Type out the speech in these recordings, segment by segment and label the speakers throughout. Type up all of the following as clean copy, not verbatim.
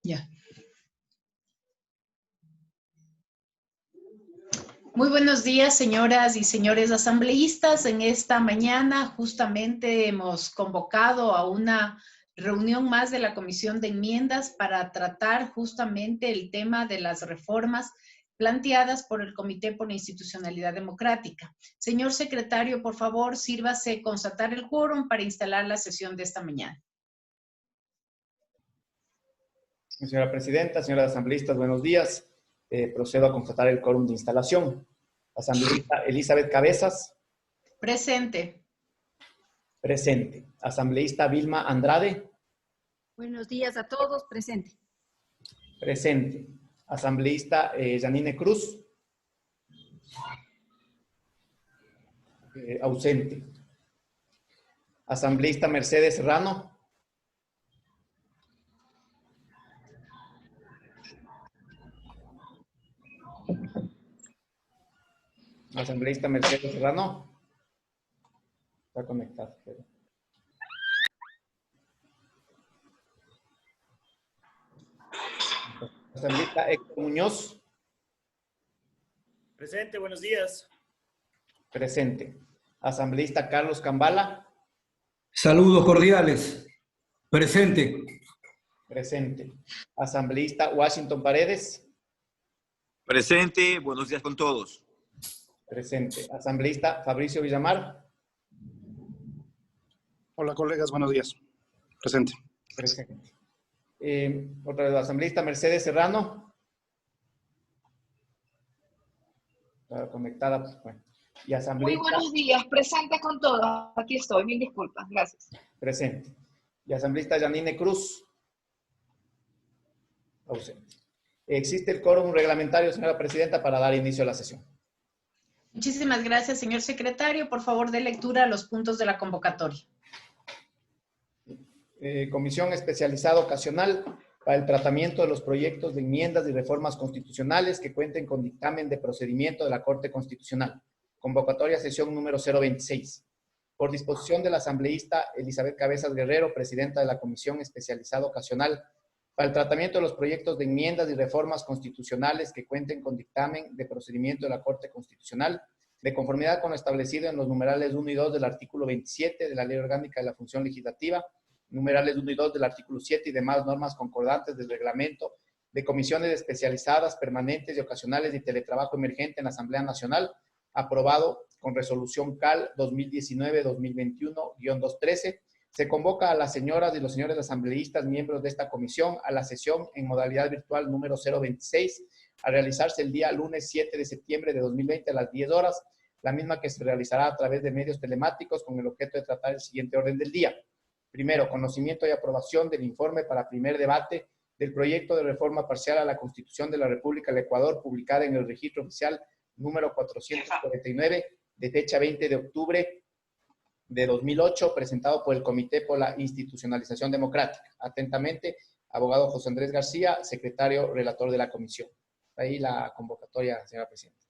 Speaker 1: Ya. Muy buenos días, señoras y señores asambleístas. En esta mañana justamente hemos convocado a una reunión más de la Comisión de Enmiendas para tratar justamente el tema de las reformas planteadas por el Comité por la Institucionalidad Democrática. Señor secretario, por favor, sírvase constatar el quórum para instalar la sesión de esta mañana.
Speaker 2: Señora presidenta, señoras asambleístas, buenos días. Procedo a constatar el quórum de instalación. Asambleísta Elizabeth Cabezas.
Speaker 1: Presente.
Speaker 2: Presente. Asambleísta Vilma Andrade.
Speaker 3: Buenos días a todos. Presente.
Speaker 2: Presente. Asambleísta Yanine Cruz. Ausente. Asambleísta Mercedes Serrano. Asambleísta Mercedes Serrano. Está conectado. Pero... Asambleísta Héctor Muñoz.
Speaker 4: Presente, buenos días.
Speaker 2: Presente. Asambleísta Carlos Cambala.
Speaker 5: Saludos cordiales. Presente.
Speaker 2: Presente. Asambleísta Washington Paredes.
Speaker 6: Presente, buenos días con todos.
Speaker 2: Presente. Asambleísta Fabricio Villamar.
Speaker 7: Hola colegas, buenos días. Presente.
Speaker 2: Presente. Otra vez, asambleísta Mercedes Serrano. Está conectada, pues bueno. Y asambleísta...
Speaker 8: Muy buenos días, presente con todos. Aquí estoy, mil disculpas, gracias.
Speaker 2: Presente. Y asambleísta Yanine Cruz. Ausente. Existe el quórum reglamentario, señora presidenta, para dar inicio a la sesión.
Speaker 1: Muchísimas gracias, señor secretario. Por favor, dé lectura a los puntos de la convocatoria.
Speaker 2: Comisión especializada ocasional para el tratamiento de los proyectos de enmiendas y reformas constitucionales que cuenten con dictamen de procedimiento de la Corte Constitucional. Convocatoria sesión número 026. Por disposición de la asambleísta Elizabeth Cabezas Guerrero, presidenta de la Comisión especializada ocasional para el tratamiento de los proyectos de enmiendas y reformas constitucionales que cuenten con dictamen de procedimiento de la Corte Constitucional, de conformidad con lo establecido en los numerales 1 y 2 del artículo 27 de la Ley Orgánica de la Función Legislativa, numerales 1 y 2 del artículo 7 y demás normas concordantes del reglamento de comisiones especializadas, permanentes y ocasionales de teletrabajo emergente en la Asamblea Nacional, aprobado con resolución CAL 2019-2021-213, se convoca a las señoras y los señores asambleístas miembros de esta comisión a la sesión en modalidad virtual número 026 a realizarse el día lunes 7 de septiembre de 2020 a las 10 horas, la misma que se realizará a través de medios telemáticos con el objeto de tratar el siguiente orden del día. Primero, conocimiento y aprobación del informe para primer debate del proyecto de reforma parcial a la Constitución de la República del Ecuador, publicada en el Registro Oficial número 449, de fecha 20 de octubre de 2008, presentado por el Comité por la Institucionalización Democrática. Atentamente, abogado José Andrés García, secretario relator de la comisión. Ahí la convocatoria, señora presidenta.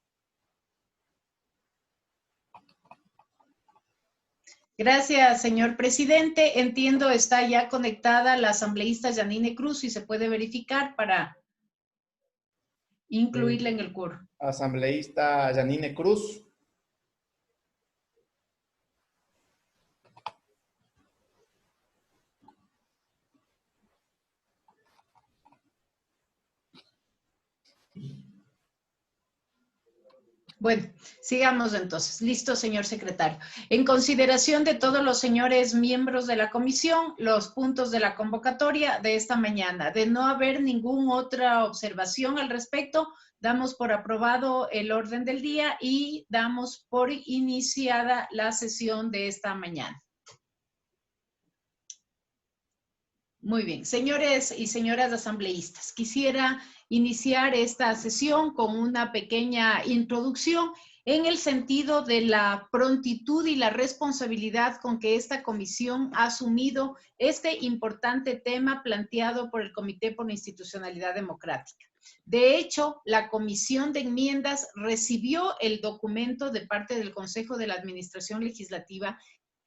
Speaker 1: Gracias, señor presidente. Entiendo está ya conectada la asambleísta Yanine Cruz y se puede verificar para incluirla en el quórum.
Speaker 2: Asambleísta Yanine Cruz.
Speaker 1: Bueno, sigamos entonces. Listo, señor secretario. En consideración de todos los señores miembros de la comisión, los puntos de la convocatoria de esta mañana. De no haber ninguna otra observación al respecto, damos por aprobado el orden del día y damos por iniciada la sesión de esta mañana. Muy bien. Señores y señoras asambleístas, quisiera iniciar esta sesión con una pequeña introducción en el sentido de la prontitud y la responsabilidad con que esta comisión ha asumido este importante tema planteado por el Comité por la Institucionalidad Democrática. De hecho, la Comisión de Enmiendas recibió el documento de parte del Consejo de la Administración Legislativa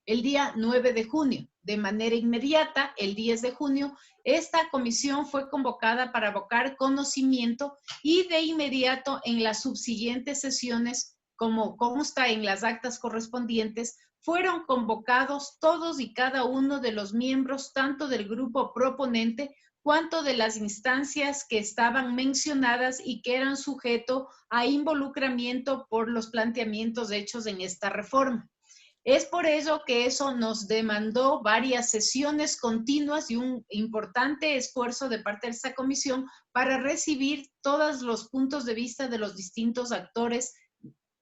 Speaker 1: el día 9 de junio. De manera inmediata, el 10 de junio, esta comisión fue convocada para abocar conocimiento y de inmediato en las subsiguientes sesiones, como consta en las actas correspondientes, fueron convocados todos y cada uno de los miembros, tanto del grupo proponente, cuanto de las instancias que estaban mencionadas y que eran sujeto a involucramiento por los planteamientos hechos en esta reforma. Es por ello que eso nos demandó varias sesiones continuas y un importante esfuerzo de parte de esta comisión para recibir todos los puntos de vista de los distintos actores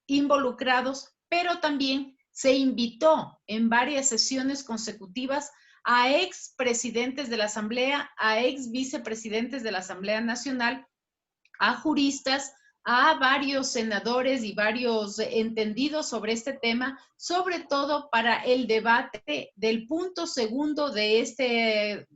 Speaker 1: involucrados, pero también se invitó en varias sesiones consecutivas a ex presidentes de la Asamblea, a ex vicepresidentes de la Asamblea Nacional, a juristas, a varios senadores y varios entendidos sobre este tema, sobre todo para el debate del punto segundo de este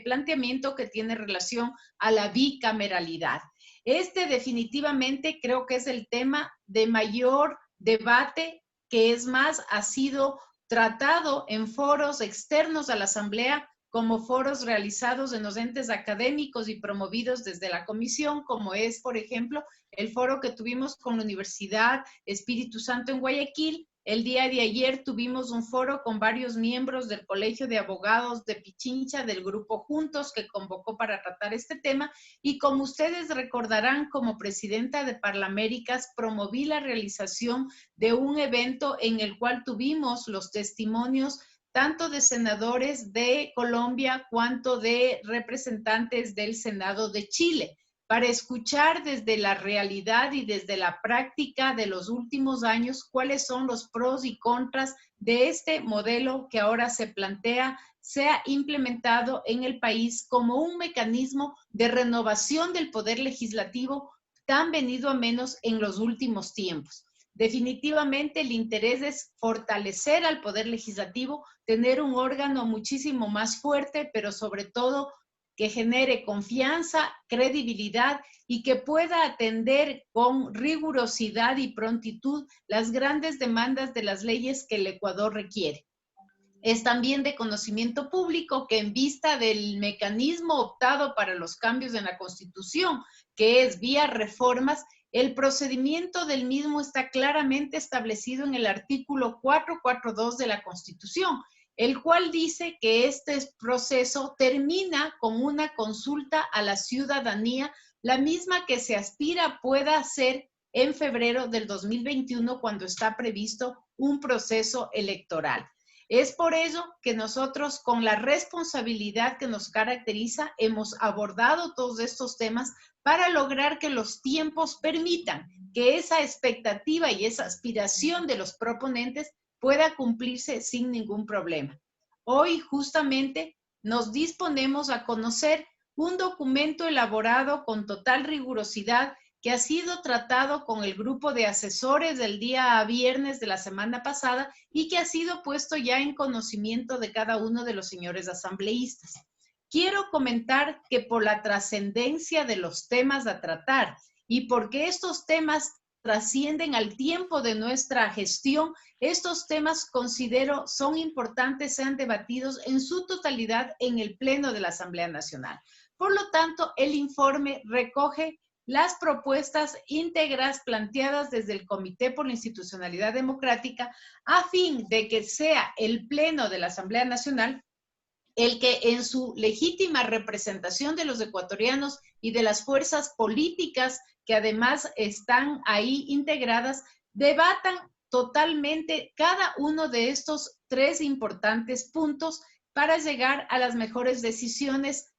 Speaker 1: planteamiento que tiene relación a la bicameralidad. Este definitivamente creo que es el tema de mayor debate, que es más, ha sido tratado en foros externos a la Asamblea, como foros realizados en los entes académicos y promovidos desde la comisión, como es, por ejemplo, el foro que tuvimos con la Universidad Espíritu Santo en Guayaquil. El día de ayer tuvimos un foro con varios miembros del Colegio de Abogados de Pichincha, del Grupo Juntos, que convocó para tratar este tema. Y como ustedes recordarán, como presidenta de Parlaméricas, promoví la realización de un evento en el cual tuvimos los testimonios tanto de senadores de Colombia cuanto de representantes del Senado de Chile, para escuchar desde la realidad y desde la práctica de los últimos años cuáles son los pros y contras de este modelo que ahora se plantea sea implementado en el país como un mecanismo de renovación del poder legislativo tan venido a menos en los últimos tiempos. Definitivamente el interés es fortalecer al poder legislativo, tener un órgano muchísimo más fuerte, pero sobre todo que genere confianza, credibilidad y que pueda atender con rigurosidad y prontitud las grandes demandas de las leyes que el Ecuador requiere. Es también de conocimiento público que en vista del mecanismo optado para los cambios en la Constitución, que es vía reformas, el procedimiento del mismo está claramente establecido en el artículo 442 de la Constitución, el cual dice que este proceso termina con una consulta a la ciudadanía, la misma que se aspira pueda hacer en febrero del 2021 cuando está previsto un proceso electoral. Es por ello que nosotros, con la responsabilidad que nos caracteriza, hemos abordado todos estos temas para lograr que los tiempos permitan que esa expectativa y esa aspiración de los proponentes pueda cumplirse sin ningún problema. Hoy justamente nos disponemos a conocer un documento elaborado con total rigurosidad que ha sido tratado con el grupo de asesores del día viernes de la semana pasada y que ha sido puesto ya en conocimiento de cada uno de los señores asambleístas. Quiero comentar que por la trascendencia de los temas a tratar y porque estos temas trascienden al tiempo de nuestra gestión, estos temas considero son importantes, sean debatidos en su totalidad en el Pleno de la Asamblea Nacional. Por lo tanto, el informe recoge las propuestas íntegras planteadas desde el Comité por la Institucionalidad Democrática a fin de que sea el Pleno de la Asamblea Nacional el que en su legítima representación de los ecuatorianos y de las fuerzas políticas que además están ahí integradas, debatan totalmente cada uno de estos tres importantes puntos para llegar a las mejores decisiones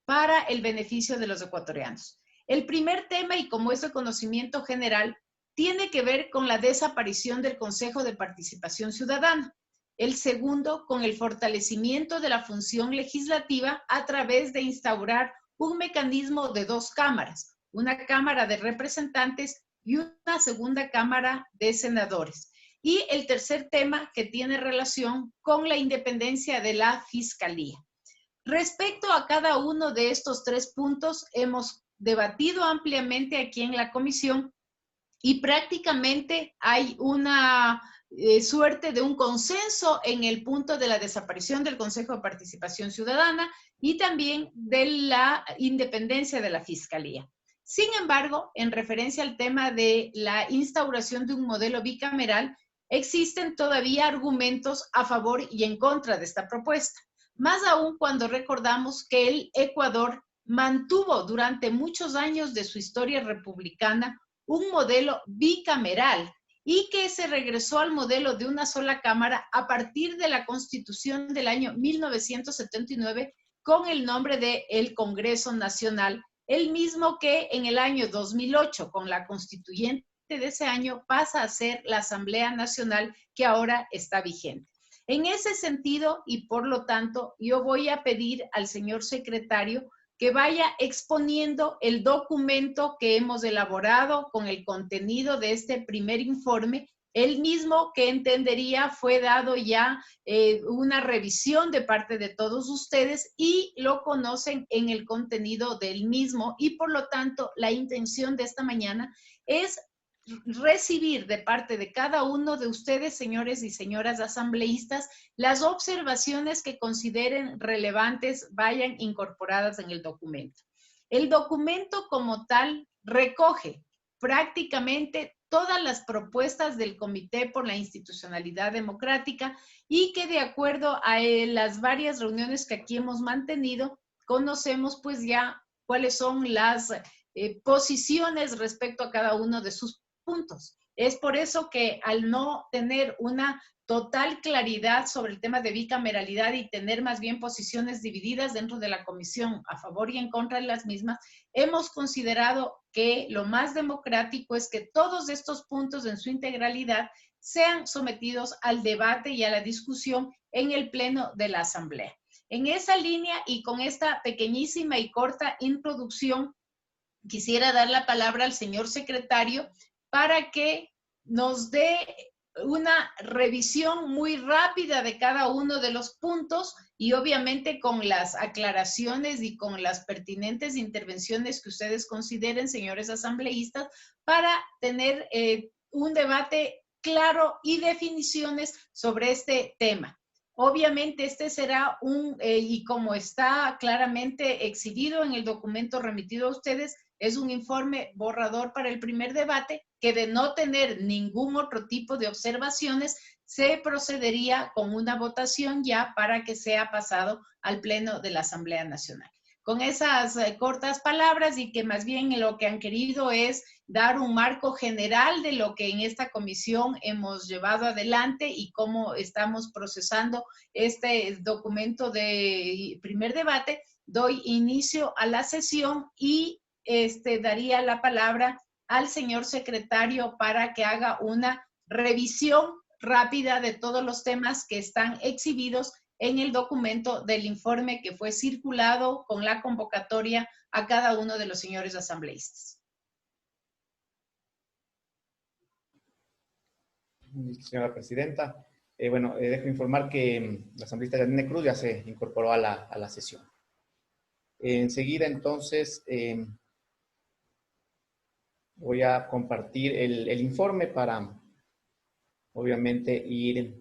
Speaker 1: para el beneficio de los ecuatorianos. El primer tema, y como es de conocimiento general, tiene que ver con la desaparición del Consejo de Participación Ciudadana. El segundo, con el fortalecimiento de la función legislativa a través de instaurar un mecanismo de dos cámaras, una Cámara de Representantes y una segunda Cámara de Senadores. Y el tercer tema que tiene relación con la independencia de la Fiscalía. Respecto a cada uno de estos tres puntos, hemos debatido ampliamente aquí en la comisión y prácticamente hay una suerte de un consenso en el punto de la desaparición del Consejo de Participación Ciudadana y también de la independencia de la Fiscalía. Sin embargo, en referencia al tema de la instauración de un modelo bicameral, existen todavía argumentos a favor y en contra de esta propuesta. Más aún cuando recordamos que el Ecuador mantuvo durante muchos años de su historia republicana un modelo bicameral y que se regresó al modelo de una sola cámara a partir de la Constitución del año 1979 con el nombre de el Congreso Nacional, el mismo que en el año 2008 con la constituyente de ese año pasa a ser la Asamblea Nacional que ahora está vigente. En ese sentido, y por lo tanto, yo voy a pedir al señor secretario que vaya exponiendo el documento que hemos elaborado con el contenido de este primer informe, el mismo que entendería fue dado ya una revisión de parte de todos ustedes y lo conocen en el contenido del mismo y por lo tanto la intención de esta mañana es recibir de parte de cada uno de ustedes, señores y señoras asambleístas, las observaciones que consideren relevantes vayan incorporadas en el documento. El documento como tal recoge prácticamente todas las propuestas del Comité por la Institucionalidad Democrática y que de acuerdo a las varias reuniones que aquí hemos mantenido, conocemos pues ya cuáles son las posiciones respecto a cada uno de sus puntos. Es por eso que al no tener una total claridad sobre el tema de bicameralidad y tener más bien posiciones divididas dentro de la comisión a favor y en contra de las mismas, hemos considerado que lo más democrático es que todos estos puntos en su integralidad sean sometidos al debate y a la discusión en el pleno de la Asamblea. En esa línea y con esta pequeñísima y corta introducción, quisiera dar la palabra al señor secretario para que nos dé una revisión muy rápida de cada uno de los puntos y obviamente con las aclaraciones y con las pertinentes intervenciones que ustedes consideren, señores asambleístas, para tener un debate claro y definiciones sobre este tema. Obviamente este será y como está claramente exhibido en el documento remitido a ustedes, es un informe borrador para el primer debate que de no tener ningún otro tipo de observaciones, se procedería con una votación ya para que sea pasado al Pleno de la Asamblea Nacional. Con esas cortas palabras y que más bien lo que han querido es dar un marco general de lo que en esta comisión hemos llevado adelante y cómo estamos procesando este documento de primer debate, doy inicio a la sesión y daría la palabra al señor secretario para que haga una revisión rápida de todos los temas que están exhibidos en el documento del informe que fue circulado con la convocatoria a cada uno de los señores asambleístas.
Speaker 2: Señora Presidenta, dejo informar que la asambleísta Yanine Cruz ya se incorporó a la sesión. Enseguida, entonces, voy a compartir el informe para, obviamente, ir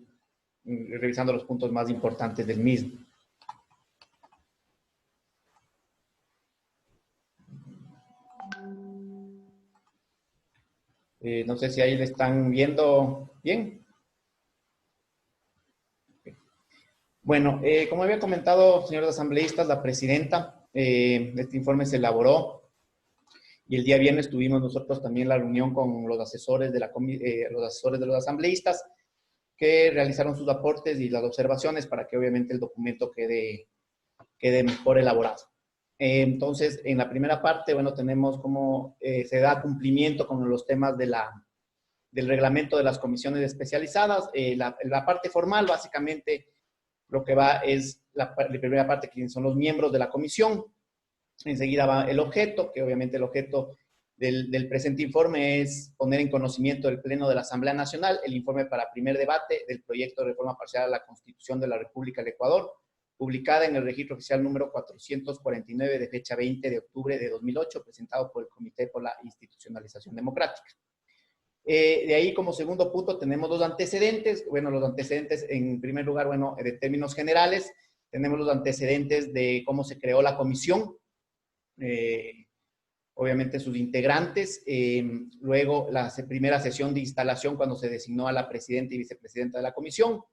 Speaker 2: revisando los puntos más importantes del mismo. No sé si ahí le están viendo bien. Bueno, como había comentado, señores asambleístas, la presidenta, este informe se elaboró y el día viernes tuvimos nosotros también la reunión con los asesores de los asambleístas que realizaron sus aportes y las observaciones para que obviamente el documento quede mejor elaborado. Entonces, en la primera parte, bueno, tenemos cómo se da cumplimiento con los temas del reglamento de las comisiones especializadas. La parte formal, básicamente, lo que va es la primera parte, que son los miembros de la comisión. Enseguida va el objeto, que obviamente el objeto del presente informe es poner en conocimiento del Pleno de la Asamblea Nacional el informe para primer debate del proyecto de reforma parcial a la Constitución de la República del Ecuador, publicada en el registro oficial número 449 de fecha 20 de octubre de 2008, presentado por el Comité por la Institucionalización Democrática. De ahí, como segundo punto, tenemos los antecedentes. Bueno, los antecedentes, en primer lugar, bueno, de términos generales, tenemos los antecedentes de cómo se creó la comisión, obviamente sus integrantes, luego la primera sesión de instalación cuando se designó a la presidenta y vicepresidenta de la comisión,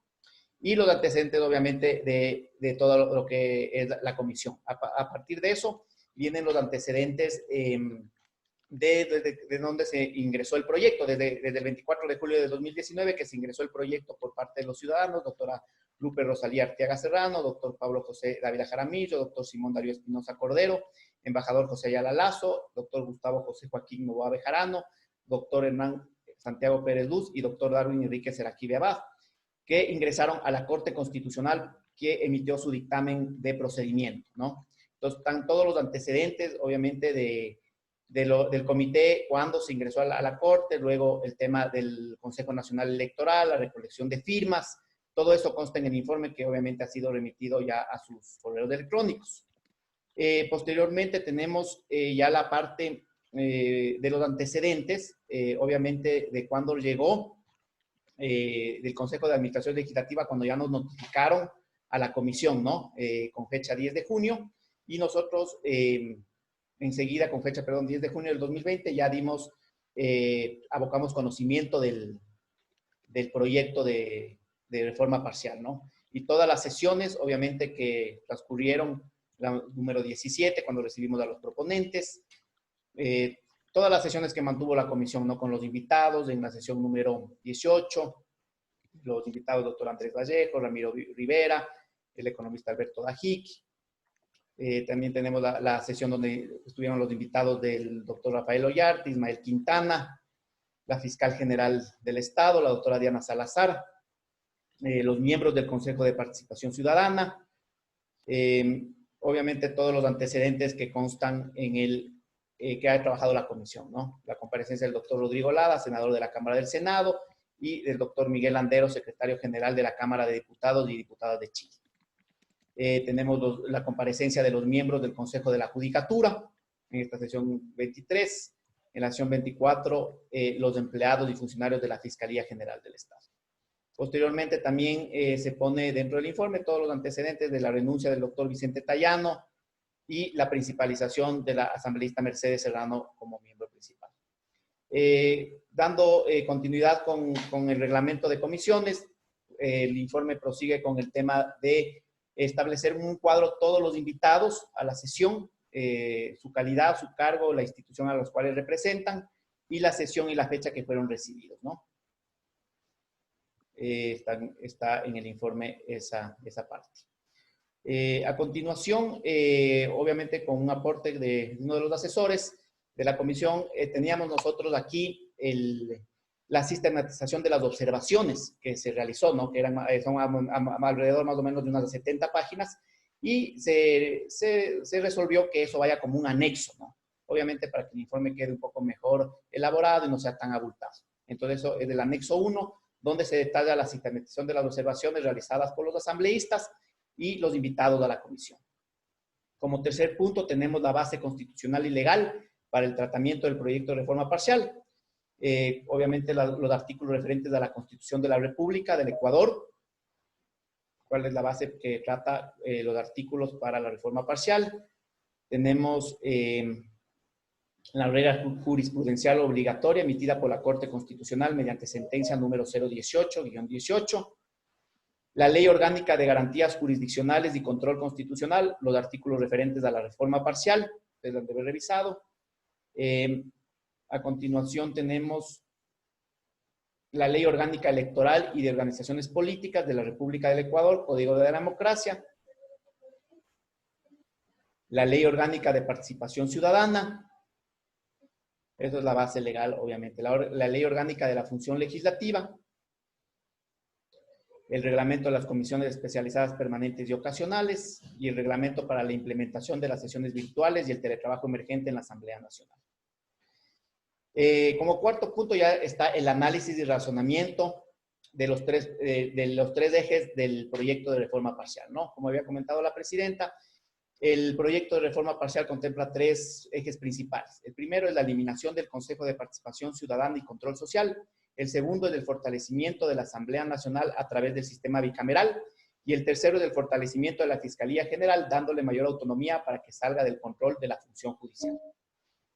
Speaker 2: y los antecedentes, obviamente, de todo lo que es la comisión. A partir de eso, vienen los antecedentes de donde se ingresó el proyecto, desde el 24 de julio de 2019, que se ingresó el proyecto por parte de los ciudadanos, doctora Lupe Rosalía Arteaga Serrano, doctor Pablo José Dávila Jaramillo, doctor Simón Darío Espinosa Cordero, embajador José Ayala Lazo, doctor Gustavo José Joaquín Novoa Bejarano, doctor Hernán Santiago Pérez Luz y doctor Darwin Enrique Seraquibe Abad, que ingresaron a la Corte Constitucional que emitió su dictamen de procedimiento, ¿no? Entonces, están todos los antecedentes, obviamente, del comité cuando se ingresó a la Corte, luego el tema del Consejo Nacional Electoral, la recolección de firmas, todo eso consta en el informe que obviamente ha sido remitido ya a sus correos electrónicos. Posteriormente tenemos ya la parte de los antecedentes, obviamente de cuando llegó del Consejo de Administración Legislativa, cuando ya nos notificaron a la comisión, ¿no? Con fecha 10 de junio, y nosotros enseguida, con fecha, 10 de junio del 2020, ya abocamos conocimiento del proyecto de reforma parcial, ¿no? Y todas las sesiones, obviamente, que transcurrieron, la número 17, cuando recibimos a los proponentes, todas las sesiones que mantuvo la comisión, ¿no? Con los invitados, en la sesión número 18, los invitados, doctor Andrés Vallejo, Ramiro Rivera, el economista Alberto Dajic. También tenemos la sesión donde estuvieron los invitados del doctor Rafael Ollarte, Ismael Quintana, la fiscal general del Estado, la doctora Diana Salazar, los miembros del Consejo de Participación Ciudadana, obviamente todos los antecedentes que constan en que ha trabajado la comisión, ¿no? La comparecencia del doctor Rodrigo Lada, senador de la Cámara del Senado, y del doctor Miguel Landero, secretario general de la Cámara de Diputados y Diputadas de Chile. Tenemos la comparecencia de los miembros del Consejo de la Judicatura, en esta sesión 23, en la sesión 24, los empleados y funcionarios de la Fiscalía General del Estado. Posteriormente también se pone dentro del informe todos los antecedentes de la renuncia del doctor Vicente Tallano y la principalización de la asambleísta Mercedes Serrano como miembro principal. Dando continuidad con el reglamento de comisiones, el informe prosigue con el tema de establecer un cuadro todos los invitados a la sesión, su calidad, su cargo, la institución a los cuales representan, y la sesión y la fecha que fueron recibidos, ¿no? Está en el informe esa parte. A continuación, obviamente con un aporte de uno de los asesores de la comisión, teníamos nosotros aquí la sistematización de las observaciones que se realizó, ¿no? Que son alrededor más o menos de unas 70 páginas, y se resolvió que eso vaya como un anexo, ¿no? Obviamente para que el informe quede un poco mejor elaborado y no sea tan abultado. Entonces eso es del anexo 1, donde se detalla la sistematización de las observaciones realizadas por los asambleístas y los invitados a la comisión. Como tercer punto tenemos la base constitucional y legal para el tratamiento del proyecto de reforma parcial. Obviamente los artículos referentes a la Constitución de la República del Ecuador, cuál es la base que trata los artículos para la reforma parcial. Tenemos la regla jurisprudencial obligatoria emitida por la Corte Constitucional mediante sentencia número 018-18, la Ley Orgánica de Garantías Jurisdiccionales y Control Constitucional, los artículos referentes a la reforma parcial, ustedes lo han de haber revisado. A continuación tenemos la Ley Orgánica Electoral y de Organizaciones Políticas de la República del Ecuador, Código de la Democracia, la Ley Orgánica de Participación Ciudadana, eso es la base legal, obviamente, la Ley Orgánica de la Función Legislativa, el Reglamento de las Comisiones Especializadas Permanentes y Ocasionales, y el Reglamento para la implementación de las sesiones virtuales y el teletrabajo emergente en la Asamblea Nacional. Como cuarto punto ya está el análisis y razonamiento de los tres ejes del proyecto de reforma parcial, ¿no? Como había comentado la presidenta, El proyecto de reforma parcial contempla 3 ejes principales. El primero es la eliminación del Consejo de Participación Ciudadana y Control Social. El segundo es el fortalecimiento de la Asamblea Nacional a través del sistema bicameral. Y el tercero es el fortalecimiento de la Fiscalía General, dándole mayor autonomía para que salga del control de la función judicial.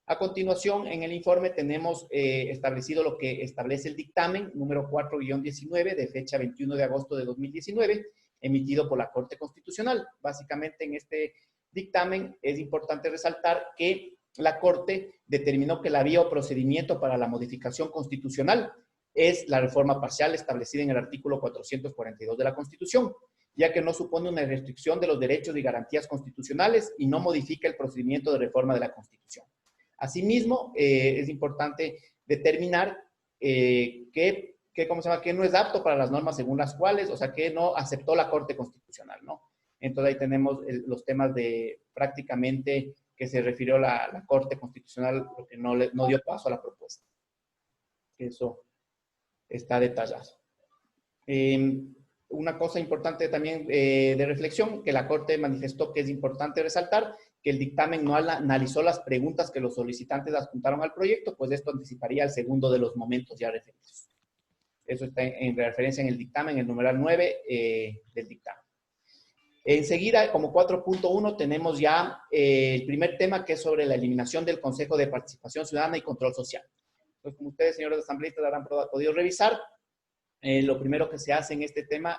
Speaker 2: A continuación, en el informe tenemos establecido lo que establece el dictamen número 4-19 de fecha 21 de agosto de 2019, emitido por la Corte Constitucional. Básicamente, en este dictamen es importante resaltar que la Corte determinó que la vía o procedimiento para la modificación constitucional es la reforma parcial establecida en el artículo 442 de la Constitución, ya que no supone una restricción de los derechos y garantías constitucionales y no modifica el procedimiento de reforma de la Constitución. Asimismo, es importante determinar que no es apto para las normas según las cuales, o sea, que no aceptó la Corte Constitucional, ¿no? Entonces ahí tenemos los temas de prácticamente que se refirió la Corte Constitucional, porque no dio paso a la propuesta. Eso está detallado. Una cosa importante también de reflexión, que la Corte manifestó que es importante resaltar, que el dictamen no analizó las preguntas que los solicitantes adjuntaron al proyecto, pues esto anticiparía el segundo de los momentos ya referidos. Eso está en referencia en el dictamen, el numeral 9 del dictamen. Enseguida, como 4.1, tenemos ya el primer tema, que es sobre la eliminación del Consejo de Participación Ciudadana y Control Social. Entonces, como ustedes, señores asambleístas, habrán podido revisar, lo primero que se hace en este tema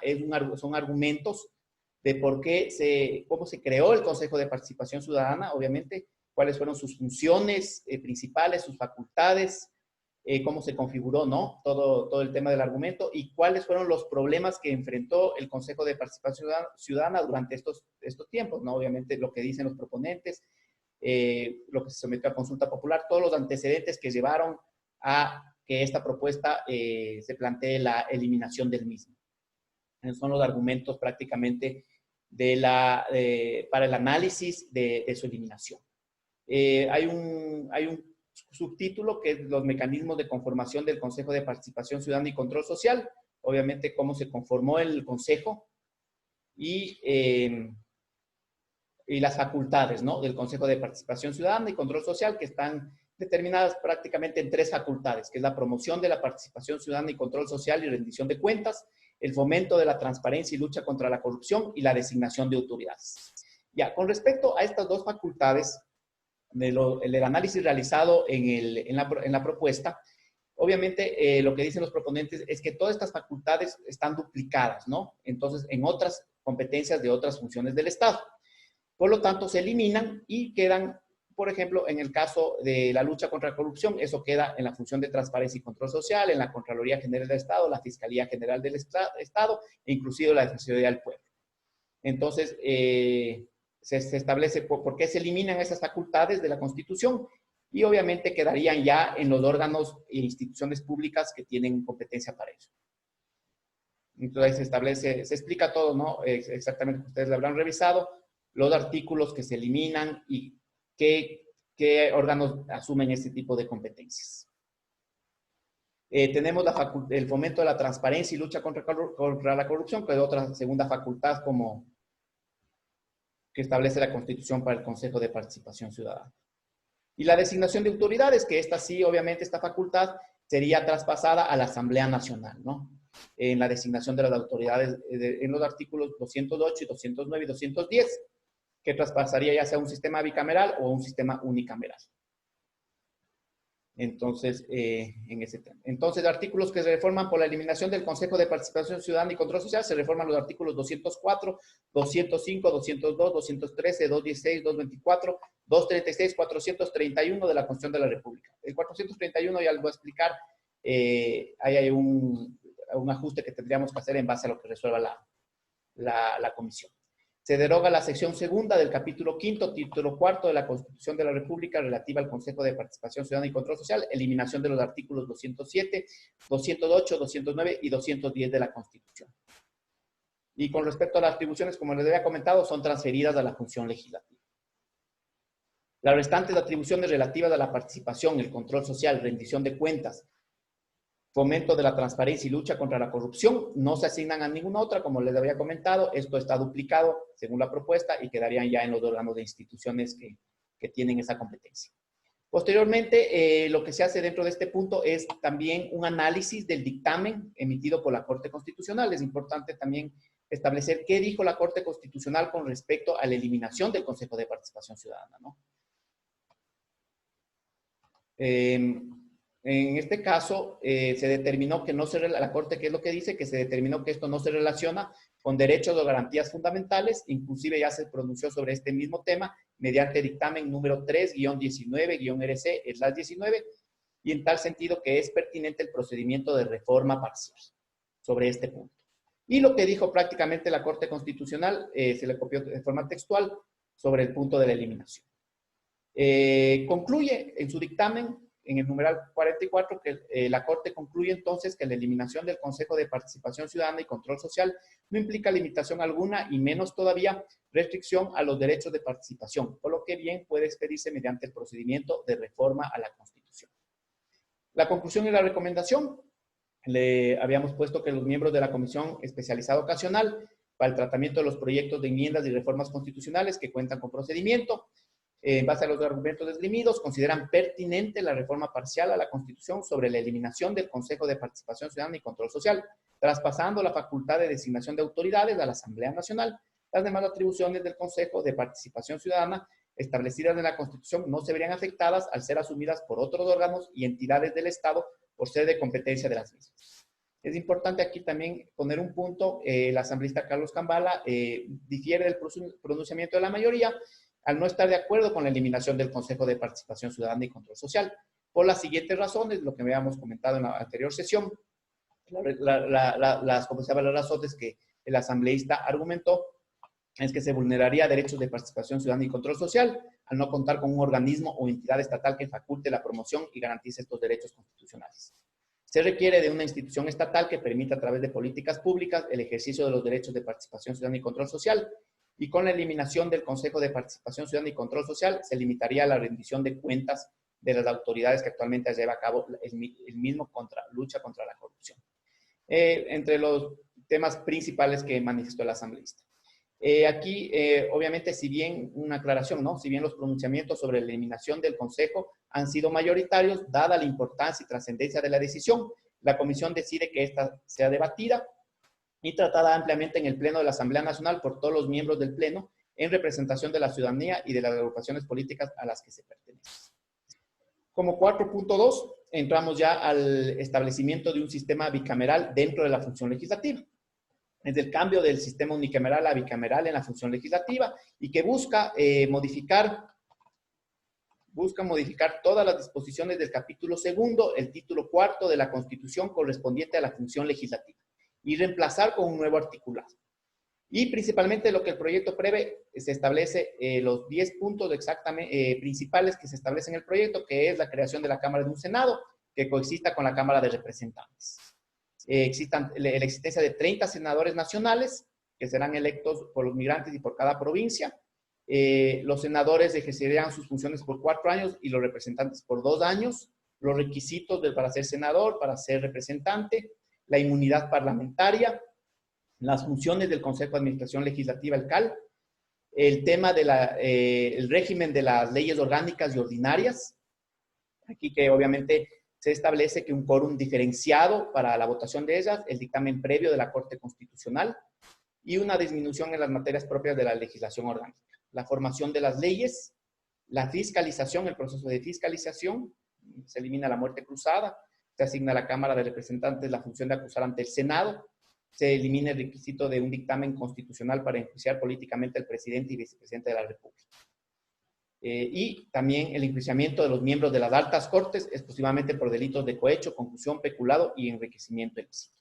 Speaker 2: son argumentos de cómo se creó el Consejo de Participación Ciudadana, obviamente, cuáles fueron sus funciones principales, sus facultades, cómo se configuró, ¿no? Todo el tema del argumento y cuáles fueron los problemas que enfrentó el Consejo de Participación Ciudadana durante estos tiempos, ¿no? Obviamente, lo que dicen los proponentes, lo que se sometió a consulta popular, todos los antecedentes que llevaron a que esta propuesta se plantee la eliminación del mismo. Esos son los argumentos prácticamente para el análisis de su eliminación. Hay un subtítulo que es los mecanismos de conformación del Consejo de Participación Ciudadana y Control Social. Obviamente, cómo se conformó el Consejo y las facultades, ¿no?, del Consejo de Participación Ciudadana y Control Social, que están determinadas prácticamente en 3 facultades, que es la promoción de la participación ciudadana y control social y rendición de cuentas, el fomento de la transparencia y lucha contra la corrupción y la designación de autoridades. Ya, con respecto a estas 2 facultades, el análisis realizado en la propuesta, obviamente lo que dicen los proponentes es que todas estas facultades están duplicadas, ¿no? Entonces, en otras competencias de otras funciones del Estado. Por lo tanto, se eliminan y quedan, por ejemplo, en el caso de la lucha contra la corrupción, eso queda en la función de transparencia y control social, en la Contraloría General del Estado, la Fiscalía General del Estado e inclusive la Defensoría del Pueblo. Entonces, se establece por qué se eliminan esas facultades de la Constitución y obviamente quedarían ya en los órganos e instituciones públicas que tienen competencia para eso. Entonces, se explica todo, ¿no? Exactamente, ustedes lo habrán revisado, los artículos que se eliminan y qué órganos asumen este tipo de competencias. Tenemos el fomento de la transparencia y lucha contra la corrupción, que es otra segunda facultad que establece la Constitución para el Consejo de Participación Ciudadana. Y la designación de autoridades, que esta sí, obviamente, esta facultad sería traspasada a la Asamblea Nacional, ¿no? En la designación de las autoridades en los artículos 208 y 209 y 210, que traspasaría ya sea un sistema bicameral o un sistema unicameral. Entonces, en ese tema. Entonces, artículos que se reforman por la eliminación del Consejo de Participación Ciudadana y Control Social, se reforman los artículos 204, 205, 202, 213, 216, 224, 236, 431 de la Constitución de la República. El 431 ya les voy a explicar, ahí hay un ajuste que tendríamos que hacer en base a lo que resuelva la comisión. Se deroga la sección segunda del capítulo 5, título 4 de la Constitución de la República relativa al Consejo de Participación Ciudadana y Control Social, eliminación de los artículos 207, 208, 209 y 210 de la Constitución. Y con respecto a las atribuciones, como les había comentado, son transferidas a la función legislativa. Las restantes atribuciones relativas a la participación, el control social, rendición de cuentas, fomento de la transparencia y lucha contra la corrupción. No se asignan a ninguna otra, como les había comentado. Esto está duplicado según la propuesta y quedarían ya en los órganos de instituciones que tienen esa competencia. Posteriormente, lo que se hace dentro de este punto es también un análisis del dictamen emitido por la Corte Constitucional. Es importante también establecer qué dijo la Corte Constitucional con respecto a la eliminación del Consejo de Participación Ciudadana, ¿no? En este caso, se determinó que no se, la Corte, ¿qué es lo que dice? Que se determinó que esto no se relaciona con derechos o garantías fundamentales, inclusive ya se pronunció sobre este mismo tema mediante dictamen número 3-19-RC/19, y en tal sentido que es pertinente el procedimiento de reforma parcial sobre este punto. Y lo que dijo prácticamente la Corte Constitucional, se le copió de forma textual sobre el punto de la eliminación. Concluye en su dictamen, en el numeral 44, que la Corte concluye entonces que la eliminación del Consejo de Participación Ciudadana y Control Social no implica limitación alguna y menos todavía restricción a los derechos de participación, por lo que bien puede expedirse mediante el procedimiento de reforma a la Constitución. La conclusión y la recomendación, le habíamos puesto que los miembros de la Comisión Especializada Ocasional para el tratamiento de los proyectos de enmiendas y reformas constitucionales que cuentan con procedimiento, en base a los argumentos esgrimidos, consideran pertinente la reforma parcial a la Constitución sobre la eliminación del Consejo de Participación Ciudadana y Control Social, traspasando la facultad de designación de autoridades a la Asamblea Nacional. Las demás atribuciones del Consejo de Participación Ciudadana establecidas en la Constitución no se verían afectadas al ser asumidas por otros órganos y entidades del Estado por ser de competencia de las mismas. Es importante aquí también poner un punto. El asambleísta Carlos Cambala difiere del pronunciamiento de la mayoría al no estar de acuerdo con la eliminación del Consejo de Participación Ciudadana y Control Social, por las siguientes razones, lo que habíamos comentado en la anterior sesión. Las razones que el asambleísta argumentó es que se vulneraría derechos de participación ciudadana y control social al no contar con un organismo o entidad estatal que faculte la promoción y garantice estos derechos constitucionales. Se requiere de una institución estatal que permita a través de políticas públicas el ejercicio de los derechos de participación ciudadana y control social, y con la eliminación del Consejo de Participación Ciudadana y Control Social se limitaría la rendición de cuentas de las autoridades que actualmente lleva a cabo el mismo lucha contra la corrupción. Entre los temas principales que manifestó el asambleísta. Aquí, obviamente, si bien una aclaración, ¿no? Si bien los pronunciamientos sobre la eliminación del Consejo han sido mayoritarios, dada la importancia y trascendencia de la decisión, la Comisión decide que esta sea debatida y tratada ampliamente en el Pleno de la Asamblea Nacional por todos los miembros del Pleno en representación de la ciudadanía y de las agrupaciones políticas a las que se pertenece. Como 4.2, entramos ya al establecimiento de un sistema bicameral dentro de la función legislativa. Es el cambio del sistema unicameral a bicameral en la función legislativa y que busca modificar todas las disposiciones del capítulo 2, el título 4 de la Constitución correspondiente a la función legislativa y reemplazar con un nuevo articulado. Y principalmente lo que el proyecto prevé, se establece los 10 puntos exactamente principales que se establecen en el proyecto, que es la creación de la Cámara de un Senado que coexista con la Cámara de Representantes. La existencia de 30 senadores nacionales que serán electos por los migrantes y por cada provincia. Los senadores ejercerían sus funciones por 4 años y los representantes por 2 años. Los requisitos para ser senador, para ser representante, la inmunidad parlamentaria, las funciones del Consejo de Administración Legislativa, el CAL, el tema del régimen de las leyes orgánicas y ordinarias. Aquí que obviamente se establece que un quórum diferenciado para la votación de ellas, el dictamen previo de la Corte Constitucional y una disminución en las materias propias de la legislación orgánica. La formación de las leyes, la fiscalización, el proceso de fiscalización, se elimina la muerte cruzada, se asigna a la Cámara de Representantes la función de acusar ante el Senado, se elimina el requisito de un dictamen constitucional para enjuiciar políticamente al presidente y vicepresidente de la República. Y también el enjuiciamiento de los miembros de las altas cortes, exclusivamente por delitos de cohecho, concusión, peculado y enriquecimiento ilícito.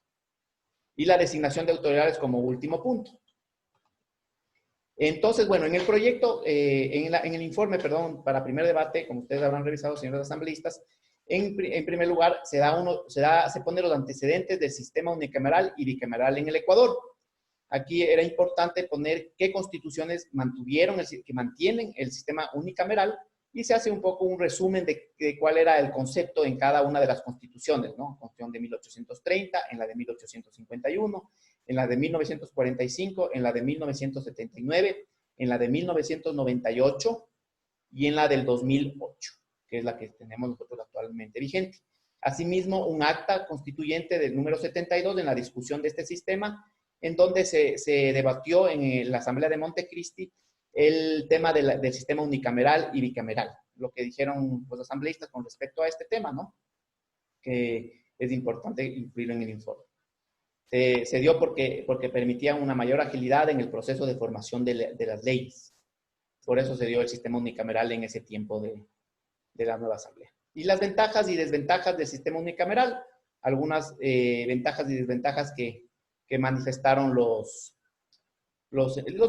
Speaker 2: Y la designación de autoridades como último punto. Entonces, bueno, en el proyecto, en el informe, perdón, para primer debate, como ustedes habrán revisado, señores asambleístas, en primer lugar, se ponen los antecedentes del sistema unicameral y bicameral en el Ecuador. Aquí era importante poner qué constituciones que mantienen el sistema unicameral y se hace un poco un resumen de cuál era el concepto en cada una de las constituciones, ¿no? Constitución de 1830, en la de 1851, en la de 1945, en la de 1979, en la de 1998 y en la del 2008, que es la que tenemos nosotros actualmente vigente. Asimismo, un acta constituyente del número 72 en la discusión de este sistema, en donde se debatió en la Asamblea de Montecristi el tema del sistema unicameral y bicameral, lo que dijeron los asambleístas con respecto a este tema, ¿no? Que es importante incluirlo en el informe. Se dio porque permitía una mayor agilidad en el proceso de formación de las leyes. Por eso se dio el sistema unicameral en ese tiempo de la nueva asamblea. Y las ventajas y desventajas del sistema unicameral, algunas ventajas y desventajas que manifestaron los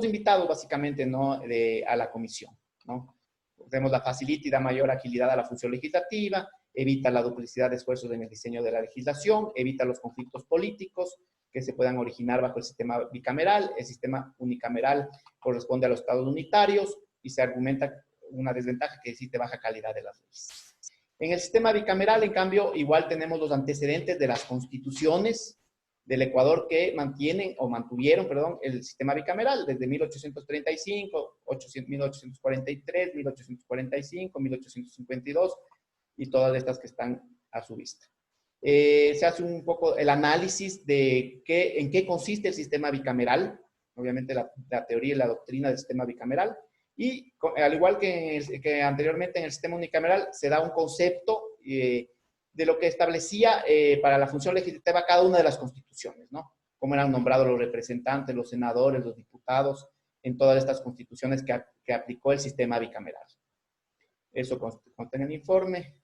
Speaker 2: invitados básicamente, ¿no? A la comisión, ¿no? Tenemos la facilita y da mayor agilidad a la función legislativa, evita la duplicidad de esfuerzos en el diseño de la legislación, evita los conflictos políticos que se puedan originar bajo el sistema bicameral. El sistema unicameral corresponde a los estados unitarios y se argumenta una desventaja que existe baja calidad de las leyes. En el sistema bicameral, en cambio, igual tenemos los antecedentes de las constituciones del Ecuador que mantuvieron, el sistema bicameral desde 1835, 1843, 1845, 1852 y todas estas que están a su vista. Se hace un poco el análisis de en qué consiste el sistema bicameral, obviamente la teoría y la doctrina del sistema bicameral, y al igual que anteriormente en el sistema unicameral, se da un concepto de lo que establecía para la función legislativa cada una de las constituciones, ¿no? Cómo eran nombrados los representantes, los senadores, los diputados, en todas estas constituciones que aplicó el sistema bicameral. Eso contiene el informe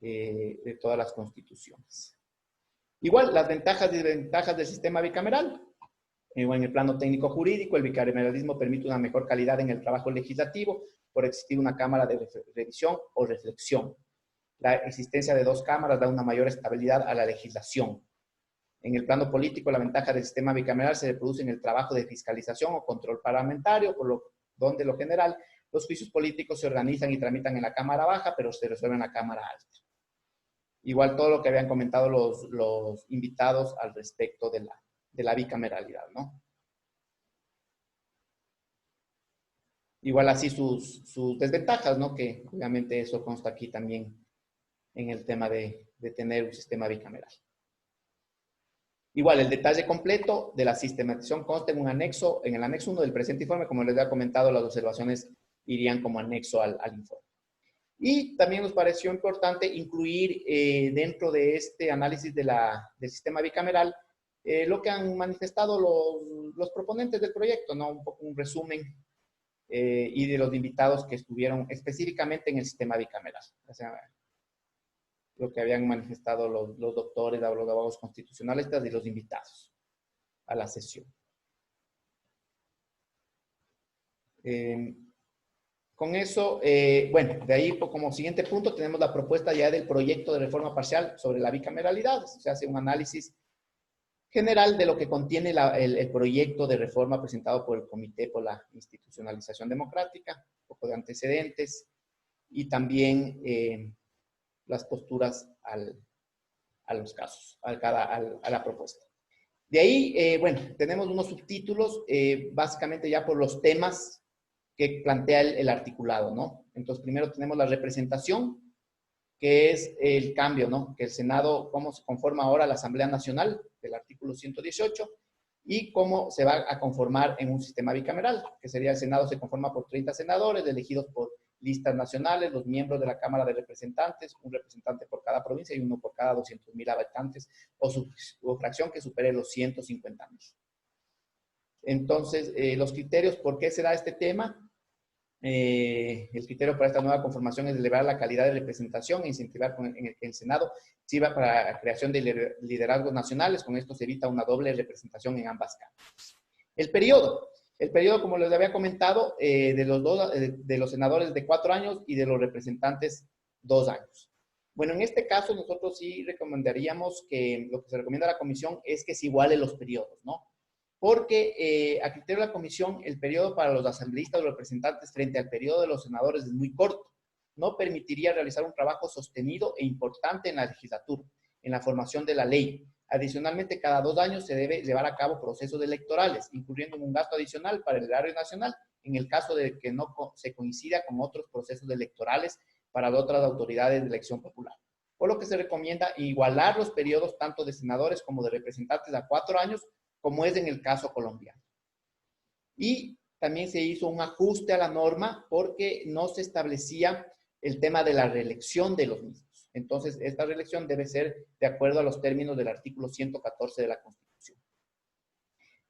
Speaker 2: de todas las constituciones. Igual, las ventajas y desventajas del sistema bicameral. En el plano técnico-jurídico, el bicameralismo permite una mejor calidad en el trabajo legislativo por existir una cámara de revisión o reflexión. La existencia de dos cámaras da una mayor estabilidad a la legislación. En el plano político, la ventaja del sistema bicameral se reproduce en el trabajo de fiscalización o control parlamentario, donde lo general los juicios políticos se organizan y tramitan en la Cámara Baja, pero se resuelven en la Cámara Alta. Igual todo lo que habían comentado los invitados al respecto de la bicameralidad, ¿no? Igual así sus desventajas, ¿no? Que obviamente eso consta aquí también en el tema de tener un sistema bicameral. Igual, el detalle completo de la sistematización consta en el anexo 1 del presente informe. Como les había comentado, las observaciones irían como anexo al informe. Y también nos pareció importante incluir dentro de este análisis del sistema bicameral lo que han manifestado los proponentes del proyecto, ¿no? Un poco un resumen y de los invitados que estuvieron específicamente en el sistema bicameral. O sea, lo que habían manifestado los doctores, los abogados constitucionalistas y los invitados a la sesión. Con eso, bueno, de ahí como siguiente punto tenemos la propuesta ya del proyecto de reforma parcial sobre la bicameralidad. Se hace un análisis general de lo que contiene el proyecto de reforma presentado por el Comité por la Institucionalización Democrática, un poco de antecedentes y también las posturas a los casos, a la propuesta. De ahí, bueno, tenemos unos subtítulos, básicamente ya por los temas que plantea el articulado, ¿no? Entonces, primero tenemos la representación, que es el cambio, ¿no? Que el Senado, cómo se conforma ahora la Asamblea Nacional, del artículo 118, y cómo se va a conformar en un sistema bicameral, que sería el Senado se conforma por 30 senadores, elegidos por listas nacionales, los miembros de la Cámara de Representantes, un representante por cada provincia y uno por cada 200,000 habitantes, o su fracción que supere los 150,000. Entonces, los criterios, ¿por qué se da este tema? El criterio para esta nueva conformación es elevar la calidad de representación e incentivar que el Senado sirva para la creación de liderazgos nacionales. Con esto se evita una doble representación en ambas cámaras. El periodo, como les había comentado, de los senadores de 4 años y de los representantes 2 años. Bueno, en este caso nosotros sí recomendaríamos que lo que se recomienda a la comisión es que se igualen los periodos, ¿no? porque a criterio de la comisión, el periodo para los asambleístas o representantes frente al periodo de los senadores es muy corto. No permitiría realizar un trabajo sostenido e importante en la legislatura, en la formación de la ley. Adicionalmente, cada 2 años se debe llevar a cabo procesos electorales, incurriendo en un gasto adicional para el erario nacional, en el caso de que no se coincida con otros procesos electorales para otras autoridades de elección popular. Por lo que se recomienda igualar los periodos tanto de senadores como de representantes a 4 años, como es en el caso colombiano. Y también se hizo un ajuste a la norma porque no se establecía el tema de la reelección de los mismos. Entonces, esta reelección debe ser de acuerdo a los términos del artículo 114 de la Constitución.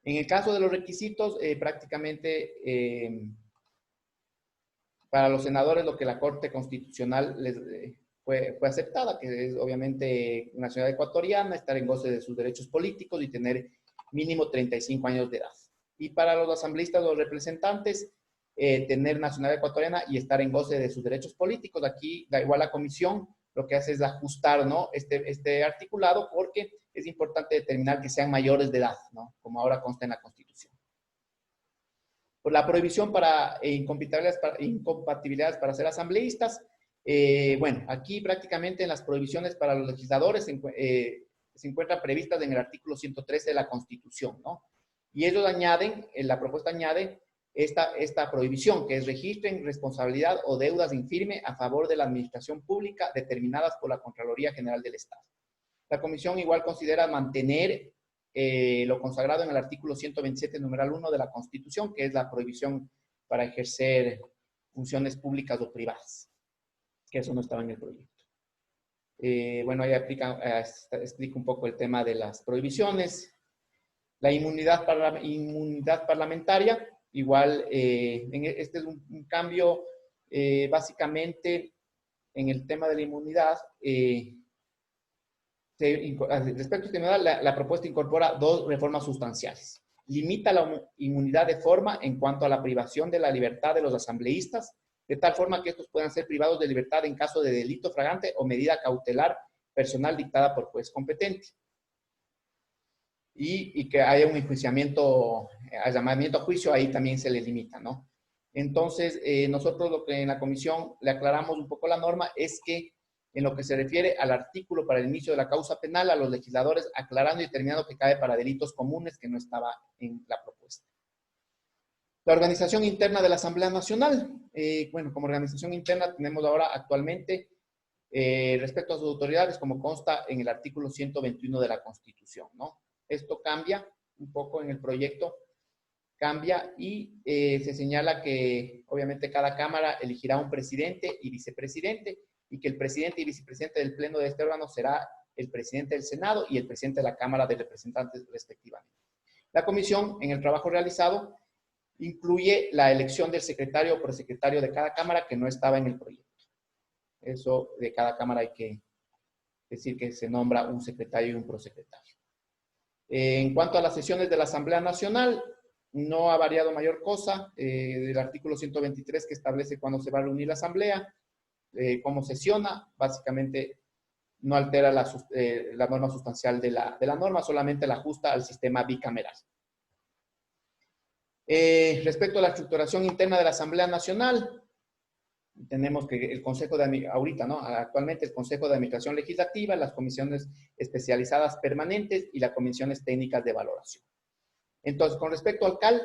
Speaker 2: En el caso de los requisitos, prácticamente para los senadores lo que la Corte Constitucional les fue aceptada, que es obviamente nacionalidad ecuatoriana, estar en goce de sus derechos políticos y tener mínimo 35 años de edad. Y para los asambleístas o representantes, tener nacionalidad ecuatoriana y estar en goce de sus derechos políticos. Aquí, da igual la comisión, lo que hace es ajustar, ¿no?, este articulado, porque es importante determinar que sean mayores de edad, ¿no?, como ahora consta en la Constitución. Por la prohibición para incompatibilidades para ser asambleístas, bueno, aquí prácticamente en las prohibiciones para los legisladores se encuentran previstas en el artículo 113 de la Constitución, ¿no? Y ellos añaden, la propuesta añade esta prohibición, que es registren responsabilidad o deudas infirme a favor de la administración pública determinadas por la Contraloría General del Estado. La Comisión igual considera mantener lo consagrado en el artículo 127, numeral 1 de la Constitución, que es la prohibición para ejercer funciones públicas o privadas, que eso no estaba en el proyecto. Bueno, ahí explica un poco el tema de las prohibiciones. La inmunidad parlamentaria, igual, este es un cambio básicamente en el tema de la inmunidad. Respecto a este tema, la propuesta incorpora 2 reformas sustanciales. Limita la inmunidad de forma en cuanto a la privación de la libertad de los asambleístas, de tal forma que estos puedan ser privados de libertad en caso de delito flagrante o medida cautelar personal dictada por juez competente. Y que haya un enjuiciamiento, llamamiento a juicio, ahí también se le limita, ¿no? Entonces, nosotros lo que en la comisión le aclaramos un poco la norma es que en lo que se refiere al artículo para el inicio de la causa penal, a los legisladores aclarando y determinando que cae para delitos comunes, que no estaba en la propuesta. La organización interna de la Asamblea Nacional. Bueno, como organización interna tenemos ahora actualmente respecto a sus autoridades, como consta en el artículo 121 de la Constitución, ¿no? Esto cambia un poco en el proyecto, cambia y se señala que obviamente cada Cámara elegirá un presidente y vicepresidente y que el presidente y vicepresidente del Pleno de este órgano será el presidente del Senado y el presidente de la Cámara de Representantes respectivamente. La comisión, en el trabajo realizado, incluye la elección del secretario o prosecretario de cada Cámara que no estaba en el proyecto. Eso de cada Cámara hay que decir que se nombra un secretario y un prosecretario. En cuanto a las sesiones de la Asamblea Nacional, no ha variado mayor cosa. El artículo 123 que establece cuándo se va a reunir la Asamblea, cómo sesiona, básicamente no altera la norma sustancial de la norma, solamente la ajusta al sistema bicameral. Respecto a la estructuración interna de la Asamblea Nacional, tenemos que el Consejo de, ahorita, ¿no? Actualmente el Consejo de Administración Legislativa, las comisiones especializadas permanentes y las comisiones técnicas de valoración. Entonces, con respecto al CAL,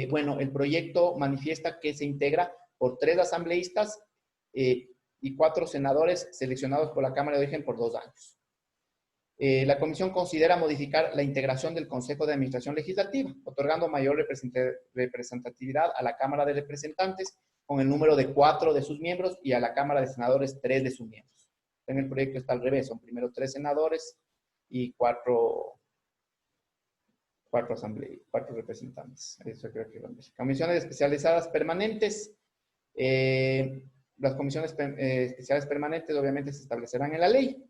Speaker 2: bueno, el proyecto manifiesta que se integra por 3 asambleístas y 4 senadores seleccionados por la Cámara de Origen por 2 años. La comisión considera modificar la integración del Consejo de Administración Legislativa, otorgando mayor representatividad a la Cámara de Representantes con el número de 4 de sus miembros y a la Cámara de Senadores 3 de sus miembros. En el proyecto está al revés, son primero 3 senadores y 4 representantes. Eso creo que comisiones especializadas permanentes. Las comisiones especiales permanentes obviamente se establecerán en la ley.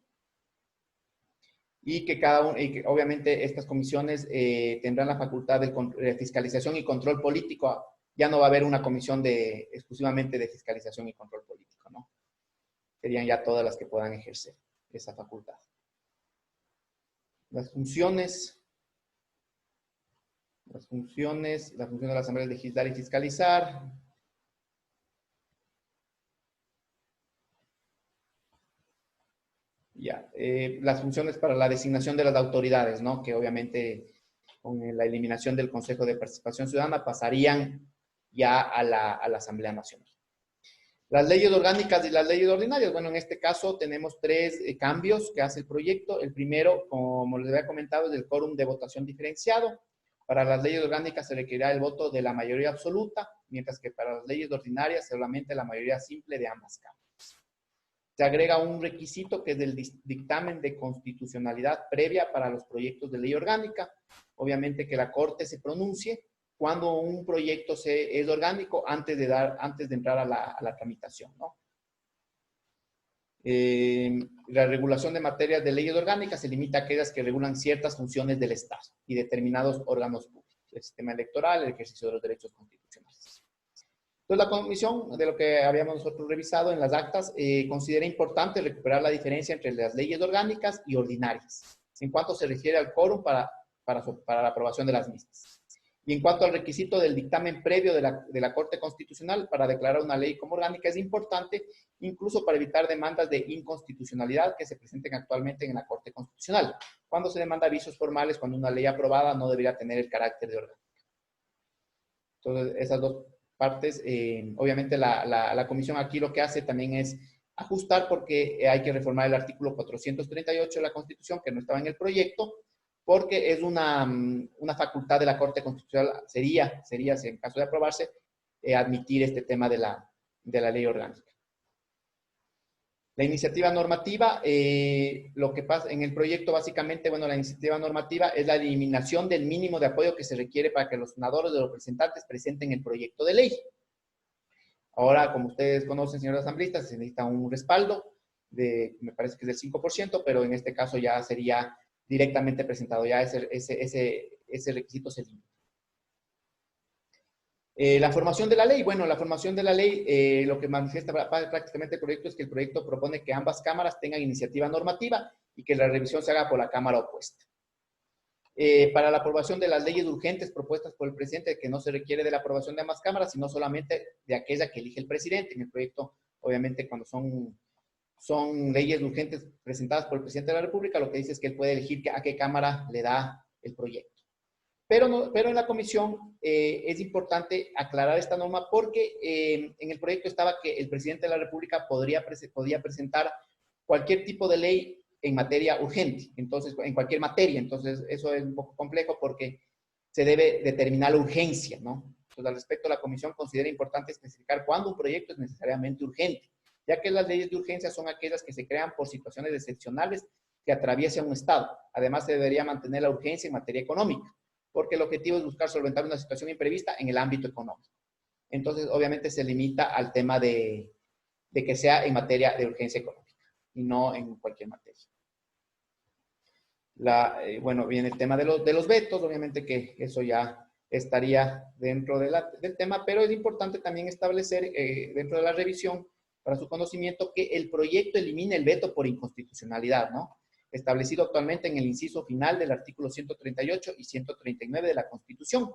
Speaker 2: Y que obviamente estas comisiones tendrán la facultad de fiscalización y control político. Ya no va a haber una comisión exclusivamente de fiscalización y control político, ¿no? Serían ya todas las que puedan ejercer esa facultad. Las funciones. La función de la Asamblea es legislar y fiscalizar. Ya, las funciones para la designación de las autoridades, ¿no? Que obviamente con la eliminación del Consejo de Participación Ciudadana pasarían ya a la Asamblea Nacional. Las leyes orgánicas y las leyes ordinarias. Bueno, en este caso tenemos tres cambios que hace el proyecto. El primero, como les había comentado, es el quórum de votación diferenciado. Para las leyes orgánicas se requerirá el voto de la mayoría absoluta, mientras que para las leyes ordinarias solamente la mayoría simple de ambas cámaras. Se agrega un requisito que es el dictamen de constitucionalidad previa para los proyectos de ley orgánica. Obviamente que la Corte se pronuncie cuando un proyecto es orgánico antes de entrar a la tramitación, ¿no? La regulación de materias de leyes orgánicas se limita a aquellas que regulan ciertas funciones del Estado y determinados órganos públicos, el sistema electoral, el ejercicio de los derechos constitucionales. Entonces, la comisión, de lo que habíamos nosotros revisado en las actas, considera importante recuperar la diferencia entre las leyes orgánicas y ordinarias, en cuanto se refiere al quórum para la aprobación de las mismas. Y en cuanto al requisito del dictamen previo de la Corte Constitucional para declarar una ley como orgánica, es importante incluso para evitar demandas de inconstitucionalidad que se presenten actualmente en la Corte Constitucional. Cuando se demanda avisos formales, cuando una ley aprobada no debería tener el carácter de orgánica. Entonces, esas dos partes, obviamente la comisión aquí lo que hace también es ajustar porque hay que reformar el artículo 438 de la Constitución, que no estaba en el proyecto, porque es una facultad de la Corte Constitucional, sería si en caso de aprobarse, admitir este tema de la ley orgánica. La iniciativa normativa, lo que pasa en el proyecto básicamente, bueno, la iniciativa normativa es la eliminación del mínimo de apoyo que se requiere para que los senadores o los representantes presenten el proyecto de ley. Ahora, como ustedes conocen, señores asambleístas, se necesita un respaldo me parece que es del 5%, pero en este caso ya sería directamente presentado, ya ese requisito se limita. La formación de la ley. Bueno, la formación de la ley, lo que manifiesta prácticamente el proyecto es que el proyecto propone que ambas cámaras tengan iniciativa normativa y que la revisión se haga por la cámara opuesta. Para la aprobación de las leyes urgentes propuestas por el presidente, que no se requiere de la aprobación de ambas cámaras, sino solamente de aquella que elige el presidente. En el proyecto, obviamente, cuando son leyes urgentes presentadas por el presidente de la República, lo que dice es que él puede elegir a qué cámara le da el proyecto. Pero en la comisión es importante aclarar esta norma porque en el proyecto estaba que el presidente de la República podía presentar cualquier tipo de ley en materia urgente, entonces, en cualquier materia. Entonces, eso es un poco complejo porque se debe determinar la urgencia, ¿no? Entonces, al respecto, la comisión considera importante especificar cuándo un proyecto es necesariamente urgente, ya que las leyes de urgencia son aquellas que se crean por situaciones excepcionales que atraviesa un Estado. Además, se debería mantener la urgencia en materia económica, porque el objetivo es buscar solventar una situación imprevista en el ámbito económico. Entonces, obviamente, se limita al tema de que sea en materia de urgencia económica y no en cualquier materia. Bueno, viene el tema de los vetos, obviamente que eso ya estaría dentro del tema, pero es importante también establecer dentro de la revisión, para su conocimiento, que el proyecto elimine el veto por inconstitucionalidad, ¿no? Establecido actualmente en el inciso final del artículo 138 y 139 de la Constitución,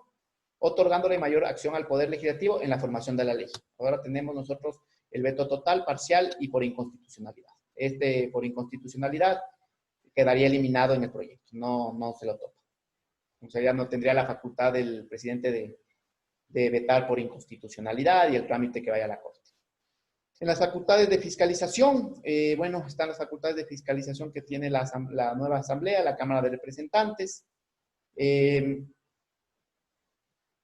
Speaker 2: otorgándole mayor acción al Poder Legislativo en la formación de la ley. Ahora tenemos nosotros el veto total, parcial y por inconstitucionalidad. Por inconstitucionalidad quedaría eliminado en el proyecto, no se lo toca. O sea, ya no tendría la facultad del presidente de vetar por inconstitucionalidad y el trámite que vaya a la Corte. En las facultades de fiscalización, bueno, están las facultades de fiscalización que tiene la nueva asamblea, la Cámara de Representantes.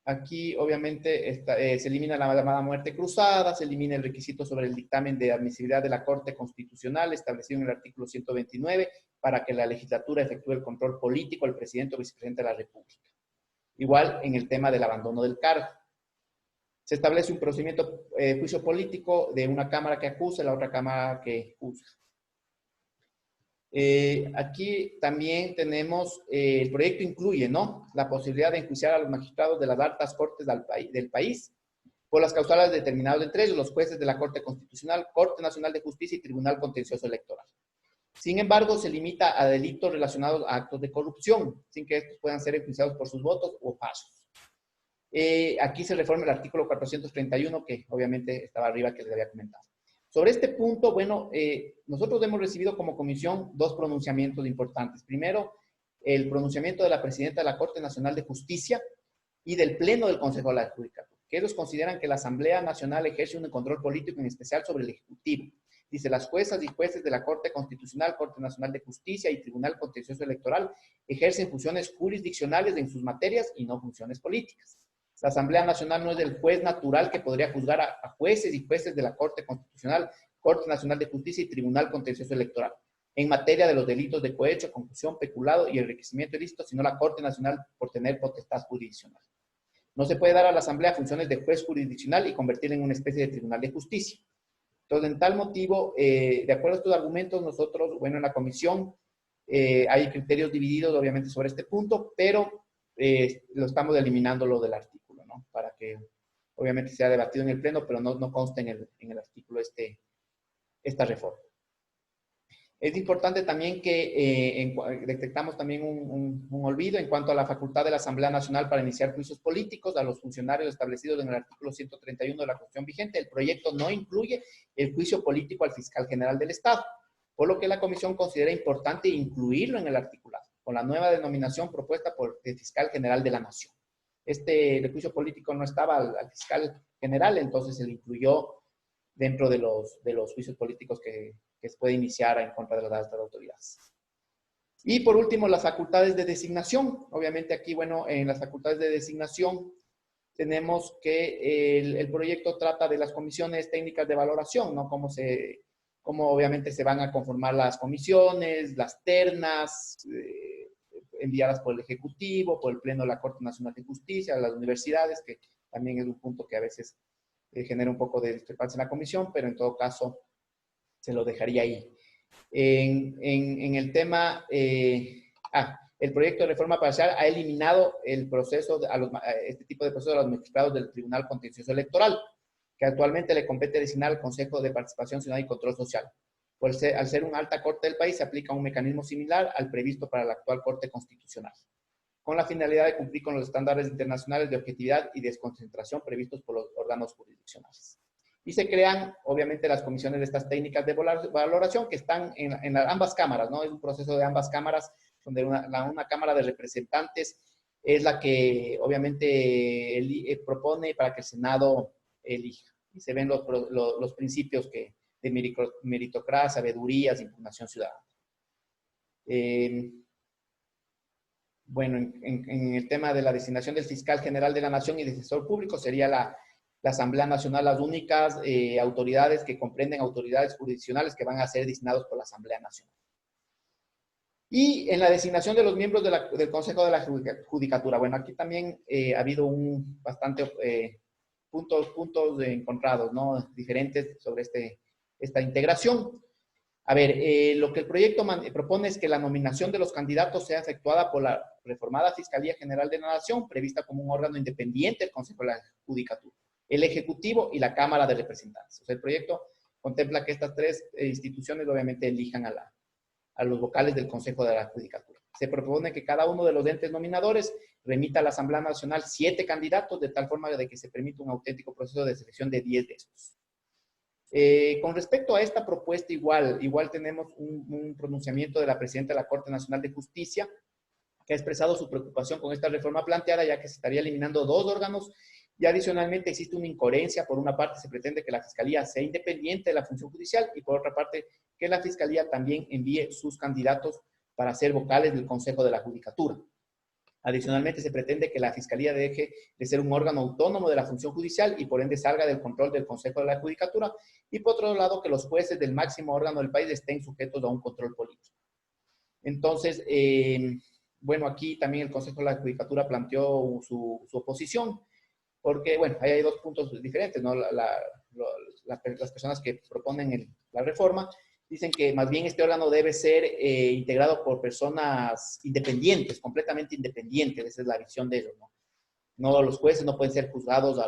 Speaker 2: Aquí, obviamente, se elimina la llamada muerte cruzada, se elimina el requisito sobre el dictamen de admisibilidad de la Corte Constitucional establecido en el artículo 129 para que la legislatura efectúe el control político al presidente o vicepresidente de la República. Igual en el tema del abandono del cargo. Se establece un procedimiento juicio político de una cámara que acusa y la otra cámara que juzga. Aquí también tenemos, el proyecto incluye, ¿no?, la posibilidad de enjuiciar a los magistrados de las altas cortes del país por las causales determinadas entre ellos, los jueces de la Corte Constitucional, Corte Nacional de Justicia y Tribunal Contencioso Electoral. Sin embargo, se limita a delitos relacionados a actos de corrupción, sin que estos puedan ser enjuiciados por sus votos o pasos. Aquí se reforma el artículo 431, que obviamente estaba arriba, que les había comentado. Sobre este punto, bueno, nosotros hemos recibido como comisión 2 pronunciamientos importantes. Primero, el pronunciamiento de la presidenta de la Corte Nacional de Justicia y del Pleno del Consejo de la Judicatura, que ellos consideran que la Asamblea Nacional ejerce un control político, en especial sobre el Ejecutivo. Dice, las juezas y jueces de la Corte Constitucional, Corte Nacional de Justicia y Tribunal Contencioso Electoral ejercen funciones jurisdiccionales en sus materias y no funciones políticas. La Asamblea Nacional no es el juez natural que podría juzgar a jueces y jueces de la Corte Constitucional, Corte Nacional de Justicia y Tribunal Contencioso Electoral en materia de los delitos de cohecho, concusión, peculado y enriquecimiento ilícito, sino la Corte Nacional por tener potestad jurisdiccional. No se puede dar a la Asamblea funciones de juez jurisdiccional y convertirla en una especie de tribunal de justicia. Entonces, en tal motivo, de acuerdo a estos argumentos, nosotros, bueno, en la comisión hay criterios divididos, obviamente, sobre este punto, pero lo estamos eliminando lo del artículo, ¿no? Para que, obviamente, sea debatido en el Pleno, pero no conste en el artículo esta reforma. Es importante también que detectamos también un olvido en cuanto a la facultad de la Asamblea Nacional para iniciar juicios políticos a los funcionarios establecidos en el artículo 131 de la Constitución vigente. El proyecto no incluye el juicio político al fiscal general del Estado, por lo que la Comisión considera importante incluirlo en el articulado, con la nueva denominación propuesta por el fiscal general de la Nación. El juicio político no estaba al fiscal general, entonces se le incluyó dentro de los juicios políticos que se puede iniciar en contra de las altas autoridades. Y por último, las facultades de designación. Obviamente aquí, bueno, en las facultades de designación tenemos que el proyecto trata de las comisiones técnicas de valoración, ¿no? Cómo obviamente se van a conformar las comisiones, las ternas, enviadas por el Ejecutivo, por el Pleno de la Corte Nacional de Justicia, las universidades, que también es un punto que a veces genera un poco de discrepancia en la comisión, pero en todo caso se lo dejaría ahí. En el tema, el proyecto de reforma parcial ha eliminado el proceso, este tipo de procesos a los magistrados del Tribunal Contencioso Electoral, que actualmente le compete designar al Consejo de Participación Ciudadana y Control Social. Al ser una alta corte del país, se aplica un mecanismo similar al previsto para la actual Corte Constitucional, con la finalidad de cumplir con los estándares internacionales de objetividad y desconcentración previstos por los órganos jurisdiccionales. Y se crean, obviamente, las comisiones de estas técnicas de valoración que están en ambas cámaras, ¿no? Es un proceso de ambas cámaras, donde una Cámara de Representantes es la que, obviamente, propone para que el Senado elija. Y se ven los principios de meritocracia, sabiduría, impugnación ciudadana. Bueno, en el tema de la designación del fiscal general de la Nación y del asesor público, sería la Asamblea Nacional las únicas autoridades que comprenden autoridades jurisdiccionales que van a ser designados por la Asamblea Nacional. Y en la designación de los miembros del Consejo de la Judicatura, bueno, aquí también ha habido bastante puntos encontrados, ¿no? Diferentes sobre esta integración. A ver, lo que el proyecto propone es que la nominación de los candidatos sea efectuada por la reformada Fiscalía General de la Nación, prevista como un órgano independiente del Consejo de la Judicatura, el Ejecutivo y la Cámara de Representantes. O sea, el proyecto contempla que estas 3 instituciones obviamente elijan a los vocales del Consejo de la Judicatura. Se propone que cada uno de los entes nominadores remita a la Asamblea Nacional 7 candidatos, de tal forma de que se permita un auténtico proceso de selección de 10 de estos. Con respecto a esta propuesta, igual tenemos un pronunciamiento de la presidenta de la Corte Nacional de Justicia, que ha expresado su preocupación con esta reforma planteada, ya que se estaría eliminando 2 órganos y adicionalmente existe una incoherencia. Por una parte, se pretende que la Fiscalía sea independiente de la función judicial y por otra parte, que la Fiscalía también envíe sus candidatos para ser vocales del Consejo de la Judicatura. Adicionalmente, se pretende que la Fiscalía deje de ser un órgano autónomo de la función judicial y por ende salga del control del Consejo de la Judicatura, y por otro lado, que los jueces del máximo órgano del país estén sujetos a un control político. Entonces, bueno, aquí también el Consejo de la Judicatura planteó su oposición, porque, bueno, ahí hay 2 puntos diferentes, ¿no? Las personas que proponen la reforma dicen que más bien este órgano debe ser integrado por personas independientes, completamente independientes. Esa es la visión de ellos, ¿no? No, los jueces no pueden ser juzgados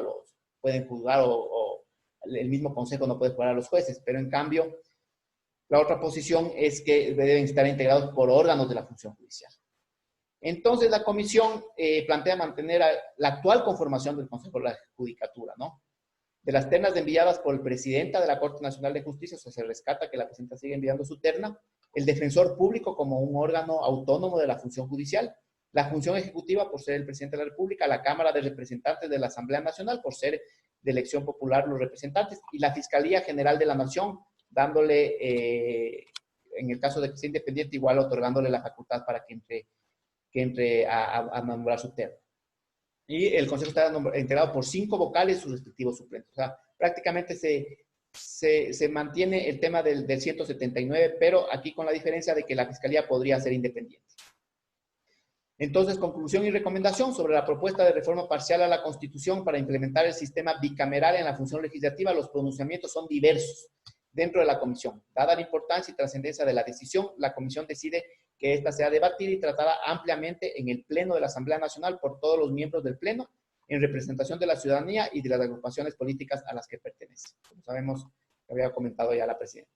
Speaker 2: pueden juzgar o el mismo consejo no puede juzgar a los jueces, pero en cambio, la otra posición es que deben estar integrados por órganos de la función judicial. Entonces, la comisión plantea mantener la actual conformación del Consejo de la Judicatura, ¿no? De las ternas enviadas por el presidenta de la Corte Nacional de Justicia, o sea, se rescata que la presidenta sigue enviando su terna, el defensor público como un órgano autónomo de la función judicial, la función ejecutiva por ser el presidente de la República, la Cámara de Representantes de la Asamblea Nacional por ser de elección popular los representantes, y la Fiscalía General de la Nación, dándole, en el caso de que sea independiente, igual otorgándole la facultad para que entre a nombrar su terna. Y el Consejo está integrado por 5 vocales y sus respectivos suplentes. O sea, prácticamente se mantiene el tema del 179, pero aquí con la diferencia de que la Fiscalía podría ser independiente. Entonces, conclusión y recomendación sobre la propuesta de reforma parcial a la Constitución para implementar el sistema bicameral en la función legislativa. Los pronunciamientos son diversos dentro de la comisión. Dada la importancia y trascendencia de la decisión, la comisión decide que esta sea debatida y tratada ampliamente en el Pleno de la Asamblea Nacional por todos los miembros del Pleno, en representación de la ciudadanía y de las agrupaciones políticas a las que pertenece. Como sabemos, que había comentado ya la presidenta.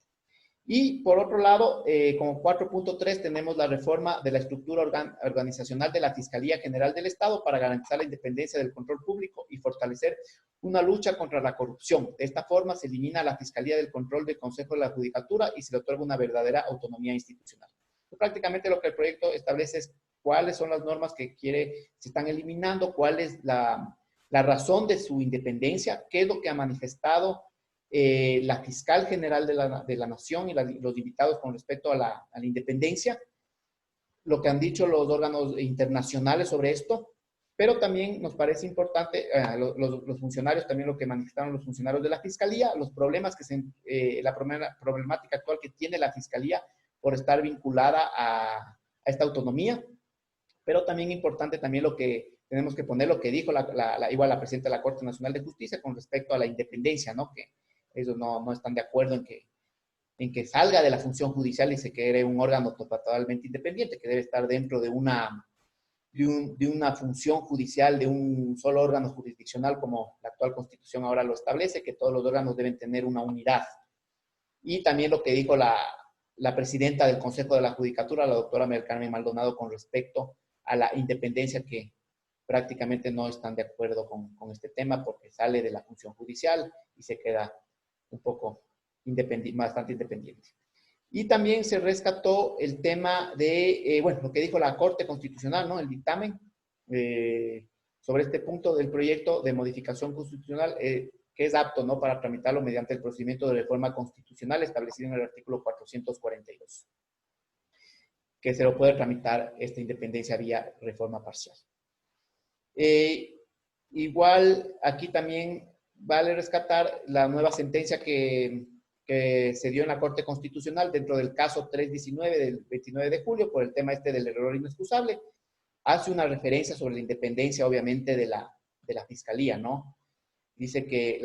Speaker 2: Y por otro lado, como 4.3 tenemos la reforma de la estructura organizacional de la Fiscalía General del Estado para garantizar la independencia del control público y fortalecer una lucha contra la corrupción. De esta forma se elimina la Fiscalía del Control del Consejo de la Judicatura y se le otorga una verdadera autonomía institucional. Prácticamente lo que el proyecto establece es cuáles son las normas que se están eliminando, cuál es la razón de su independencia, qué es lo que ha manifestado la fiscal general de la Nación y los invitados con respecto a la independencia, lo que han dicho los órganos internacionales sobre esto, pero también nos parece importante, los funcionarios, también lo que manifestaron los funcionarios de la Fiscalía, los problemas la problemática actual que tiene la Fiscalía por estar vinculada a esta autonomía, pero también importante también lo que tenemos que poner, lo que dijo igual la presidenta de la Corte Nacional de Justicia con respecto a la independencia, ¿no? Que ellos no están de acuerdo en que salga de la función judicial y se cree un órgano totalmente independiente, que debe estar dentro de una función judicial, de un solo órgano jurisdiccional, como la actual Constitución ahora lo establece, que todos los órganos deben tener una unidad. Y también lo que dijo la presidenta del Consejo de la Judicatura, la doctora María Carmen Maldonado, con respecto a la independencia, que prácticamente no están de acuerdo con este tema porque sale de la función judicial y se queda un poco bastante independiente. Y también se rescató el tema de, lo que dijo la Corte Constitucional, ¿no? El dictamen sobre este punto del proyecto de modificación constitucional, que es apto, ¿no?, para tramitarlo mediante el procedimiento de reforma constitucional establecido en el artículo 442, que se lo puede tramitar esta independencia vía reforma parcial. Igual, aquí también vale rescatar la nueva sentencia que se dio en la Corte Constitucional dentro del caso 319 del 29 de julio por el tema del error inexcusable. Hace una referencia sobre la independencia, obviamente, de la Fiscalía, ¿no? Dice que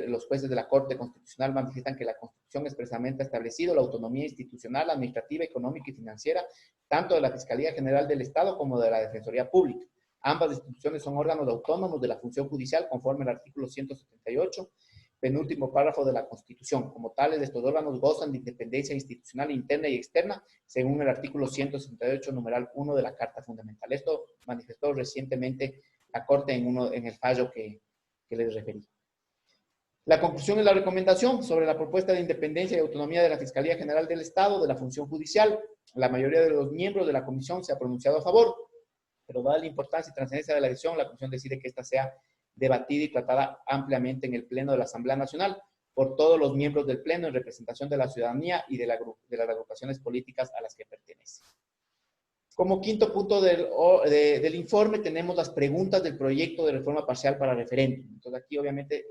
Speaker 2: los jueces de la Corte Constitucional manifiestan que la Constitución expresamente ha establecido la autonomía institucional, administrativa, económica y financiera, tanto de la Fiscalía General del Estado como de la Defensoría Pública. Ambas instituciones son órganos autónomos de la función judicial conforme al artículo 178, penúltimo párrafo de la Constitución. Como tales, estos órganos gozan de independencia institucional interna y externa, según el artículo 168, numeral 1 de la Carta Fundamental. Esto manifestó recientemente la Corte en el fallo que les referí. La conclusión y la recomendación sobre la propuesta de independencia y autonomía de la Fiscalía General del Estado de la función judicial. La mayoría de los miembros de la comisión se ha pronunciado a favor, pero dada la importancia y trascendencia de la decisión, la comisión decide que esta sea debatida y tratada ampliamente en el Pleno de la Asamblea Nacional por todos los miembros del Pleno en representación de la ciudadanía y de las agrupaciones políticas a las que pertenece. Como quinto punto del informe tenemos las preguntas del proyecto de reforma parcial para referéndum. Entonces aquí obviamente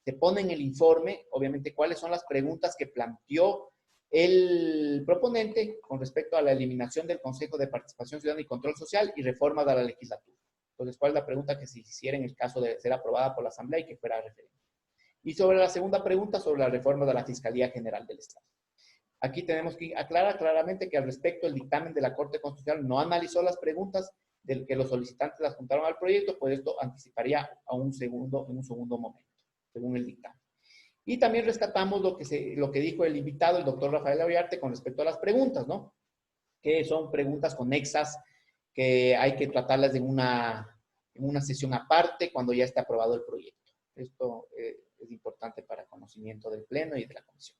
Speaker 2: se pone en el informe, obviamente, cuáles son las preguntas que planteó el proponente con respecto a la eliminación del Consejo de Participación Ciudadana y Control Social y reformas a la legislatura. Entonces, ¿cuál es la pregunta que se hiciera en el caso de ser aprobada por la Asamblea y que fuera referéndum? Y sobre la segunda pregunta, sobre la reforma de la Fiscalía General del Estado. Aquí tenemos que aclarar claramente que al respecto el dictamen de la Corte Constitucional no analizó las preguntas del que los solicitantes las juntaron al proyecto, pues esto anticiparía en un segundo momento, según el dictamen. Y también rescatamos lo que dijo el invitado, el doctor Rafael Auriarte, con respecto a las preguntas, ¿no? Que son preguntas conexas que hay que tratarlas en una sesión aparte cuando ya esté aprobado el proyecto. Esto es importante para conocimiento del Pleno y de la Comisión.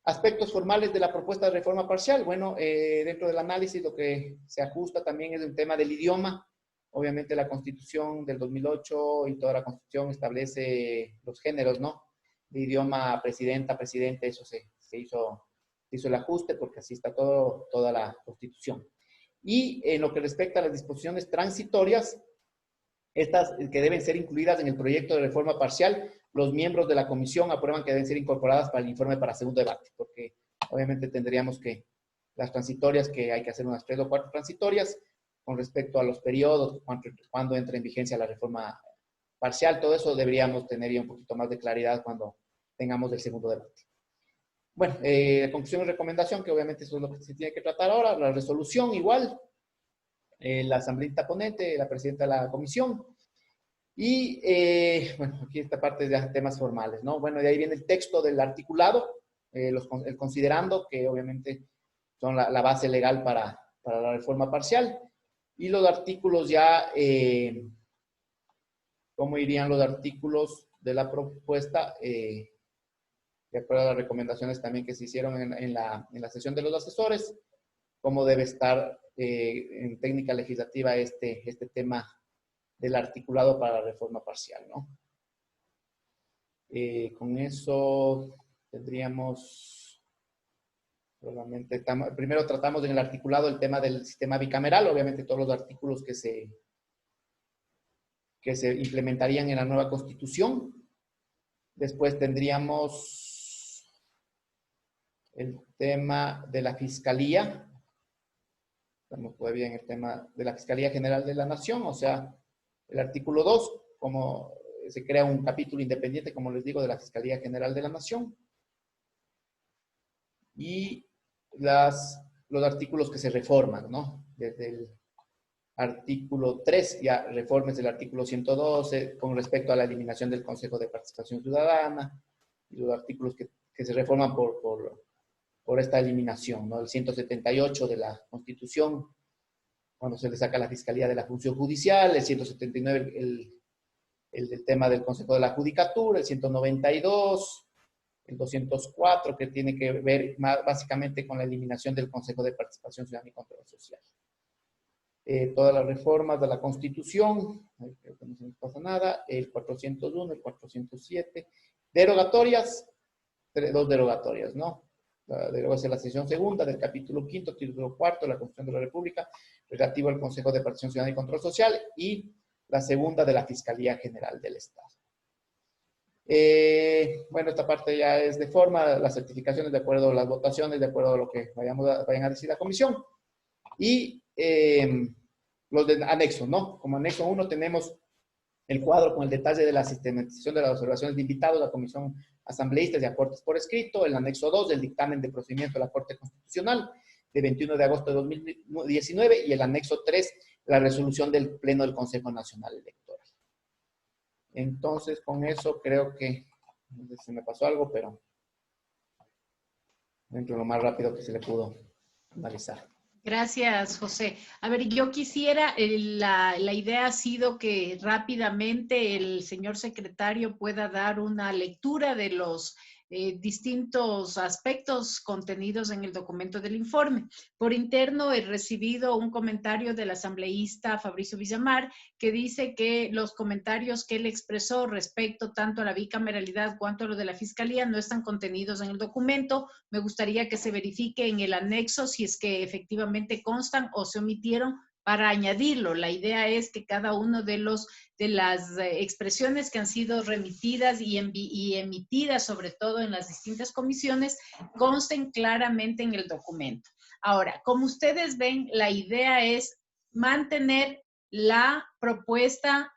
Speaker 2: Aspectos formales de la propuesta de reforma parcial. Bueno, dentro del análisis lo que se ajusta también es el tema del idioma. Obviamente la Constitución del 2008 y toda la Constitución establece los géneros, ¿no? De idioma presidenta, presidente, eso se hizo el ajuste porque así está toda la Constitución. Y en lo que respecta a las disposiciones transitorias, estas que deben ser incluidas en el proyecto de reforma parcial, los miembros de la comisión aprueban que deben ser incorporadas para el informe para segundo debate, porque obviamente tendríamos que, las transitorias, que hay que hacer unas 3 o 4 transitorias con respecto a los periodos, cuando entra en vigencia la reforma parcial, todo eso deberíamos tener ya un poquito más de claridad cuando tengamos el segundo debate. Bueno, conclusión y recomendación, que obviamente eso es lo que se tiene que tratar ahora, la resolución igual, la asambleísta ponente, la presidenta de la comisión, y bueno, aquí esta parte de temas formales, ¿no? Bueno, de ahí viene el texto del articulado, el considerando, que obviamente son la base legal para la reforma parcial, y los artículos ya, ¿cómo irían los artículos de la propuesta? De acuerdo a las recomendaciones también que se hicieron en la sesión de los asesores, cómo debe estar en técnica legislativa este tema del articulado para la reforma parcial, ¿no? Con eso tendríamos solamente, primero tratamos en el articulado el tema del sistema bicameral, obviamente todos los artículos que se implementarían en la nueva Constitución. Después tendríamos el tema de la Fiscalía. Estamos todavía en el tema de la Fiscalía General de la Nación, o sea, el artículo 2, como se crea un capítulo independiente, como les digo, de la Fiscalía General de la Nación. Y los artículos que se reforman, ¿no? Desde el artículo 3, ya reformes del artículo 112 con respecto a la eliminación del Consejo de Participación Ciudadana, y los artículos que se reforman por esta eliminación, ¿no? El 178 de la Constitución, cuando se le saca la Fiscalía de la Función Judicial, el 179 el tema del Consejo de la Judicatura, el 192, el 204, que tiene que ver básicamente con la eliminación del Consejo de Participación Ciudadana y Control Social. Todas las reformas de la Constitución, creo que no se nos pasa nada, el 401, el 407, derogatorias, 2 derogatorias, ¿no? La derogación de la sección segunda del capítulo 5, título 4 de la Constitución de la República, relativo al Consejo de Participación Ciudadana y Control Social, y la segunda de la Fiscalía General del Estado. Bueno, esta parte ya es de forma, las certificaciones de acuerdo a las votaciones, de acuerdo a lo que vayan a decir la comisión. Y los de anexos, ¿no? Como anexo 1 tenemos el cuadro con el detalle de la sistematización de las observaciones de invitados, la comisión asambleístas y aportes por escrito. El anexo 2, el dictamen de procedimiento de la Corte Constitucional de 21 de agosto de 2019. Y el anexo 3, la resolución del Pleno del Consejo Nacional Electoral. Entonces, con eso creo que, no sé si me pasó algo, pero dentro de lo más rápido que se le pudo analizar.
Speaker 1: Gracias, José. A ver, yo quisiera, la idea ha sido que rápidamente el señor secretario pueda dar una lectura de los distintos aspectos contenidos en el documento del informe. Por interno he recibido un comentario del asambleísta Fabricio Villamar que dice que los comentarios que él expresó respecto tanto a la bicameralidad cuanto a lo de la fiscalía no están contenidos en el documento. Me gustaría que se verifique en el anexo si es que efectivamente constan o se omitieron para añadirlo. La idea es que cada uno de las expresiones que han sido remitidas y emitidas, sobre todo en las distintas comisiones, consten claramente en el documento. Ahora, como ustedes ven, la idea es mantener la propuesta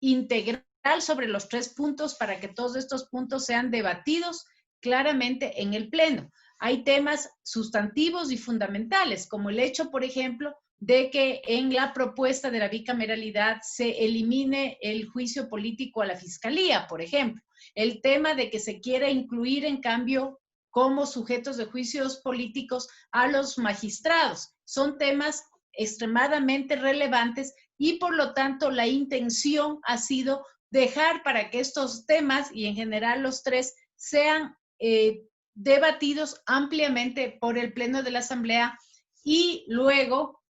Speaker 1: integral sobre los 3 puntos para que todos estos puntos sean debatidos claramente en el Pleno. Hay temas sustantivos y fundamentales, como el hecho, por ejemplo, de que en la propuesta de la bicameralidad se elimine el juicio político a la fiscalía, por ejemplo. El tema de que se quiera incluir, en cambio, como sujetos de juicios políticos a los magistrados. Son temas extremadamente relevantes y por lo tanto la intención ha sido dejar para que estos temas y en general los tres sean debatidos ampliamente por el Pleno de la Asamblea y luego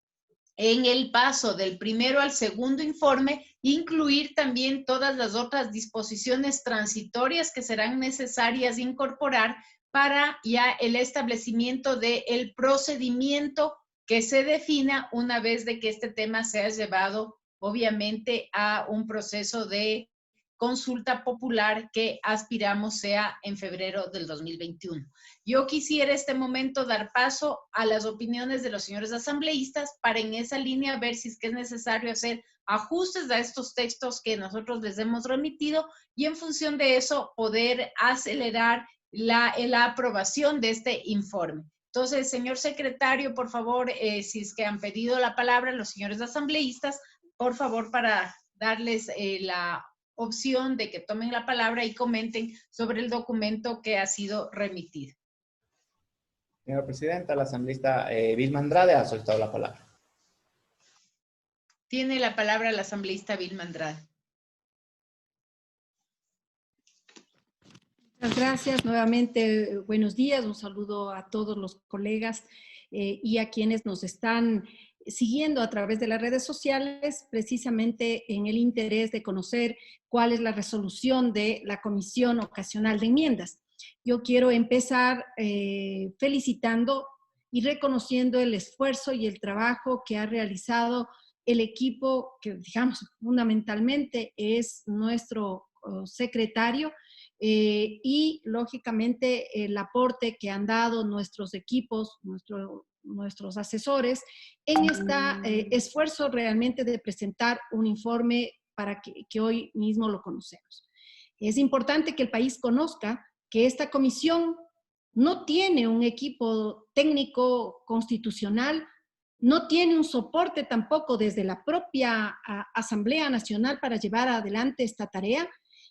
Speaker 1: en el paso del primero al segundo informe, incluir también todas las otras disposiciones transitorias que serán necesarias incorporar para ya el establecimiento del procedimiento que se defina una vez de que este tema sea llevado, obviamente, a un proceso de consulta popular que aspiramos sea en febrero del 2021. Yo quisiera este momento dar paso a las opiniones de los señores asambleístas para en esa línea ver si es que es necesario hacer ajustes a estos textos que nosotros les hemos remitido y en función de eso poder acelerar la aprobación de este informe. Entonces, señor secretario, por favor, si es que han pedido la palabra los señores asambleístas, por favor, para darles la opción de que tomen la palabra y comenten sobre el documento que ha sido remitido.
Speaker 2: Señora Presidenta, la asambleísta Vilma Andrade ha solicitado la palabra.
Speaker 1: Tiene la palabra la asambleísta Vilma Andrade.
Speaker 3: Muchas gracias. Nuevamente, buenos días. Un saludo a todos los colegas y a quienes nos están siguiendo a través de las redes sociales, precisamente en el interés de conocer cuál es la resolución de la Comisión Ocasional de Enmiendas. Yo quiero empezar felicitando y reconociendo el esfuerzo y el trabajo que ha realizado el equipo que, digamos, fundamentalmente es nuestro secretario y, lógicamente, el aporte que han dado nuestros equipos, nuestros asesores en este esfuerzo realmente de presentar un informe para que hoy mismo lo conocemos. Es importante que el país conozca que esta comisión no tiene un equipo técnico constitucional, no tiene un soporte tampoco desde la propia Asamblea Nacional para llevar adelante esta tarea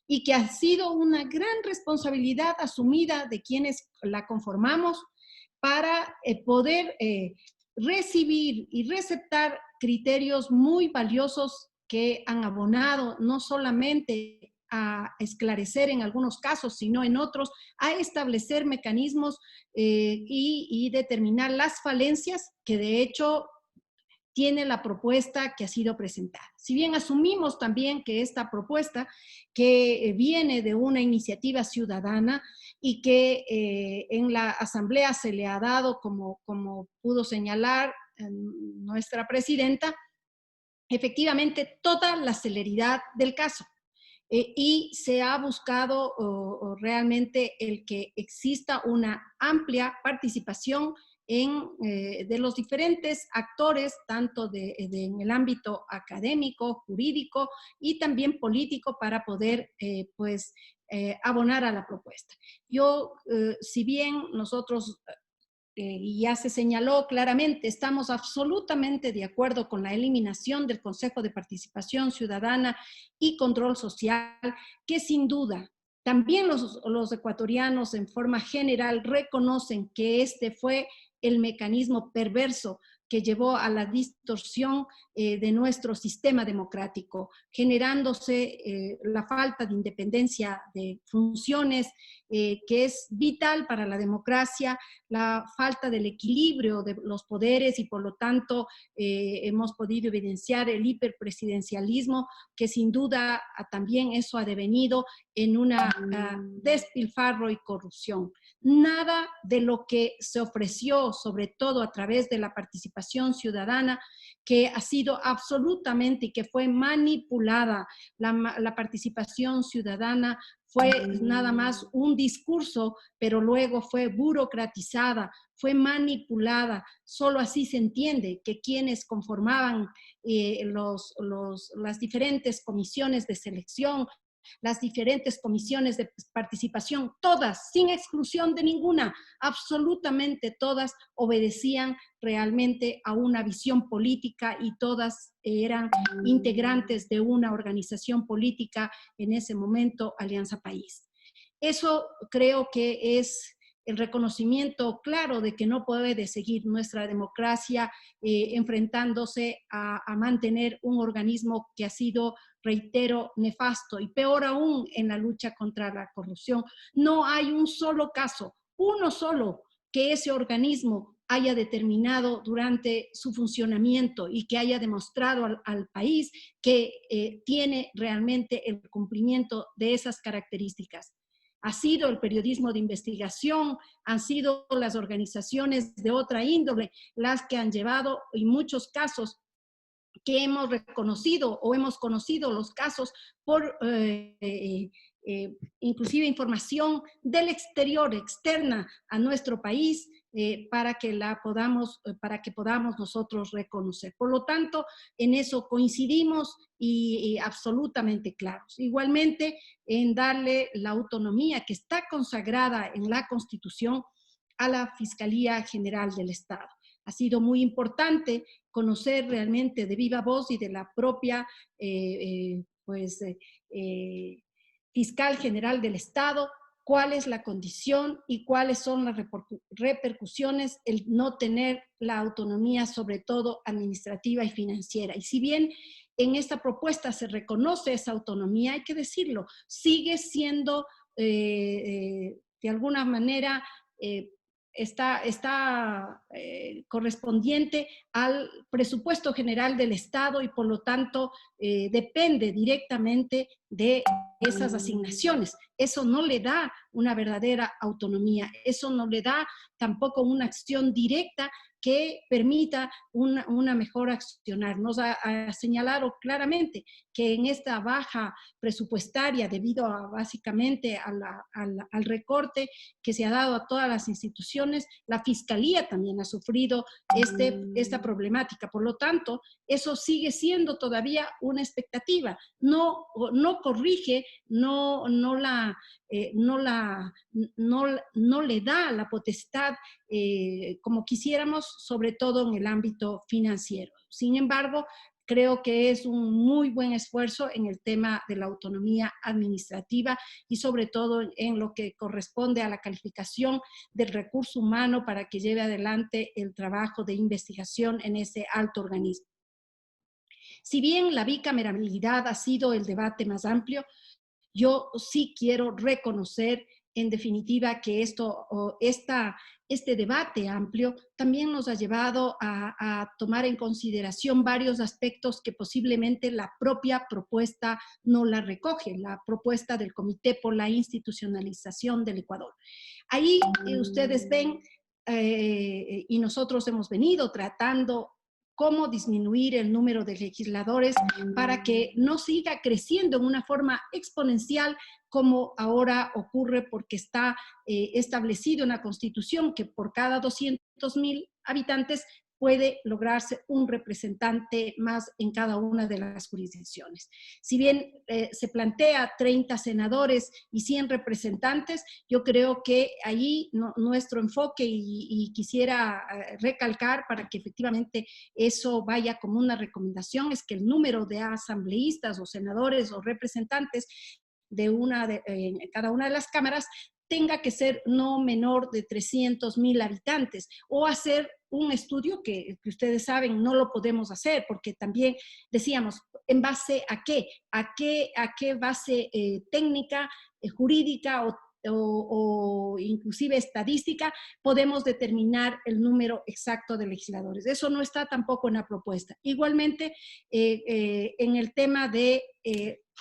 Speaker 3: y que ha sido una gran responsabilidad asumida de quienes la conformamos para poder recibir y receptar criterios muy valiosos que han abonado no solamente a esclarecer en algunos casos, sino en otros, a establecer mecanismos y determinar las falencias que de hecho tiene la propuesta que ha sido presentada. Si bien asumimos también que esta propuesta, que viene de una iniciativa ciudadana y que en la Asamblea se le ha dado, como pudo señalar nuestra presidenta, efectivamente toda la celeridad del caso. Y se ha buscado realmente el que exista una amplia participación de los diferentes actores, tanto en el ámbito académico, jurídico y también político, para poder abonar a la propuesta. Si bien nosotros, ya se señaló claramente, estamos absolutamente de acuerdo con la eliminación del Consejo de Participación Ciudadana y Control Social, que sin duda también los ecuatorianos en forma general reconocen que este fue el mecanismo perverso que llevó a la distorsión de nuestro sistema democrático, generándose la falta de independencia de funciones, que es vital para la democracia, la falta del equilibrio de los poderes y por lo tanto hemos podido evidenciar el hiperpresidencialismo, que sin duda también eso ha devenido en una despilfarro y corrupción. Nada de lo que se ofreció, sobre todo a través de la participación ciudadana, que ha sido absolutamente y que fue manipulada, la participación ciudadana fue nada más un discurso, pero luego fue burocratizada, fue manipulada. Solo así se entiende que quienes conformaban las diferentes comisiones de selección, las diferentes comisiones de participación, todas, sin exclusión de ninguna, absolutamente todas obedecían realmente a una visión política y todas eran integrantes de una organización política, en ese momento Alianza País. Eso creo que es el reconocimiento claro de que no puede seguir nuestra democracia enfrentándose a mantener un organismo que ha sido, reitero, nefasto, y peor aún en la lucha contra la corrupción. No hay un solo caso, uno solo, que ese organismo haya determinado durante su funcionamiento y que haya demostrado al país que tiene realmente el cumplimiento de esas características. Ha sido el periodismo de investigación, han sido las organizaciones de otra índole las que han llevado, en muchos casos, que hemos reconocido o hemos conocido los casos por inclusive información del exterior, externa a nuestro país, para que podamos nosotros reconocer. Por lo tanto, en eso coincidimos y absolutamente claros. Igualmente, en darle la autonomía que está consagrada en la Constitución a la Fiscalía General del Estado. Ha sido muy importante conocer realmente de viva voz y de la propia Fiscal General del Estado cuál es la condición y cuáles son las repercusiones el no tener la autonomía, sobre todo administrativa y financiera. Y si bien en esta propuesta se reconoce esa autonomía, hay que decirlo, sigue siendo de alguna manera está correspondiente al presupuesto general del Estado y por lo tanto depende directamente de esas asignaciones. Eso no le da una verdadera autonomía, eso no le da tampoco una acción directa que permita una mejor accionar. Nos ha señalado claramente que en esta baja presupuestaria, debido básicamente al recorte que se ha dado a todas las instituciones, la Fiscalía también ha sufrido esta problemática. Por lo tanto, eso sigue siendo todavía una expectativa. No corrige, no le da la potestad como quisiéramos, sobre todo en el ámbito financiero. Sin embargo, creo que es un muy buen esfuerzo en el tema de la autonomía administrativa y sobre todo en lo que corresponde a la calificación del recurso humano para que lleve adelante el trabajo de investigación en ese alto organismo. Si bien la bicameralidad ha sido el debate más amplio, yo sí quiero reconocer en definitiva que este debate amplio también nos ha llevado a tomar en consideración varios aspectos que posiblemente la propia propuesta no la recoge, la propuesta del Comité por la Institucionalización del Ecuador. Ahí ustedes ven, y nosotros hemos venido tratando cómo disminuir el número de legisladores para que no siga creciendo en una forma exponencial como ahora ocurre porque está establecido en la Constitución que por cada 200,000 habitantes puede lograrse un representante más en cada una de las jurisdicciones. Si bien se plantea 30 senadores y 100 representantes, yo creo que ahí nuestro enfoque, y quisiera recalcar para que efectivamente eso vaya como una recomendación, es que el número de asambleístas o senadores o representantes en cada una de las cámaras tenga que ser no menor de 300,000 habitantes, o hacer un estudio que ustedes saben no lo podemos hacer, porque también decíamos, ¿en base a qué? ¿A qué base técnica, jurídica o inclusive estadística podemos determinar el número exacto de legisladores? Eso no está tampoco en la propuesta. Igualmente, en el tema de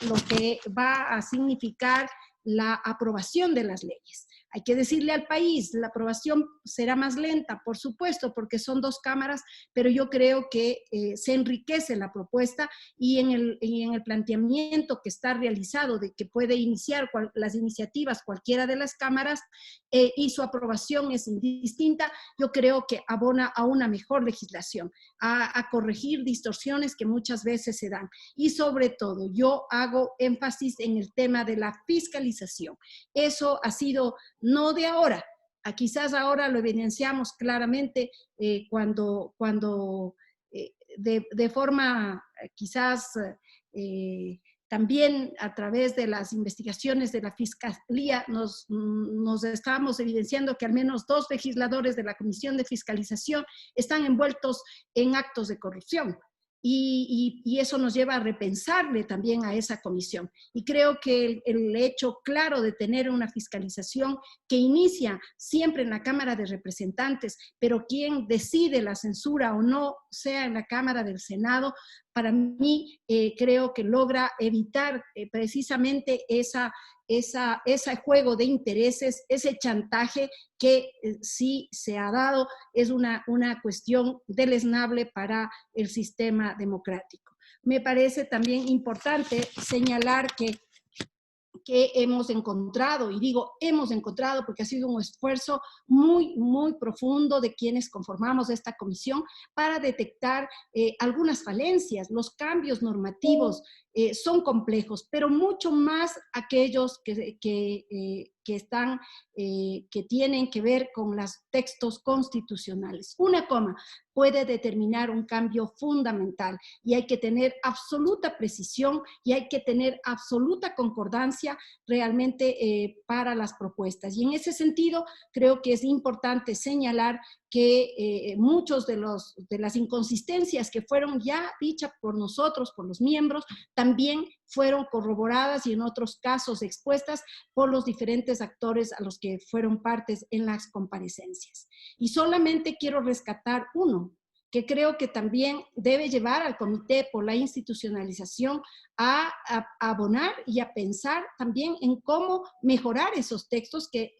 Speaker 3: lo que va a significar la aprobación de las leyes. Hay que decirle al país, la aprobación será más lenta, por supuesto, porque son 2 cámaras, pero yo creo que se enriquece la propuesta y en el planteamiento que está realizado de que puede iniciar las iniciativas cualquiera de las cámaras y su aprobación es indistinta, yo creo que abona a una mejor legislación, a corregir distorsiones que muchas veces se dan. Y sobre todo, yo hago énfasis en el tema de la fiscalización. Eso ha sido no de ahora, quizás ahora lo evidenciamos claramente cuando de forma quizás También a través de las investigaciones de la Fiscalía nos estábamos evidenciando que al menos 2 legisladores de la Comisión de Fiscalización están envueltos en actos de corrupción. Y eso nos lleva a repensarle también a esa comisión. Y creo que el hecho claro de tener una fiscalización que inicia siempre en la Cámara de Representantes, pero quien decide la censura o no sea en la Cámara del Senado, para mí creo que logra evitar precisamente ese juego de intereses, ese chantaje que sí se ha dado, es una cuestión deleznable para el sistema democrático. Me parece también importante señalar que hemos encontrado, y digo hemos encontrado porque ha sido un esfuerzo muy, muy profundo de quienes conformamos esta comisión para detectar algunas falencias. Los cambios normativos son complejos, pero mucho más aquellos que tienen que ver con los textos constitucionales. Una coma puede determinar un cambio fundamental y hay que tener absoluta precisión y hay que tener absoluta concordancia realmente para las propuestas. Y en ese sentido, creo que es importante señalar que muchos de las inconsistencias que fueron ya dichas por nosotros, por los miembros, también fueron corroboradas y en otros casos expuestas por los diferentes actores a los que fueron partes en las comparecencias. Y solamente quiero rescatar uno, que creo que también debe llevar al Comité por la Institucionalización a abonar y a pensar también en cómo mejorar esos textos que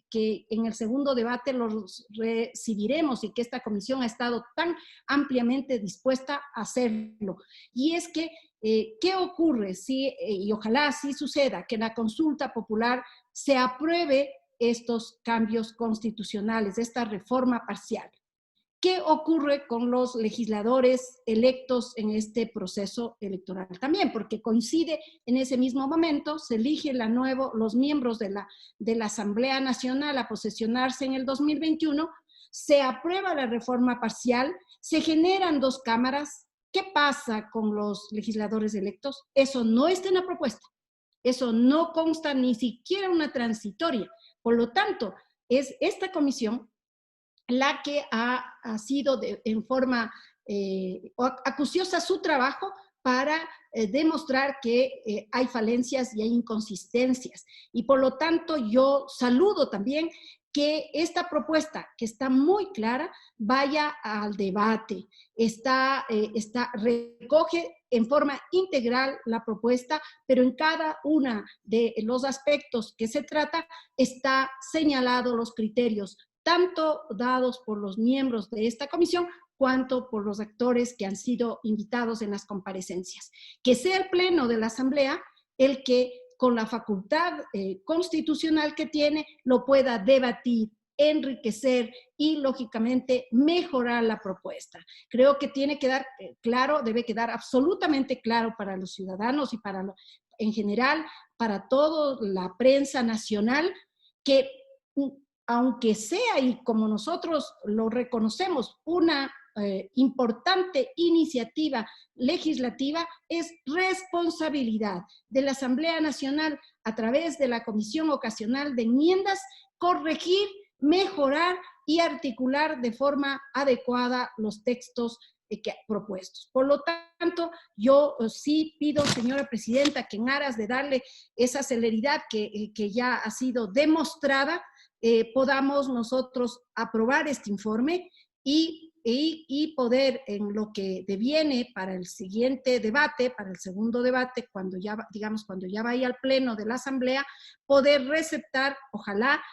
Speaker 3: en el segundo debate los recibiremos y que esta comisión ha estado tan ampliamente dispuesta a hacerlo. Y es que, ¿qué ocurre si, y ojalá así suceda, que en la consulta popular se apruebe estos cambios constitucionales, esta reforma parcial? ¿Qué ocurre con los legisladores electos en este proceso electoral también? Porque coincide en ese mismo momento, se eligen los miembros de la Asamblea Nacional a posesionarse en el 2021, se aprueba la reforma parcial, se generan 2 cámaras. ¿Qué pasa con los legisladores electos? Eso no está en la propuesta. Eso no consta ni siquiera una transitoria. Por lo tanto, es esta comisión la que ha sido en forma acuciosa su trabajo para demostrar que hay falencias y hay inconsistencias. Y por lo tanto yo saludo también que esta propuesta, que está muy clara, vaya al debate. Recoge en forma integral la propuesta, pero en cada uno de los aspectos que se trata está señalado los criterios, tanto dados por los miembros de esta comisión, cuanto por los actores que han sido invitados en las comparecencias. Que sea el Pleno de la Asamblea el que, con la facultad constitucional que tiene, lo pueda debatir, enriquecer y, lógicamente, mejorar la propuesta. Creo que tiene que dar claro, debe quedar absolutamente claro para los ciudadanos y en general para toda la prensa nacional que, aunque sea, y como nosotros lo reconocemos, una importante iniciativa legislativa, es responsabilidad de la Asamblea Nacional a través de la Comisión Ocasional de Enmiendas corregir, mejorar y articular de forma adecuada los textos propuestos. Por lo tanto, yo sí pido, señora presidenta, que en aras de darle esa celeridad que ya ha sido demostrada, podamos nosotros aprobar este informe y poder, en lo que deviene para el siguiente debate, para el segundo debate, cuando ya vaya al Pleno de la Asamblea, poder receptar, ojalá,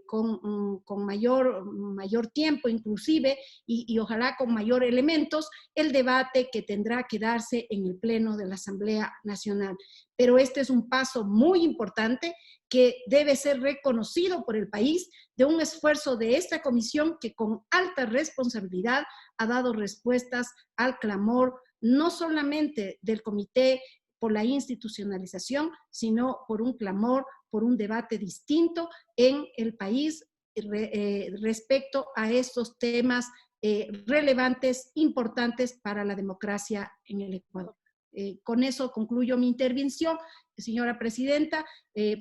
Speaker 3: con mayor tiempo inclusive, y ojalá con mayor elementos, el debate que tendrá que darse en el Pleno de la Asamblea Nacional. Pero este es un paso muy importante que debe ser reconocido por el país, de un esfuerzo de esta comisión que con alta responsabilidad ha dado respuestas al clamor, no solamente del Comité por la Institucionalización, sino por un clamor, por un debate distinto en el país respecto a estos temas relevantes, importantes para la democracia en el Ecuador. Con eso concluyo mi intervención, señora presidenta,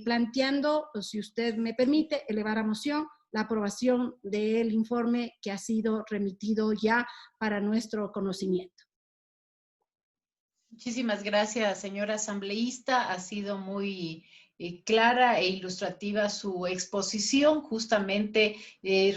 Speaker 3: planteando, si usted me permite, elevar a moción la aprobación del informe que ha sido remitido ya para nuestro conocimiento.
Speaker 1: Muchísimas gracias, señora asambleísta. Ha sido muy clara e ilustrativa su exposición, justamente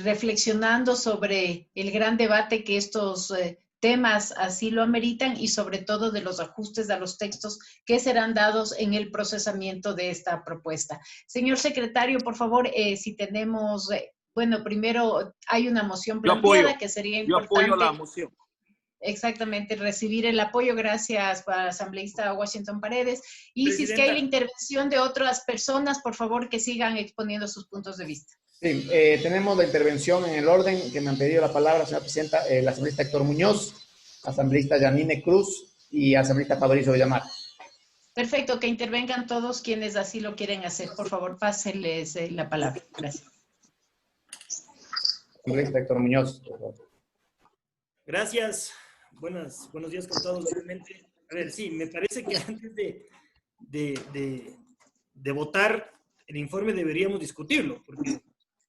Speaker 1: reflexionando sobre el gran debate que estos temas así lo ameritan y sobre todo de los ajustes a los textos que serán dados en el procesamiento de esta propuesta. Señor secretario, por favor, si tenemos, bueno, primero hay una moción planteada que sería importante.
Speaker 6: Yo apoyo la moción.
Speaker 1: Exactamente, recibir el apoyo. Gracias para la asambleísta Washington Paredes. Y si es que hay la intervención de otras personas, por favor, que sigan exponiendo sus puntos de vista.
Speaker 2: Sí, tenemos la intervención en el orden que me han pedido la palabra, señora presidenta, el asambleísta Héctor Muñoz, asambleísta Yanine Cruz y asambleísta Fabricio Villamar.
Speaker 1: Perfecto, que intervengan todos quienes así lo quieren hacer. Por favor, pásenles la palabra. Gracias.
Speaker 2: Asambleísta Héctor Muñoz, por favor.
Speaker 4: Gracias. Buenos días con todos nuevamente. A ver, sí, me parece que antes de votar el informe deberíamos discutirlo, porque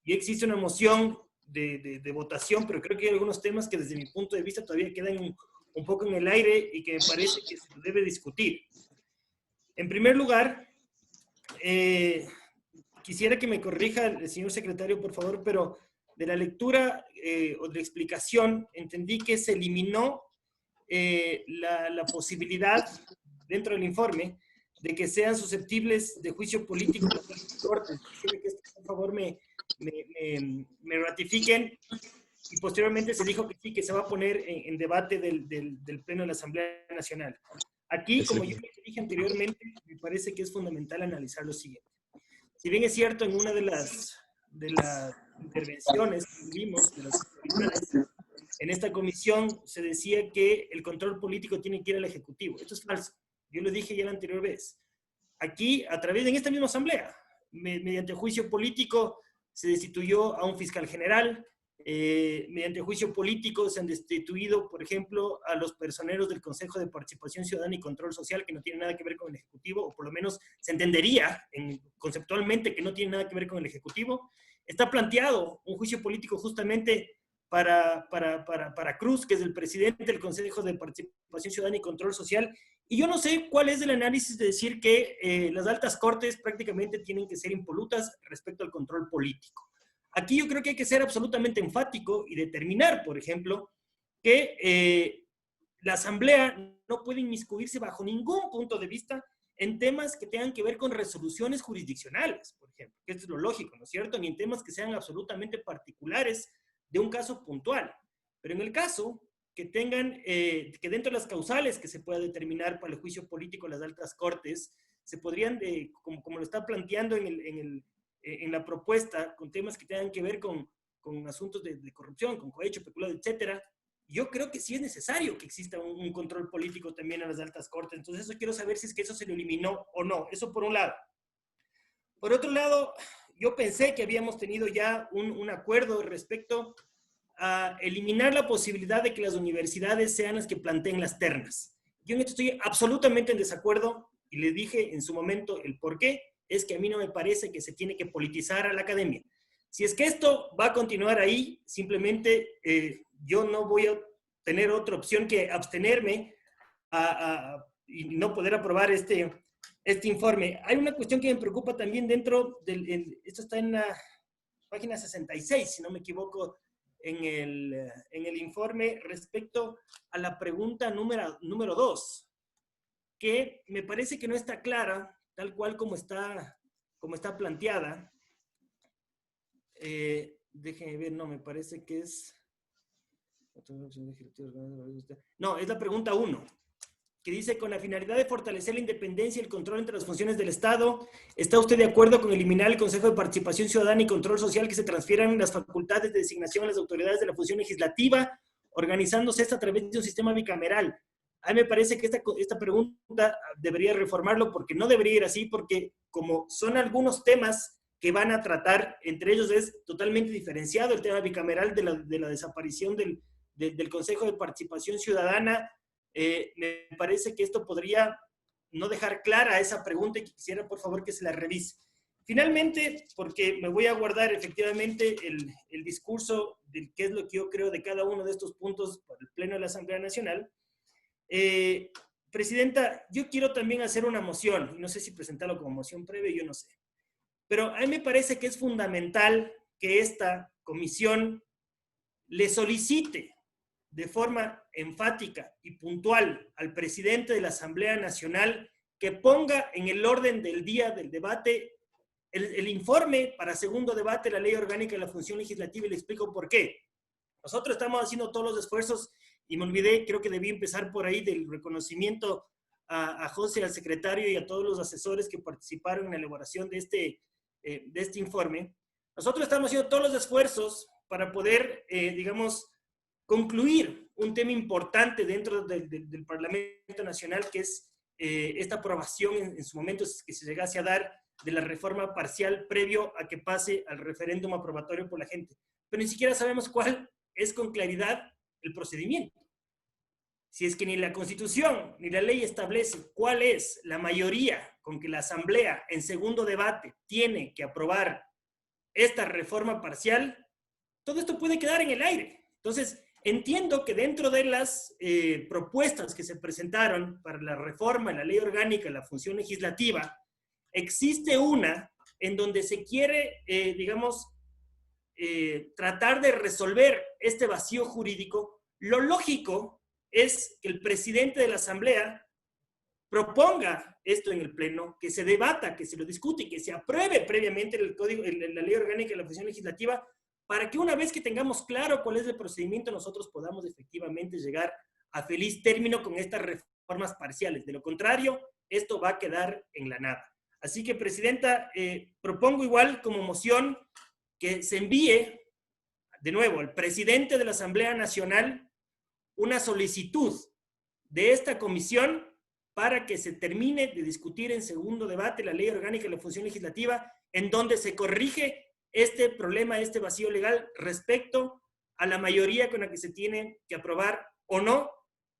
Speaker 4: ya existe una moción de votación, pero creo que hay algunos temas que desde mi punto de vista todavía quedan un poco en el aire y que me parece que se debe discutir. En primer lugar, quisiera que me corrija el señor secretario, por favor, pero de la lectura o de la explicación entendí que se eliminó la posibilidad dentro del informe de que sean susceptibles de juicio político las cortes. Quisiera que por favor me ratifiquen, y posteriormente se dijo que sí, que se va a poner en debate del Pleno de la Asamblea Nacional. Aquí, como yo dije anteriormente, me parece que es fundamental analizar lo siguiente. Si bien es cierto, en una de las intervenciones que vimos de las autoridades, en esta comisión se decía que el control político tiene que ir al Ejecutivo. Esto es falso. Yo lo dije ya la anterior vez. Aquí, en esta misma asamblea, mediante juicio político, se destituyó a un fiscal general. Mediante juicio político se han destituido, por ejemplo, a los personeros del Consejo de Participación Ciudadana y Control Social, que no tienen nada que ver con el Ejecutivo, o por lo menos se entendería conceptualmente que no tiene nada que ver con el Ejecutivo. Está planteado un juicio político justamente para Cruz, que es el presidente del Consejo de Participación Ciudadana y Control Social, y yo no sé cuál es el análisis de decir que las altas cortes prácticamente tienen que ser impolutas respecto al control político. Aquí yo creo que hay que ser absolutamente enfático y determinar, por ejemplo, que la Asamblea no puede inmiscuirse bajo ningún punto de vista en temas que tengan que ver con resoluciones jurisdiccionales, por ejemplo, que esto es lo lógico, ¿no es cierto? Ni en temas que sean absolutamente particulares de un caso puntual. Pero en el caso que tengan, que dentro de las causales que se pueda determinar para el juicio político en las altas cortes, se podrían, como lo está planteando en la propuesta, con temas que tengan que ver con asuntos de corrupción, con cohecho, peculado, etcétera, yo creo que sí es necesario que exista un control político también en las altas cortes. Entonces, eso quiero saber si es que eso se lo eliminó o no. Eso por un lado. Por otro lado, yo pensé que habíamos tenido ya un acuerdo respecto a eliminar la posibilidad de que las universidades sean las que planteen las ternas. Yo en esto estoy absolutamente en desacuerdo y le dije en su momento el por qué. Es que a mí no me parece que se tiene que politizar a la academia. Si es que esto va a continuar ahí, simplemente yo no voy a tener otra opción que abstenerme y no poder aprobar este informe. Hay una cuestión que me preocupa también dentro esto está en la página 66, si no me equivoco, en el informe respecto a la pregunta número 2, que me parece que no está clara, tal cual como está planteada. Déjenme ver, no, me parece que es... No, es la pregunta 1, que dice, con la finalidad de fortalecer la independencia y el control entre las funciones del Estado, ¿está usted de acuerdo con eliminar el Consejo de Participación Ciudadana y Control Social, que se transfieran las facultades de designación a las autoridades de la función legislativa, organizándose esta a través de un sistema bicameral? A mí me parece que esta pregunta debería reformarlo, porque no debería ir así, porque como son algunos temas que van a tratar, entre ellos es totalmente diferenciado el tema bicameral de la desaparición del Consejo de Participación Ciudadana, me parece que esto podría no dejar clara esa pregunta y quisiera, por favor, que se la revise. Finalmente, porque me voy a guardar efectivamente el discurso de qué es lo que yo creo de cada uno de estos puntos para el Pleno de la Asamblea Nacional. Presidenta, yo quiero también hacer una moción, y no sé si presentarlo como moción previa, yo no sé. Pero a mí me parece que es fundamental que esta comisión le solicite de forma enfática y puntual al presidente de la Asamblea Nacional que ponga en el orden del día del debate el informe para segundo debate de la Ley Orgánica de la Función Legislativa, y le explico por qué. Nosotros estamos haciendo todos los esfuerzos, y me olvidé, creo que debí empezar por ahí, del reconocimiento a José, al secretario y a todos los asesores que participaron en la elaboración de este informe. Nosotros estamos haciendo todos los esfuerzos para poder, digamos, concluir un tema importante dentro del Parlamento Nacional, que es esta aprobación en su momento, que se llegase a dar, de la reforma parcial previo a que pase al referéndum aprobatorio por la gente. Pero ni siquiera sabemos cuál es con claridad el procedimiento. Si es que ni la Constitución ni la ley establece cuál es la mayoría con que la Asamblea en segundo debate tiene que aprobar esta reforma parcial, todo esto puede quedar en el aire. Entonces, entiendo que dentro de las propuestas que se presentaron para la reforma en la Ley Orgánica de la Función Legislativa, existe una en donde se quiere, digamos, tratar de resolver este vacío jurídico. Lo lógico es que el presidente de la Asamblea proponga esto en el Pleno, que se debata, que se lo discute y que se apruebe previamente la Ley Orgánica de la Función Legislativa, para que una vez que tengamos claro cuál es el procedimiento, nosotros podamos efectivamente llegar a feliz término con estas reformas parciales. De lo contrario, esto va a quedar en la nada. Así que, Presidenta, propongo igual como moción que se envíe de nuevo al presidente de la Asamblea Nacional una solicitud de esta comisión para que se termine de discutir en segundo debate la Ley Orgánica de la Función Legislativa, en donde se corrige este problema, este vacío legal respecto a la mayoría con la que se tiene que aprobar o no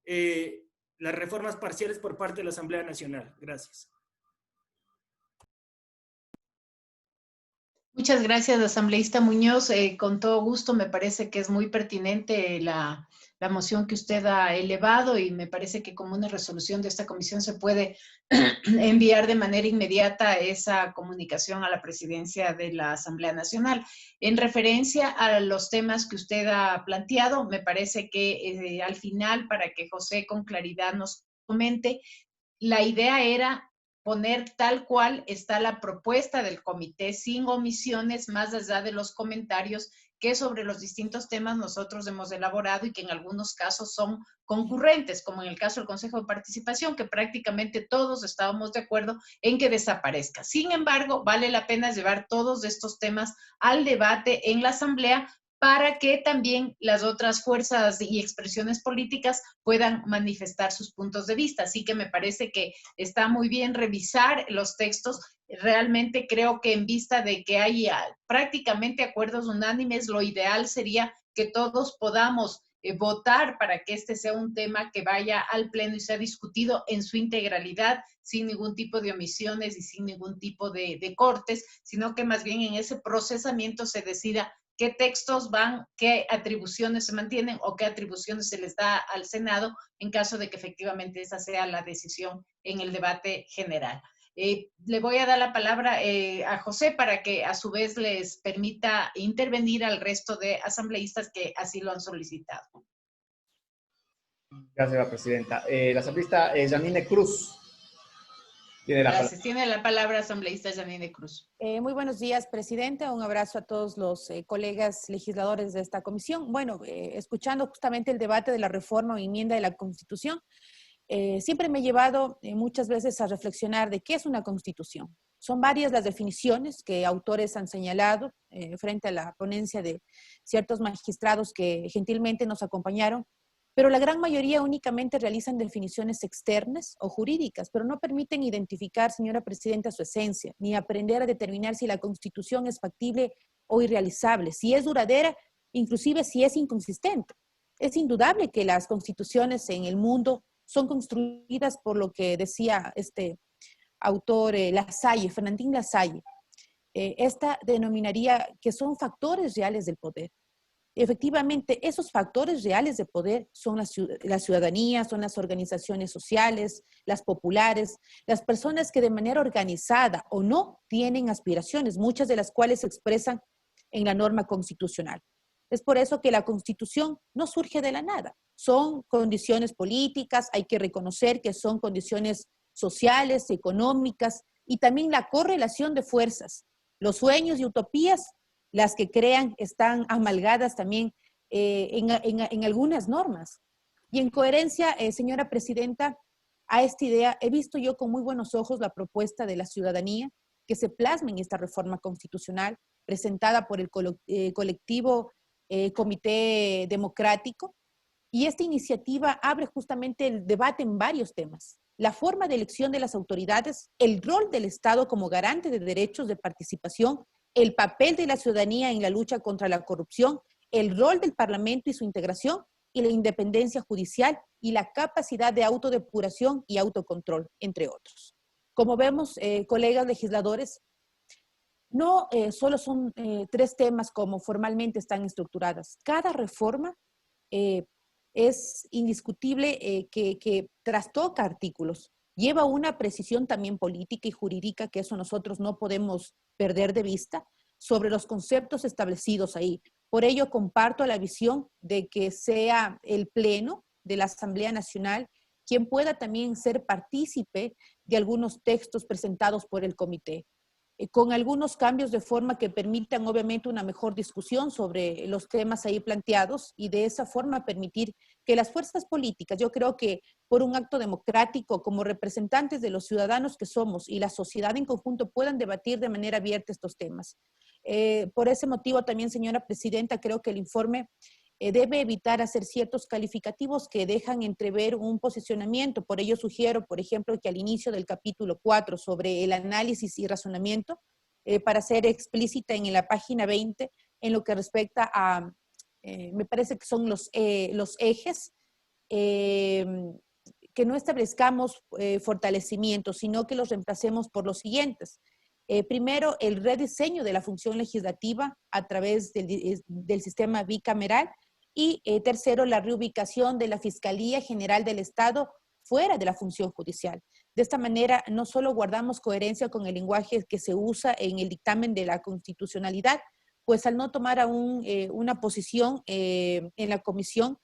Speaker 4: las reformas parciales por parte de la Asamblea Nacional. Gracias.
Speaker 1: Muchas gracias, asambleísta Muñoz. Con todo gusto, me parece que es muy pertinente la moción que usted ha elevado, y me parece que como una resolución de esta comisión se puede enviar de manera inmediata esa comunicación a la presidencia de la Asamblea Nacional. En referencia a los temas que usted ha planteado, me parece que al final, para que José con claridad nos comente, la idea era poner tal cual está la propuesta del comité, sin omisiones, más allá de los comentarios que sobre los distintos temas nosotros hemos elaborado y que en algunos casos son concurrentes, como en el caso del Consejo de Participación, que prácticamente todos estábamos de acuerdo en que desaparezca. Sin embargo, vale la pena llevar todos estos temas al debate en la Asamblea, para que también las otras fuerzas y expresiones políticas puedan manifestar sus puntos de vista. Así que me parece que está muy bien revisar los textos. Realmente creo que en vista de que hay prácticamente acuerdos unánimes, lo ideal sería que todos podamos votar para que este sea un tema que vaya al Pleno y sea discutido en su integralidad, sin ningún tipo de omisiones y sin ningún tipo de cortes, sino que más bien en ese procesamiento se decida qué textos van, qué atribuciones se mantienen o qué atribuciones se les da al Senado en caso de que efectivamente esa sea la decisión en el debate general. Le voy a dar la palabra a José para que a su vez les permita intervenir al resto de asambleístas que así lo han solicitado.
Speaker 2: Gracias, presidenta. La asambleísta Janine Cruz tiene la palabra.
Speaker 1: Tiene la palabra asambleísta Janine Cruz.
Speaker 9: Muy buenos días, presidente. Un abrazo a todos los colegas legisladores de esta comisión. Bueno, escuchando justamente el debate de la reforma o enmienda de la Constitución, siempre me he llevado muchas veces a reflexionar de qué es una Constitución. Son varias las definiciones que autores han señalado frente a la ponencia de ciertos magistrados que gentilmente nos acompañaron, pero la gran mayoría únicamente realizan definiciones externas o jurídicas, pero no permiten identificar, señora presidenta, su esencia, ni aprender a determinar si la Constitución es factible o irrealizable, si es duradera, inclusive si es inconsistente. Es indudable que las constituciones en el mundo son construidas por lo que decía este autor Lasalle, Fernandín Lasalle. Esta denominaría que son factores reales del poder. Efectivamente, esos factores reales de poder son la ciudadanía, son las organizaciones sociales, las populares, las personas que de manera organizada o no tienen aspiraciones, muchas de las cuales se expresan en la norma constitucional. Es por eso que la Constitución no surge de la nada. Son condiciones políticas, hay que reconocer que son condiciones sociales, económicas y también la correlación de fuerzas. Los sueños y utopías, las que crean, están amalgadas también en algunas normas. Y en coherencia, señora presidenta, a esta idea he visto yo con muy buenos ojos la propuesta de la ciudadanía que se plasma en esta reforma constitucional presentada por el colectivo Comité Democrático. Y esta iniciativa abre justamente el debate en varios temas. La forma de elección de las autoridades, el rol del Estado como garante de derechos de participación, el papel de la ciudadanía en la lucha contra la corrupción, el rol del Parlamento y su integración, y la independencia judicial y la capacidad de autodepuración y autocontrol, entre otros. Como vemos, colegas legisladores, no solo son 3 temas como formalmente están estructuradas. Cada reforma es indiscutible que trastoca artículos, lleva una precisión también política y jurídica, que eso nosotros no podemos perder de vista, sobre los conceptos establecidos ahí. Por ello comparto la visión de que sea el Pleno de la Asamblea Nacional quien pueda también ser partícipe de algunos textos presentados por el comité, con algunos cambios de forma que permitan obviamente una mejor discusión sobre los temas ahí planteados y de esa forma permitir que las fuerzas políticas, yo creo que por un acto democrático como representantes de los ciudadanos que somos y la sociedad en conjunto puedan debatir de manera abierta estos temas. Por ese motivo también, señora presidenta, creo que el informe debe evitar hacer ciertos calificativos que dejan entrever un posicionamiento. Por ello sugiero, por ejemplo, que al inicio del capítulo 4 sobre el análisis y razonamiento, para ser explícita en la página 20, en lo que respecta a, me parece que son los ejes, que no establezcamos fortalecimientos, sino que los reemplacemos por los siguientes. Primero, el rediseño de la función legislativa a través del sistema bicameral y tercero, la reubicación de la Fiscalía General del Estado fuera de la función judicial. De esta manera, no solo guardamos coherencia con el lenguaje que se usa en el dictamen de la constitucionalidad, pues al no tomar aún una posición en la comisión,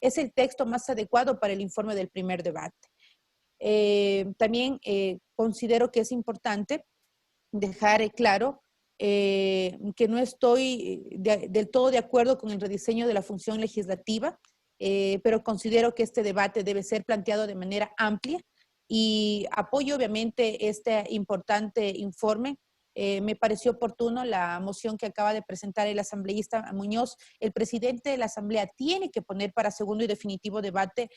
Speaker 9: es el texto más adecuado para el informe del primer debate. También considero que es importante dejar claro que no estoy del todo de acuerdo con el rediseño de la función legislativa, pero considero que este debate debe ser planteado de manera amplia y apoyo obviamente este importante informe. Me pareció oportuno la moción que acaba de presentar el asambleísta Muñoz. El presidente de la Asamblea tiene que poner para segundo y definitivo debate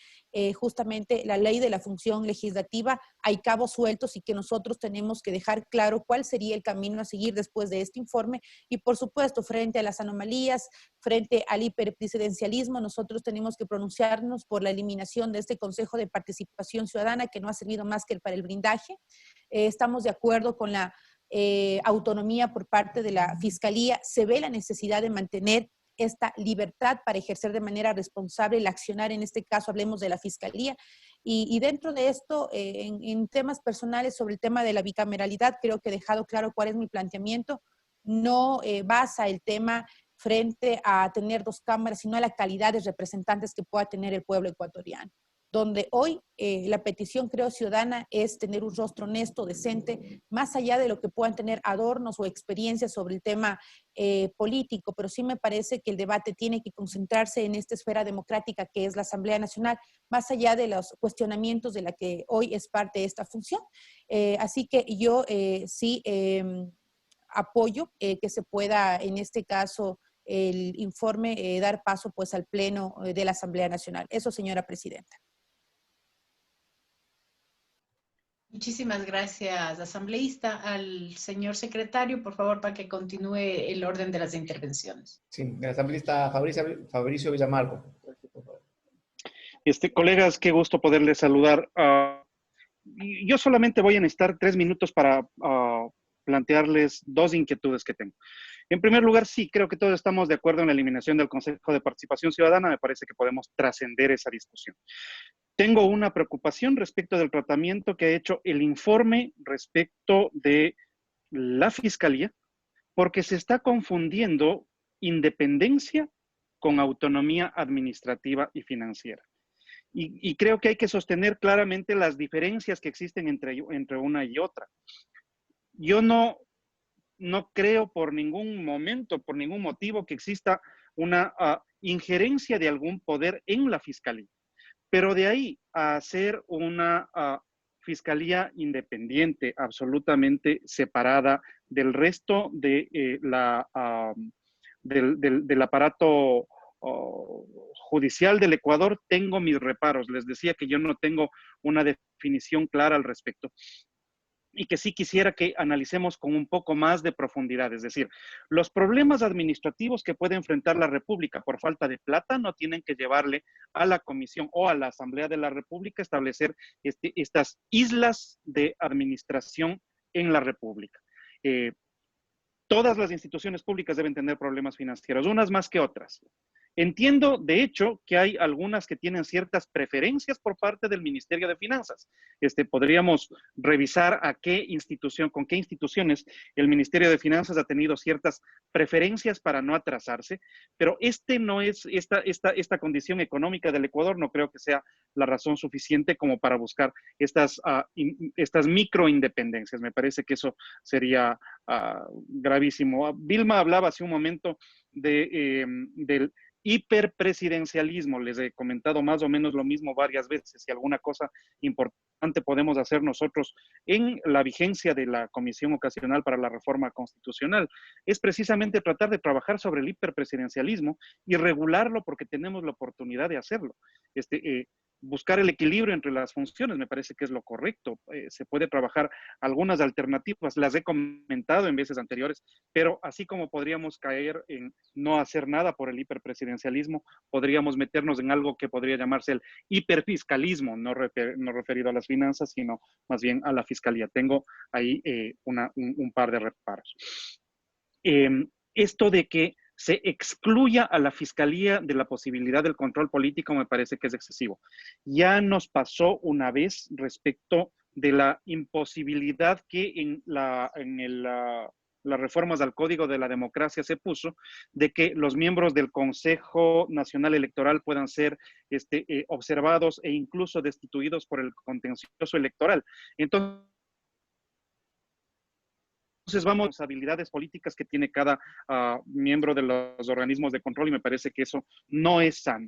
Speaker 9: justamente la ley de la función legislativa. Hay cabos sueltos y que nosotros tenemos que dejar claro cuál sería el camino a seguir después de este informe. Y por supuesto, frente a las anomalías, frente al hiperpresidencialismo, nosotros tenemos que pronunciarnos por la eliminación de este Consejo de Participación Ciudadana que no ha servido más que para el blindaje. Estamos de acuerdo con la autonomía por parte de la Fiscalía. Se ve la necesidad de mantener esta libertad para ejercer de manera responsable el accionar, en este caso hablemos de la Fiscalía, y dentro de esto, en temas personales sobre el tema de la bicameralidad, creo que he dejado claro cuál es mi planteamiento. No basa el tema frente a tener 2 cámaras, sino a la calidad de representantes que pueda tener el pueblo ecuatoriano, donde hoy la petición, creo, ciudadana es tener un rostro honesto, decente, más allá de lo que puedan tener adornos o experiencias sobre el tema político, pero sí me parece que el debate tiene que concentrarse en esta esfera democrática que es la Asamblea Nacional, más allá de los cuestionamientos de la que hoy es parte de esta función. Así que yo sí apoyo que se pueda, en este caso, el informe dar paso pues al Pleno de la Asamblea Nacional. Eso, señora presidenta.
Speaker 1: Muchísimas gracias, asambleísta. Al señor secretario, por favor, para que continúe el orden de las intervenciones.
Speaker 2: Sí, el asambleísta Fabricio Villamargo.
Speaker 7: Colegas, qué gusto poderles saludar. Yo solamente voy a necesitar 3 minutos para plantearles 2 inquietudes que tengo. En primer lugar, sí, creo que todos estamos de acuerdo en la eliminación del Consejo de Participación Ciudadana. Me parece que podemos trascender esa discusión. Tengo una preocupación respecto del tratamiento que ha hecho el informe respecto de la Fiscalía, porque se está confundiendo independencia con autonomía administrativa y financiera. Y creo que hay que sostener claramente las diferencias que existen entre una y otra. Yo no creo por ningún momento, por ningún motivo que exista una injerencia de algún poder en la Fiscalía. Pero de ahí a hacer una Fiscalía independiente, absolutamente separada del resto de, del aparato judicial del Ecuador, tengo mis reparos. Les decía que yo no tengo una definición clara al respecto. Y que sí quisiera que analicemos con un poco más de profundidad. Es decir, los problemas administrativos que puede enfrentar la República por falta de plata no tienen que llevarle a la Comisión o a la Asamblea de la República a establecer estas islas de administración en la República. Todas las instituciones públicas deben tener problemas financieros, unas más que otras. Entiendo, de hecho, que hay algunas que tienen ciertas preferencias por parte del Ministerio de Finanzas. Podríamos revisar a qué institución, con qué instituciones el Ministerio de Finanzas ha tenido ciertas preferencias para no atrasarse, pero no es esta condición económica del Ecuador, no creo que sea la razón suficiente como para buscar estas microindependencias. Me parece que eso sería gravísimo. Vilma hablaba hace un momento del hiperpresidencialismo. Les he comentado más o menos lo mismo varias veces. Y alguna cosa importante podemos hacer nosotros en la vigencia de la Comisión Ocasional para la Reforma Constitucional es precisamente tratar de trabajar sobre el hiperpresidencialismo y regularlo, porque tenemos la oportunidad de hacerlo. Buscar el equilibrio entre las funciones me parece que es lo correcto. Se puede trabajar algunas alternativas, las he comentado en veces anteriores, pero así como podríamos caer en no hacer nada por el hiperpresidencialismo, podríamos meternos en algo que podría llamarse el hiperfiscalismo, no referido a las finanzas, sino más bien a la fiscalía. Tengo ahí un par de reparos. Esto de que se excluya a la Fiscalía de la posibilidad del control político me parece que es excesivo. Ya nos pasó una vez respecto de la imposibilidad que en las reformas al Código de la Democracia se puso, de que los miembros del Consejo Nacional Electoral puedan ser observados e incluso destituidos por el contencioso electoral. Entonces, vamos a habilidades políticas que tiene cada miembro de los organismos de control y me parece que eso no es sano.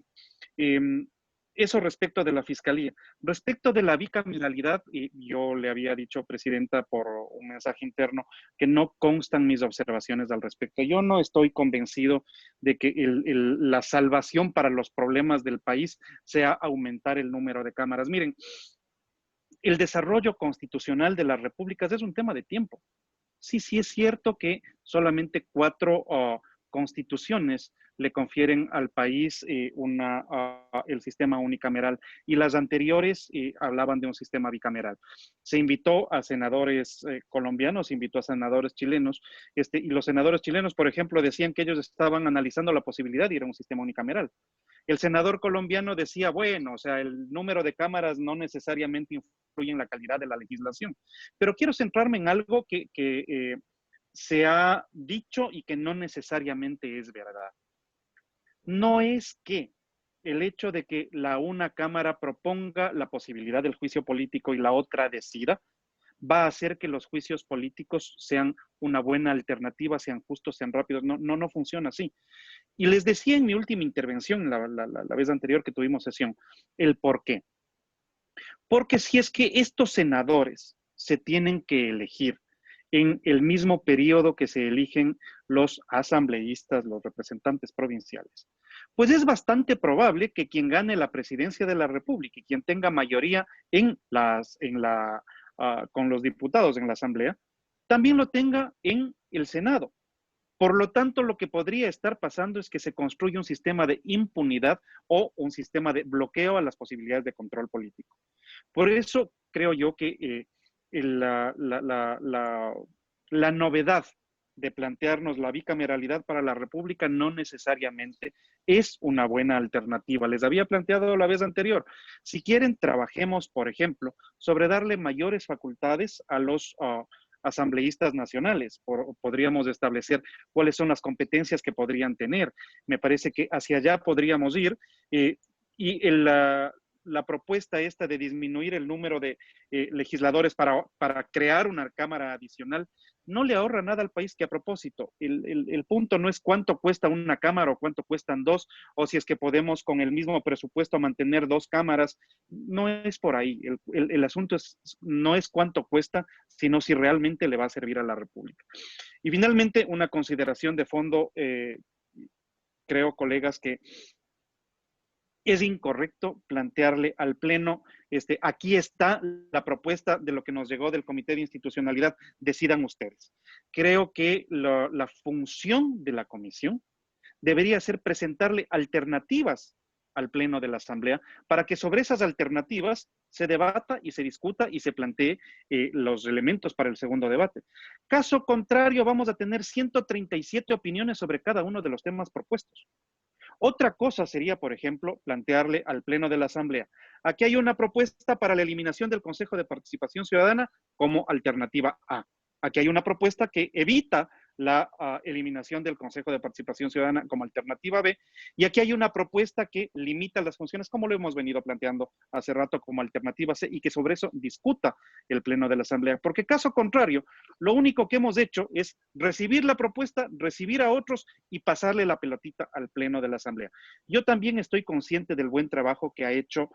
Speaker 7: Eso respecto de la Fiscalía. Respecto de la bicameralidad, yo le había dicho, Presidenta, por un mensaje interno, que no constan mis observaciones al respecto. Yo no estoy convencido de que la salvación para los problemas del país sea aumentar el número de cámaras. Miren, el desarrollo constitucional de las repúblicas es un tema de tiempo. Sí es cierto que solamente 4 constituciones le confieren al país el sistema unicameral y las anteriores hablaban de un sistema bicameral. Se invitó a senadores colombianos, se invitó a senadores chilenos, y los senadores chilenos, por ejemplo, decían que ellos estaban analizando la posibilidad de ir a un sistema unicameral. El senador colombiano decía, bueno, o sea, el número de cámaras no necesariamente influye en la calidad de la legislación. Pero quiero centrarme en algo que se ha dicho y que no necesariamente es verdad. No es que el hecho de que una cámara proponga la posibilidad del juicio político y la otra decida, va a hacer que los juicios políticos sean una buena alternativa, sean justos, sean rápidos. No funciona así. Y les decía en mi última intervención, la vez anterior que tuvimos sesión, el por qué. Porque si es que estos senadores se tienen que elegir en el mismo periodo que se eligen los asambleístas, los representantes provinciales, pues es bastante probable que quien gane la presidencia de la República y quien tenga mayoría con los diputados en la Asamblea, también lo tenga en el Senado. Por lo tanto, lo que podría estar pasando es que se construye un sistema de impunidad o un sistema de bloqueo a las posibilidades de control político. Por eso creo yo que la novedad de plantearnos la bicameralidad para la República no necesariamente es una buena alternativa. Les había planteado la vez anterior, si quieren, trabajemos, por ejemplo, sobre darle mayores facultades a los asambleístas nacionales. Podríamos establecer cuáles son las competencias que podrían tener. Me parece que hacia allá podríamos ir. La propuesta esta de disminuir el número de legisladores para crear una cámara adicional no le ahorra nada al país, que a propósito, el punto no es cuánto cuesta una cámara o cuánto cuestan dos, o si es que podemos con el mismo presupuesto mantener dos cámaras. No es por ahí. El asunto no es cuánto cuesta, sino si realmente le va a servir a la República. Y finalmente, una consideración de fondo, creo, colegas, que es incorrecto plantearle al Pleno, aquí está la propuesta de lo que nos llegó del Comité de Institucionalidad, decidan ustedes. Creo que la función de la comisión debería ser presentarle alternativas al Pleno de la Asamblea para que sobre esas alternativas se debata y se discuta y se plantee los elementos para el segundo debate. Caso contrario, vamos a tener 137 opiniones sobre cada uno de los temas propuestos. Otra cosa sería, por ejemplo, plantearle al Pleno de la Asamblea, aquí hay una propuesta para la eliminación del Consejo de Participación Ciudadana como alternativa A. Aquí hay una propuesta que evita la eliminación del Consejo de Participación Ciudadana como alternativa B, y aquí hay una propuesta que limita las funciones, como lo hemos venido planteando hace rato, como alternativa C, y que sobre eso discuta el Pleno de la Asamblea. Porque caso contrario, lo único que hemos hecho es recibir la propuesta, recibir a otros y pasarle la pelotita al Pleno de la Asamblea. Yo también estoy consciente del buen trabajo que ha hecho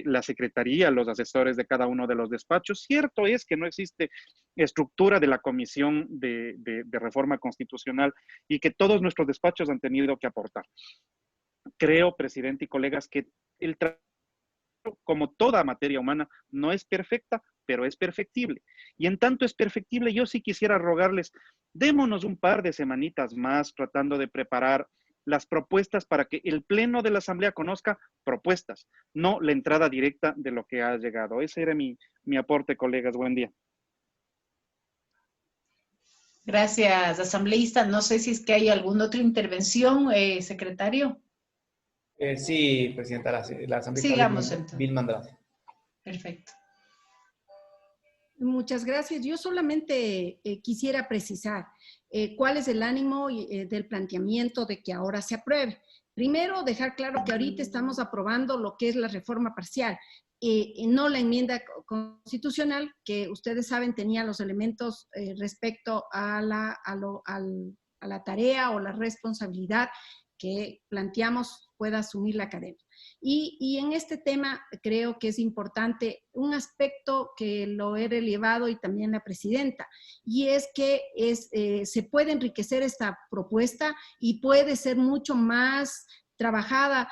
Speaker 7: la Secretaría, los asesores de cada uno de los despachos. Cierto es que no existe estructura de la Comisión de Reforma Constitucional y que todos nuestros despachos han tenido que aportar. Creo, presidente y colegas, que el trabajo, como toda materia humana, no es perfecta, pero es perfectible. Y en tanto es perfectible, yo sí quisiera rogarles, démonos un par de semanitas más tratando de preparar las propuestas para que el Pleno de la Asamblea conozca propuestas, no la entrada directa de lo que ha llegado. Ese era mi aporte, colegas. Buen día.
Speaker 1: Gracias, asambleísta. No sé si es que hay alguna otra intervención, secretario.
Speaker 2: Sí, presidenta, la asambleísta
Speaker 1: Sigamos entonces.
Speaker 2: Vilma Andrade.
Speaker 1: Perfecto.
Speaker 3: Muchas gracias. Yo solamente quisiera precisar cuál es el ánimo del planteamiento de que ahora se apruebe. Primero, dejar claro que ahorita estamos aprobando lo que es la reforma parcial, no la enmienda constitucional, que ustedes saben tenía los elementos respecto a la tarea o la responsabilidad que planteamos pueda asumir la academia. Y en este tema creo que es importante un aspecto que lo he relevado y también la presidenta, y es que se puede enriquecer esta propuesta y puede ser mucho más trabajada.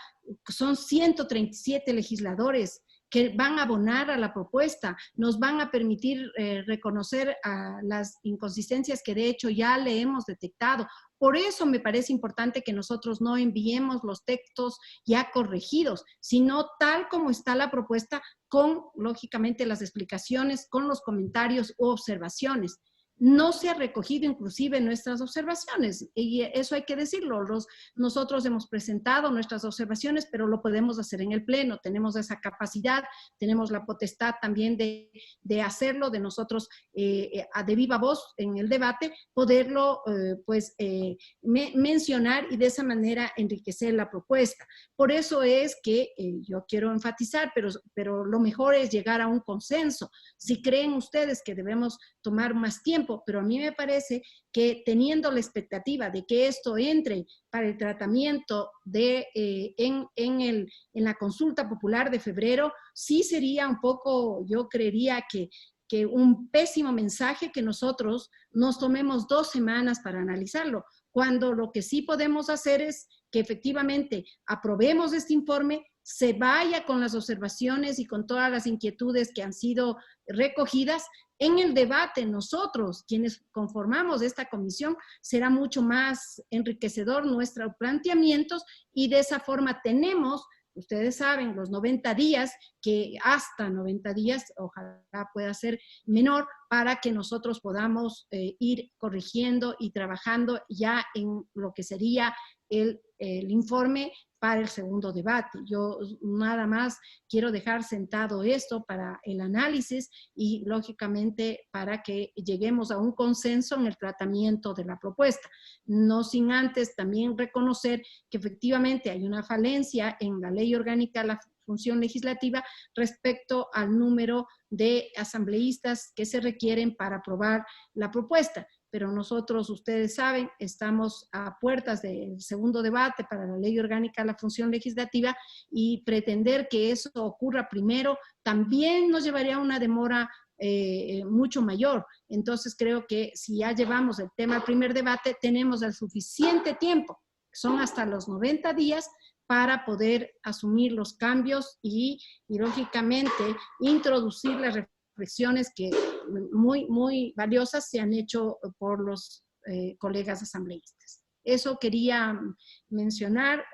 Speaker 3: Son 137 legisladores que van a abonar a la propuesta, nos van a permitir reconocer las inconsistencias que de hecho ya le hemos detectado. Por eso me parece importante que nosotros no enviemos los textos ya corregidos, sino tal como está la propuesta, con, lógicamente, las explicaciones, con los comentarios u observaciones. No se ha recogido inclusive nuestras observaciones, y eso hay que decirlo. Nosotros hemos presentado nuestras observaciones, pero lo podemos hacer en el Pleno, tenemos esa capacidad, tenemos la potestad también de hacerlo, de nosotros de viva voz en el debate, poderlo mencionar y de esa manera enriquecer la propuesta. Por eso es que yo quiero enfatizar, pero lo mejor es llegar a un consenso. Si creen ustedes que debemos tomar más tiempo, pero a mí me parece que teniendo la expectativa de que esto entre para el tratamiento en la consulta popular de febrero, sí sería un poco, yo creería que un pésimo mensaje que nosotros nos tomemos 2 semanas para analizarlo, cuando lo que sí podemos hacer es que efectivamente aprobemos este informe, se vaya con las observaciones y con todas las inquietudes que han sido recogidas en el debate nosotros, quienes conformamos esta comisión, será mucho más enriquecedor nuestros planteamientos y de esa forma tenemos, ustedes saben, los 90 días, que hasta 90 días, ojalá pueda ser menor, para que nosotros podamos ir corrigiendo y trabajando ya en lo que sería el informe para el segundo debate. Yo nada más quiero dejar sentado esto para el análisis y, lógicamente, para que lleguemos a un consenso en el tratamiento de la propuesta. No sin antes también reconocer que efectivamente hay una falencia en la Ley Orgánica de la Función Legislativa respecto al número de asambleístas que se requieren para aprobar la propuesta. Pero nosotros, ustedes saben, estamos a puertas del segundo debate para la Ley Orgánica de la Función Legislativa y pretender que eso ocurra primero también nos llevaría a una demora mucho mayor. Entonces creo que si ya llevamos el tema al primer debate, tenemos el suficiente tiempo, que son hasta los 90 días, para poder asumir los cambios y lógicamente, introducir las reflexiones que muy valiosas se han hecho por los colegas asambleístas. Eso quería mencionar,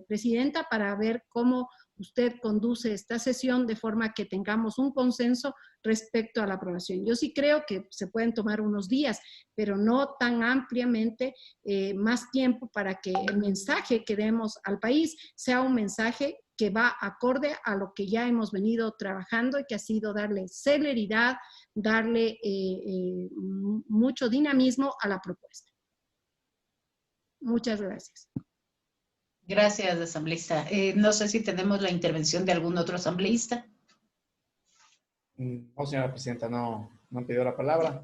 Speaker 3: Presidenta, para ver cómo usted conduce esta sesión de forma que tengamos un consenso respecto a la aprobación. Yo sí creo que se pueden tomar unos días, pero no tan ampliamente, más tiempo para que el mensaje que demos al país sea un mensaje que va acorde a lo que ya hemos venido trabajando y que ha sido darle celeridad, darle mucho dinamismo a la propuesta. Muchas gracias.
Speaker 1: Gracias, asambleísta. No sé si tenemos la intervención de algún otro asambleísta.
Speaker 2: No, señora presidenta, no han pedido la palabra.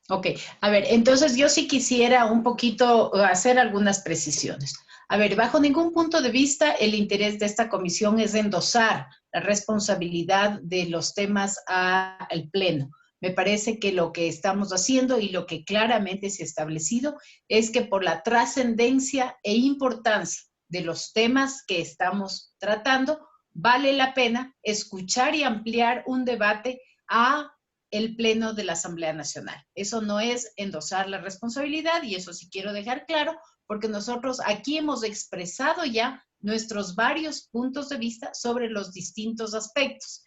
Speaker 1: Ok, a ver, entonces yo sí quisiera un poquito hacer algunas precisiones. A ver, bajo ningún punto de vista el interés de esta comisión es endosar la responsabilidad de los temas al Pleno. Me parece que lo que estamos haciendo y lo que claramente se ha establecido es que por la trascendencia e importancia de los temas que estamos tratando, vale la pena escuchar y ampliar un debate a el Pleno de la Asamblea Nacional. Eso no es endosar la responsabilidad y eso sí quiero dejar claro, porque nosotros aquí hemos expresado ya nuestros varios puntos de vista sobre los distintos aspectos.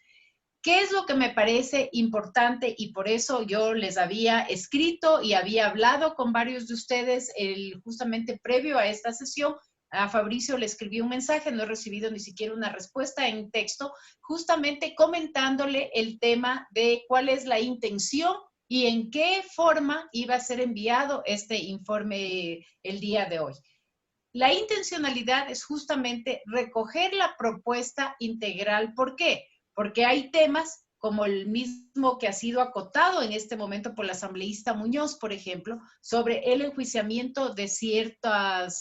Speaker 1: ¿Qué es lo que me parece importante? Y por eso yo les había escrito y había hablado con varios de ustedes justamente previo a esta sesión. A Fabricio le escribí un mensaje, no he recibido ni siquiera una respuesta en texto, justamente comentándole el tema de cuál es la intención y en qué forma iba a ser enviado este informe el día de hoy. La intencionalidad es justamente recoger la propuesta integral. ¿Por qué? Porque hay temas como el mismo que ha sido acotado en este momento por la asambleísta Muñoz, por ejemplo, sobre el enjuiciamiento de ciertos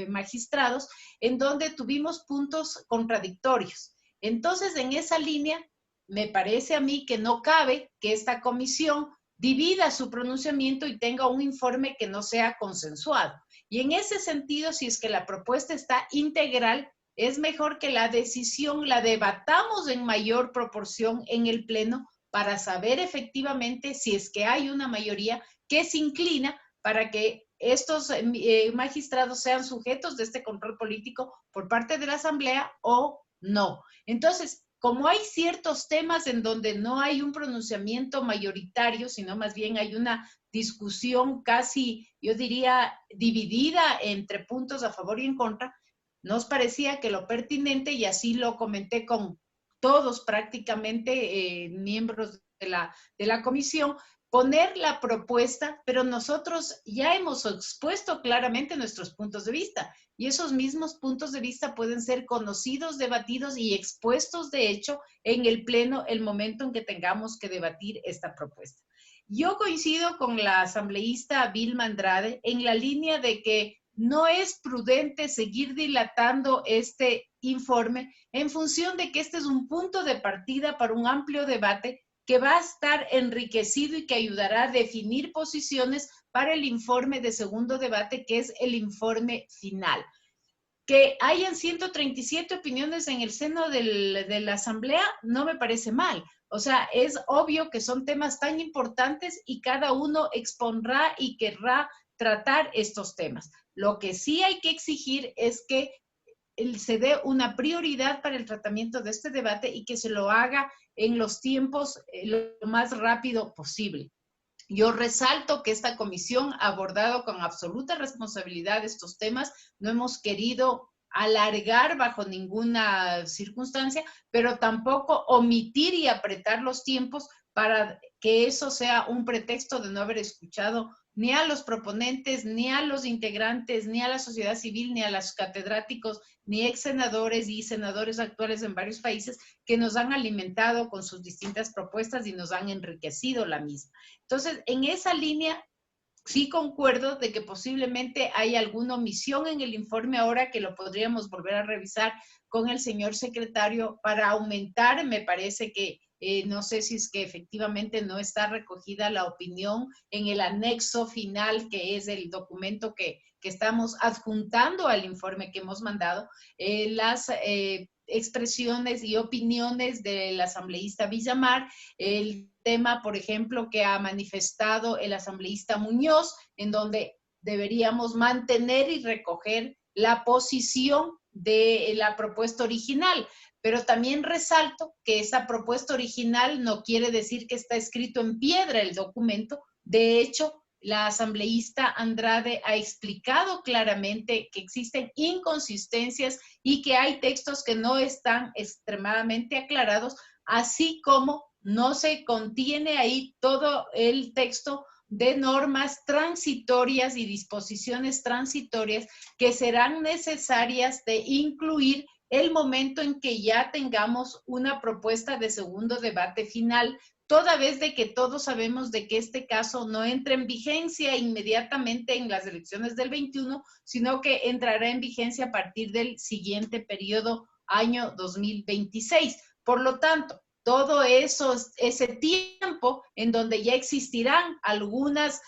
Speaker 1: magistrados, en donde tuvimos puntos contradictorios. Entonces, en esa línea, me parece a mí que no cabe que esta comisión divida su pronunciamiento y tenga un informe que no sea consensuado. Y en ese sentido, si es que la propuesta está integral, es mejor que la decisión la debatamos en mayor proporción en el Pleno para saber efectivamente si es que hay una mayoría que se inclina para que estos magistrados sean sujetos de este control político por parte de la Asamblea o no. Entonces, como hay ciertos temas en donde no hay un pronunciamiento mayoritario, sino más bien hay una discusión casi, yo diría, dividida entre puntos a favor y en contra, nos parecía que lo pertinente, y así lo comenté con todos prácticamente miembros de la comisión, poner la propuesta, pero nosotros ya hemos expuesto claramente nuestros puntos de vista y esos mismos puntos de vista pueden ser conocidos, debatidos y expuestos de hecho en el Pleno el momento en que tengamos que debatir esta propuesta. Yo coincido con la asambleísta Vilma Andrade en la línea de que no es prudente seguir dilatando este informe en función de que este es un punto de partida para un amplio debate que va a estar enriquecido y que ayudará a definir posiciones para el informe de segundo debate, que es el informe final. Que hayan 137 opiniones en el seno de la Asamblea no me parece mal. O sea, es obvio que son temas tan importantes y cada uno expondrá y querrá tratar estos temas. Lo que sí hay que exigir es que se dé una prioridad para el tratamiento de este debate y que se lo haga en los tiempos lo más rápido posible. Yo resalto que esta comisión ha abordado con absoluta responsabilidad estos temas. No hemos querido alargar bajo ninguna circunstancia, pero tampoco omitir y apretar los tiempos para que eso sea un pretexto de no haber escuchado ni a los proponentes, ni a los integrantes, ni a la sociedad civil, ni a los catedráticos, ni ex senadores y senadores actuales en varios países que nos han alimentado con sus distintas propuestas y nos han enriquecido la misma. Entonces, en esa línea, sí concuerdo de que posiblemente hay alguna omisión en el informe ahora que lo podríamos volver a revisar con el señor secretario para aumentar, me parece que no sé si es que efectivamente no está recogida la opinión en el anexo final, que es el documento que estamos adjuntando al informe que hemos mandado, las expresiones y opiniones del asambleísta Villamar, el tema, por ejemplo, que ha manifestado el asambleísta Muñoz, en donde deberíamos mantener y recoger la posición de la propuesta original. Pero también resalto que esa propuesta original no quiere decir que está escrito en piedra el documento. De hecho, la asambleísta Andrade ha explicado claramente que existen inconsistencias y que hay textos que no están extremadamente aclarados, así como no se contiene ahí todo el texto de normas transitorias y disposiciones transitorias que serán necesarias de incluir el momento en que ya tengamos una propuesta de segundo debate final, toda vez de que todos sabemos de que este caso no entra en vigencia inmediatamente en las elecciones del 21, sino que entrará en vigencia a partir del siguiente periodo, año 2026. Por lo tanto, todo eso, ese tiempo en donde ya existirán algunas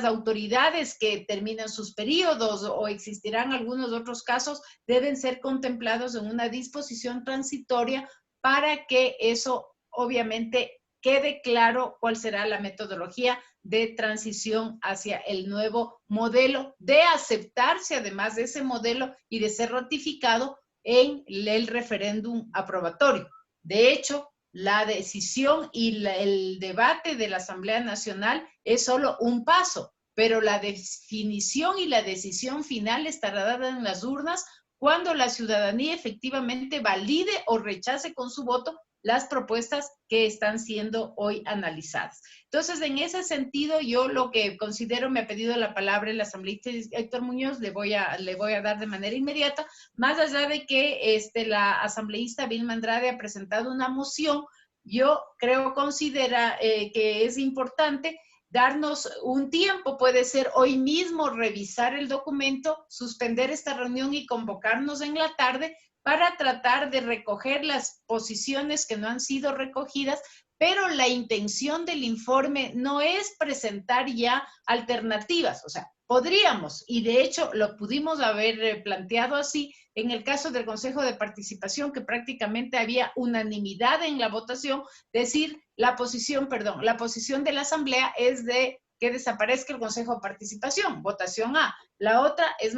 Speaker 1: autoridades que terminan sus periodos o existirán algunos otros casos, deben ser contemplados en una disposición transitoria para que eso obviamente quede claro cuál será la metodología de transición hacia el nuevo modelo, de aceptarse además de ese modelo y de ser ratificado en el referéndum aprobatorio. De hecho, la decisión y el debate de la Asamblea Nacional es solo un paso, pero la definición y la decisión final estará dada en las urnas cuando la ciudadanía efectivamente valide o rechace con su voto las propuestas que están siendo hoy analizadas. Entonces, en ese sentido, yo lo que considero, me ha pedido la palabra el asambleísta Héctor Muñoz, le voy a dar de manera inmediata, más allá de que la asambleísta Vilma Andrade ha presentado una moción, yo considera que es importante darnos un tiempo, puede ser hoy mismo revisar el documento, suspender esta reunión y convocarnos en la tarde para tratar de recoger las posiciones que no han sido recogidas, pero la intención del informe no es presentar ya alternativas, o sea, podríamos, y de hecho lo pudimos haber planteado así, en el caso del Consejo de Participación, que prácticamente había unanimidad en la votación, decir la posición de la Asamblea es de que desaparezca el Consejo de Participación, votación A. La otra es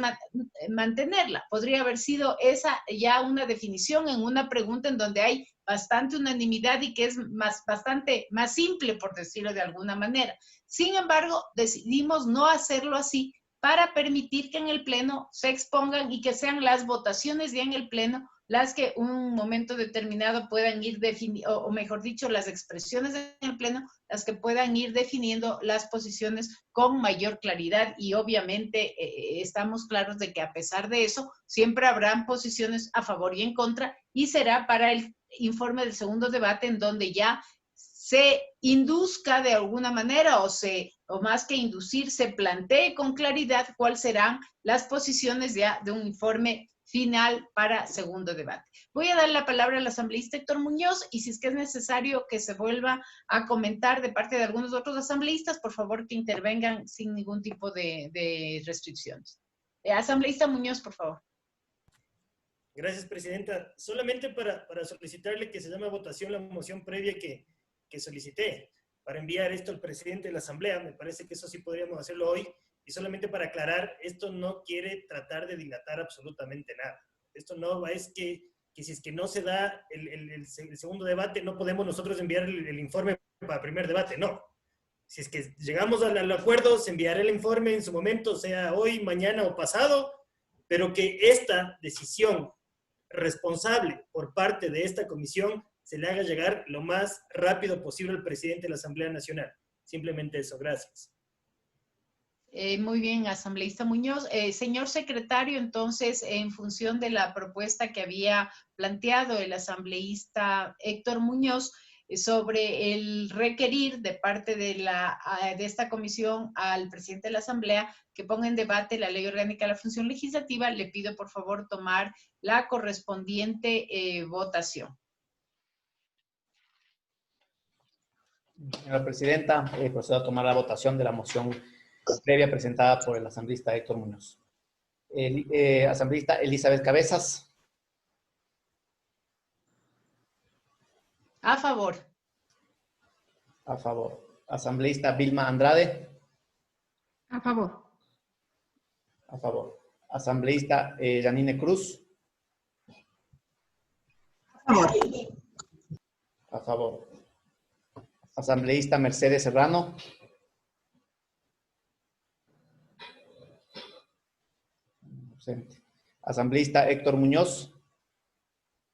Speaker 1: mantenerla. Podría haber sido esa ya una definición en una pregunta en donde hay bastante unanimidad y que es bastante más simple, por decirlo de alguna manera. Sin embargo, decidimos no hacerlo así para permitir que en el Pleno se expongan y que sean las votaciones ya en el Pleno las que un momento determinado puedan ir definiendo, o mejor dicho, las expresiones en el Pleno, las que puedan ir definiendo las posiciones con mayor claridad y obviamente estamos claros de que a pesar de eso siempre habrán posiciones a favor y en contra y será para el informe del segundo debate en donde ya se induzca de alguna manera o más que inducir, se plantee con claridad cuáles serán las posiciones ya de un informe final para segundo debate. Voy a dar la palabra al asambleísta Héctor Muñoz y si es que es necesario que se vuelva a comentar de parte de algunos otros asambleístas, por favor que intervengan sin ningún tipo de restricciones. Asambleísta Muñoz, por favor.
Speaker 4: Gracias, Presidenta. Solamente para solicitarle que se llame a votación la moción previa que solicité para enviar esto al presidente de la Asamblea. Me parece que eso sí podríamos hacerlo hoy. Y solamente para aclarar, esto no quiere tratar de dilatar absolutamente nada. Esto no es que si es que no se da el segundo debate, no podemos nosotros enviar el informe para el primer debate. No. Si es que llegamos al acuerdo, se enviará el informe en su momento, sea hoy, mañana o pasado, pero que esta decisión responsable por parte de esta comisión se le haga llegar lo más rápido posible al presidente de la Asamblea Nacional. Simplemente eso. Gracias.
Speaker 1: Muy bien, asambleísta Muñoz. Señor secretario, entonces, en función de la propuesta que había planteado el asambleísta Héctor Muñoz sobre el requerir de parte de esta comisión al presidente de la Asamblea que ponga en debate la Ley Orgánica de la Función Legislativa, le pido por favor tomar la correspondiente votación.
Speaker 2: Señora Presidenta, procedo a tomar la votación de la moción previa presentada por el asambleísta Héctor Muñoz. Asambleísta Elizabeth Cabezas.
Speaker 1: A favor.
Speaker 2: A favor. Asambleísta Vilma Andrade.
Speaker 3: A favor.
Speaker 2: A favor. Asambleísta Janine Cruz.
Speaker 8: A favor.
Speaker 2: A favor. Asambleísta Mercedes Serrano. Ausente. Asambleísta Héctor Muñoz.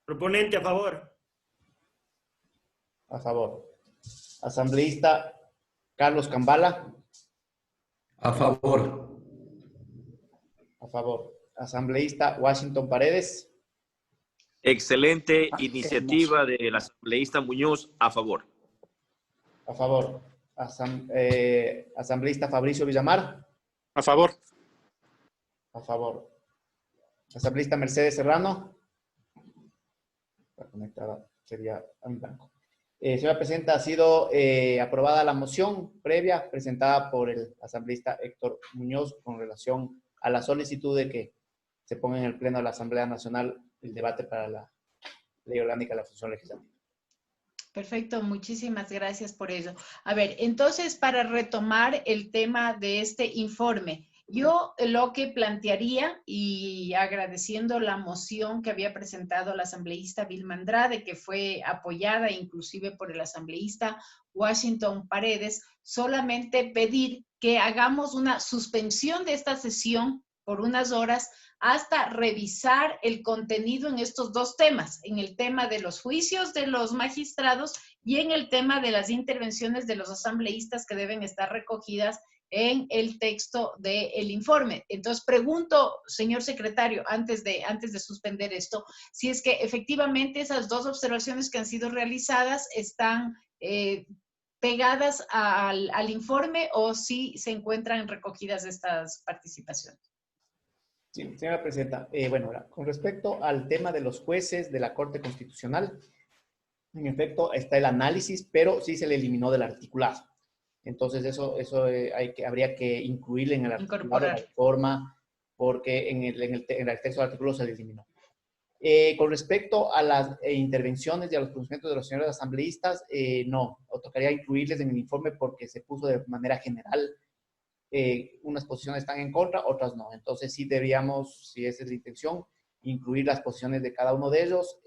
Speaker 4: Proponente, a favor.
Speaker 2: A favor. Asambleísta Carlos Cambala.
Speaker 5: A favor.
Speaker 2: A favor. Asambleísta Washington Paredes.
Speaker 6: Excelente iniciativa del asambleísta Muñoz, a favor.
Speaker 2: A favor. Asambleísta Fabricio Villamar.
Speaker 7: A favor.
Speaker 2: A favor. Asambleísta Mercedes Serrano. Está conectada, sería en blanco. Señora Presidenta, ha sido aprobada la moción previa presentada por el asambleísta Héctor Muñoz con relación a la solicitud de que se ponga en el Pleno de la Asamblea Nacional el debate para la Ley Orgánica de la Función Legislativa.
Speaker 1: Perfecto, muchísimas gracias por eso. A ver, entonces, para retomar el tema de este informe, yo lo que plantearía, y agradeciendo la moción que había presentado la asambleísta Vilma Andrade, que fue apoyada inclusive por el asambleísta Washington Paredes, solamente pedir que hagamos una suspensión de esta sesión por unas horas hasta revisar el contenido en estos dos temas, en el tema de los juicios de los magistrados y en el tema de las intervenciones de los asambleístas que deben estar recogidas en el texto del informe. Entonces, pregunto, señor secretario, antes de suspender esto, si es que efectivamente esas dos observaciones que han sido realizadas están pegadas al informe o si se encuentran recogidas estas participaciones.
Speaker 2: Sí, señora Presidenta. Bueno, con respecto al tema de los jueces de la Corte Constitucional, en efecto está el análisis, pero sí se le eliminó del articulado. Entonces, eso habría que incluirle en el articulado de la reforma, porque en el texto del artículo se le eliminó. Con respecto a las intervenciones y a los pronunciamientos de los señores asambleístas, no, tocaría incluirles en el informe porque se puso de manera general. Unas posiciones están en contra, otras no. Entonces, sí deberíamos, si esa es la intención, incluir las posiciones de cada uno de ellos,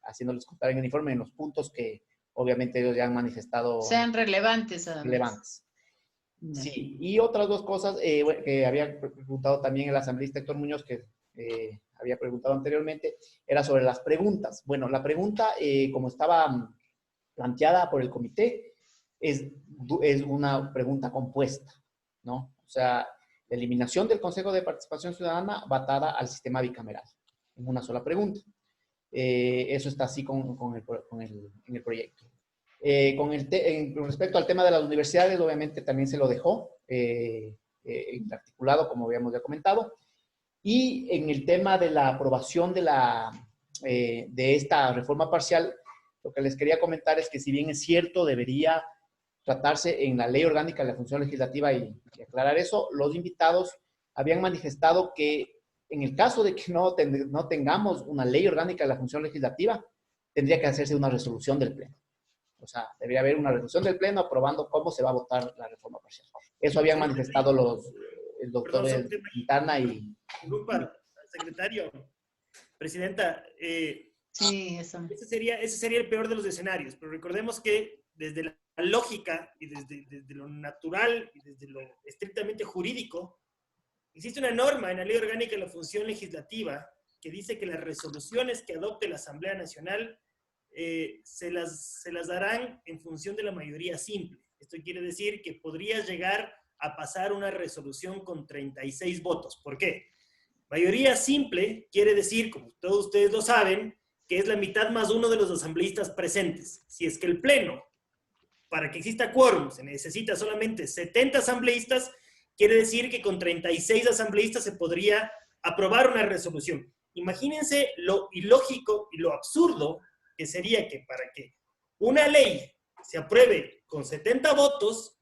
Speaker 2: haciéndoles constar en el informe en los puntos que obviamente ellos ya han manifestado.
Speaker 1: Sean relevantes.
Speaker 2: Relevantes. Sí, y otras dos cosas que había preguntado también el asambleísta Héctor Muñoz, que había preguntado anteriormente, era sobre las preguntas. Bueno, la pregunta, como estaba planteada por el comité, es una pregunta compuesta, ¿no? O sea, la eliminación del Consejo de Participación Ciudadana va atada al sistema bicameral, en una sola pregunta. Eso está así en el proyecto. Con respecto al tema de las universidades, obviamente también se lo dejó en el articulado, como habíamos ya comentado. Y en el tema de la aprobación de esta reforma parcial, lo que les quería comentar es que si bien es cierto, debería tratarse en la Ley Orgánica de la Función Legislativa y aclarar eso, los invitados habían manifestado que en el caso de que no tengamos una ley orgánica de la función legislativa, tendría que hacerse una resolución del Pleno. O sea, debería haber una resolución del Pleno aprobando cómo se va a votar la reforma parcial. Eso habían manifestado el doctor Quintana y...
Speaker 4: Disculpa, secretario, presidenta,
Speaker 1: sí, eso.
Speaker 4: Ese sería el peor de los escenarios, pero recordemos que desde la lógica y desde lo natural y desde lo estrictamente jurídico, existe una norma en la Ley Orgánica de la Función Legislativa que dice que las resoluciones que adopte la Asamblea Nacional se las darán en función de la mayoría simple. Esto quiere decir que podría llegar a pasar una resolución con 36 votos. ¿Por qué? Mayoría simple quiere decir, como todos ustedes lo saben, que es la mitad más uno de los asambleístas presentes. Si es que el Pleno, para que exista quórum, se necesita solamente 70 asambleístas, quiere decir que con 36 asambleístas se podría aprobar una resolución. Imagínense lo ilógico y lo absurdo que sería que para que una ley se apruebe con 70 votos,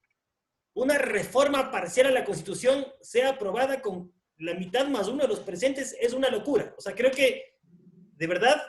Speaker 4: una reforma parcial a la Constitución sea aprobada con la mitad más uno de los presentes. Es una locura. O sea, creo que de verdad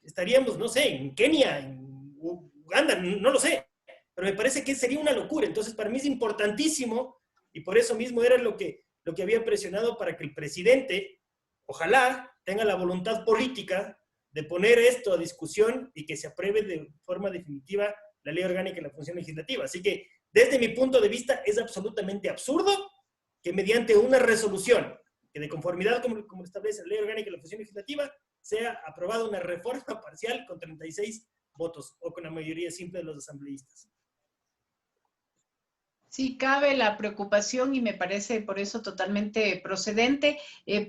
Speaker 4: estaríamos, no sé, en Kenia, en Uganda, no lo sé, pero me parece que sería una locura. Entonces, para mí es importantísimo, y por eso mismo era lo que había presionado para que el presidente, ojalá, tenga la voluntad política de poner esto a discusión y que se apruebe de forma definitiva la Ley Orgánica de la Función Legislativa. Así que, desde mi punto de vista, es absolutamente absurdo que mediante una resolución que de conformidad como establece la Ley Orgánica de la Función Legislativa sea aprobada una reforma parcial con 36 votos o con la mayoría simple de los asambleístas.
Speaker 1: Sí, cabe la preocupación y me parece por eso totalmente procedente.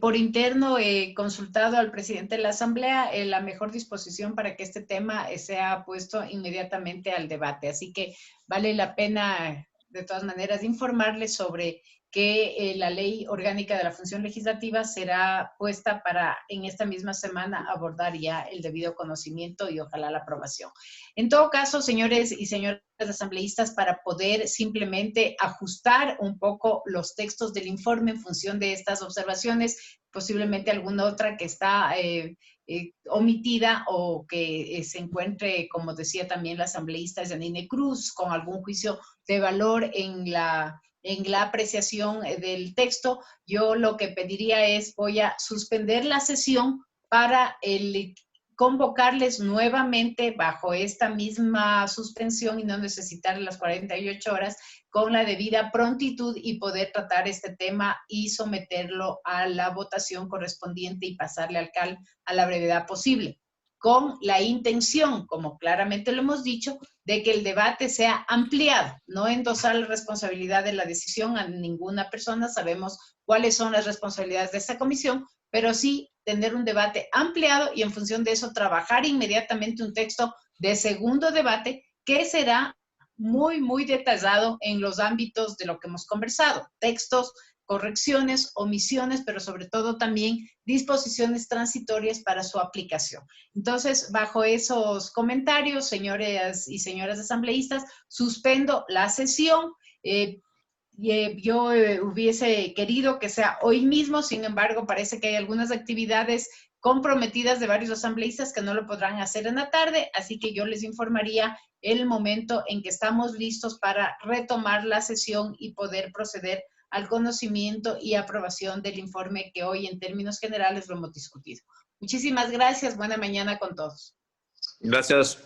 Speaker 1: Por interno he consultado al presidente de la Asamblea la mejor disposición para que este tema sea puesto inmediatamente al debate. Así que vale la pena, de todas maneras, informarles sobre que la Ley Orgánica de la Función Legislativa será puesta para en esta misma semana abordar ya el debido conocimiento y ojalá la aprobación. En todo caso, señores y señoras asambleístas, para poder simplemente ajustar un poco los textos del informe en función de estas observaciones, posiblemente alguna otra que está omitida o que se encuentre, como decía también la asambleísta Janine Cruz, con algún juicio de valor en la apreciación del texto, yo lo que pediría es, voy a suspender la sesión para convocarles nuevamente bajo esta misma suspensión y no necesitar las 48 horas con la debida prontitud y poder tratar este tema y someterlo a la votación correspondiente y pasarle al CAL a la brevedad posible, con la intención, como claramente lo hemos dicho, de que el debate sea ampliado, no endosar la responsabilidad de la decisión a ninguna persona. Sabemos cuáles son las responsabilidades de esta comisión, pero sí tener un debate ampliado y en función de eso trabajar inmediatamente un texto de segundo debate que será muy, muy detallado en los ámbitos de lo que hemos conversado. Textos, correcciones, omisiones, pero sobre todo también disposiciones transitorias para su aplicación. Entonces, bajo esos comentarios, señores y señoras asambleístas, suspendo la sesión. Yo hubiese querido que sea hoy mismo, sin embargo, parece que hay algunas actividades comprometidas de varios asambleístas que no lo podrán hacer en la tarde, así que yo les informaría el momento en que estamos listos para retomar la sesión y poder proceder al conocimiento y aprobación del informe que hoy en términos generales lo hemos discutido. Muchísimas gracias, buena mañana con todos.
Speaker 6: Gracias.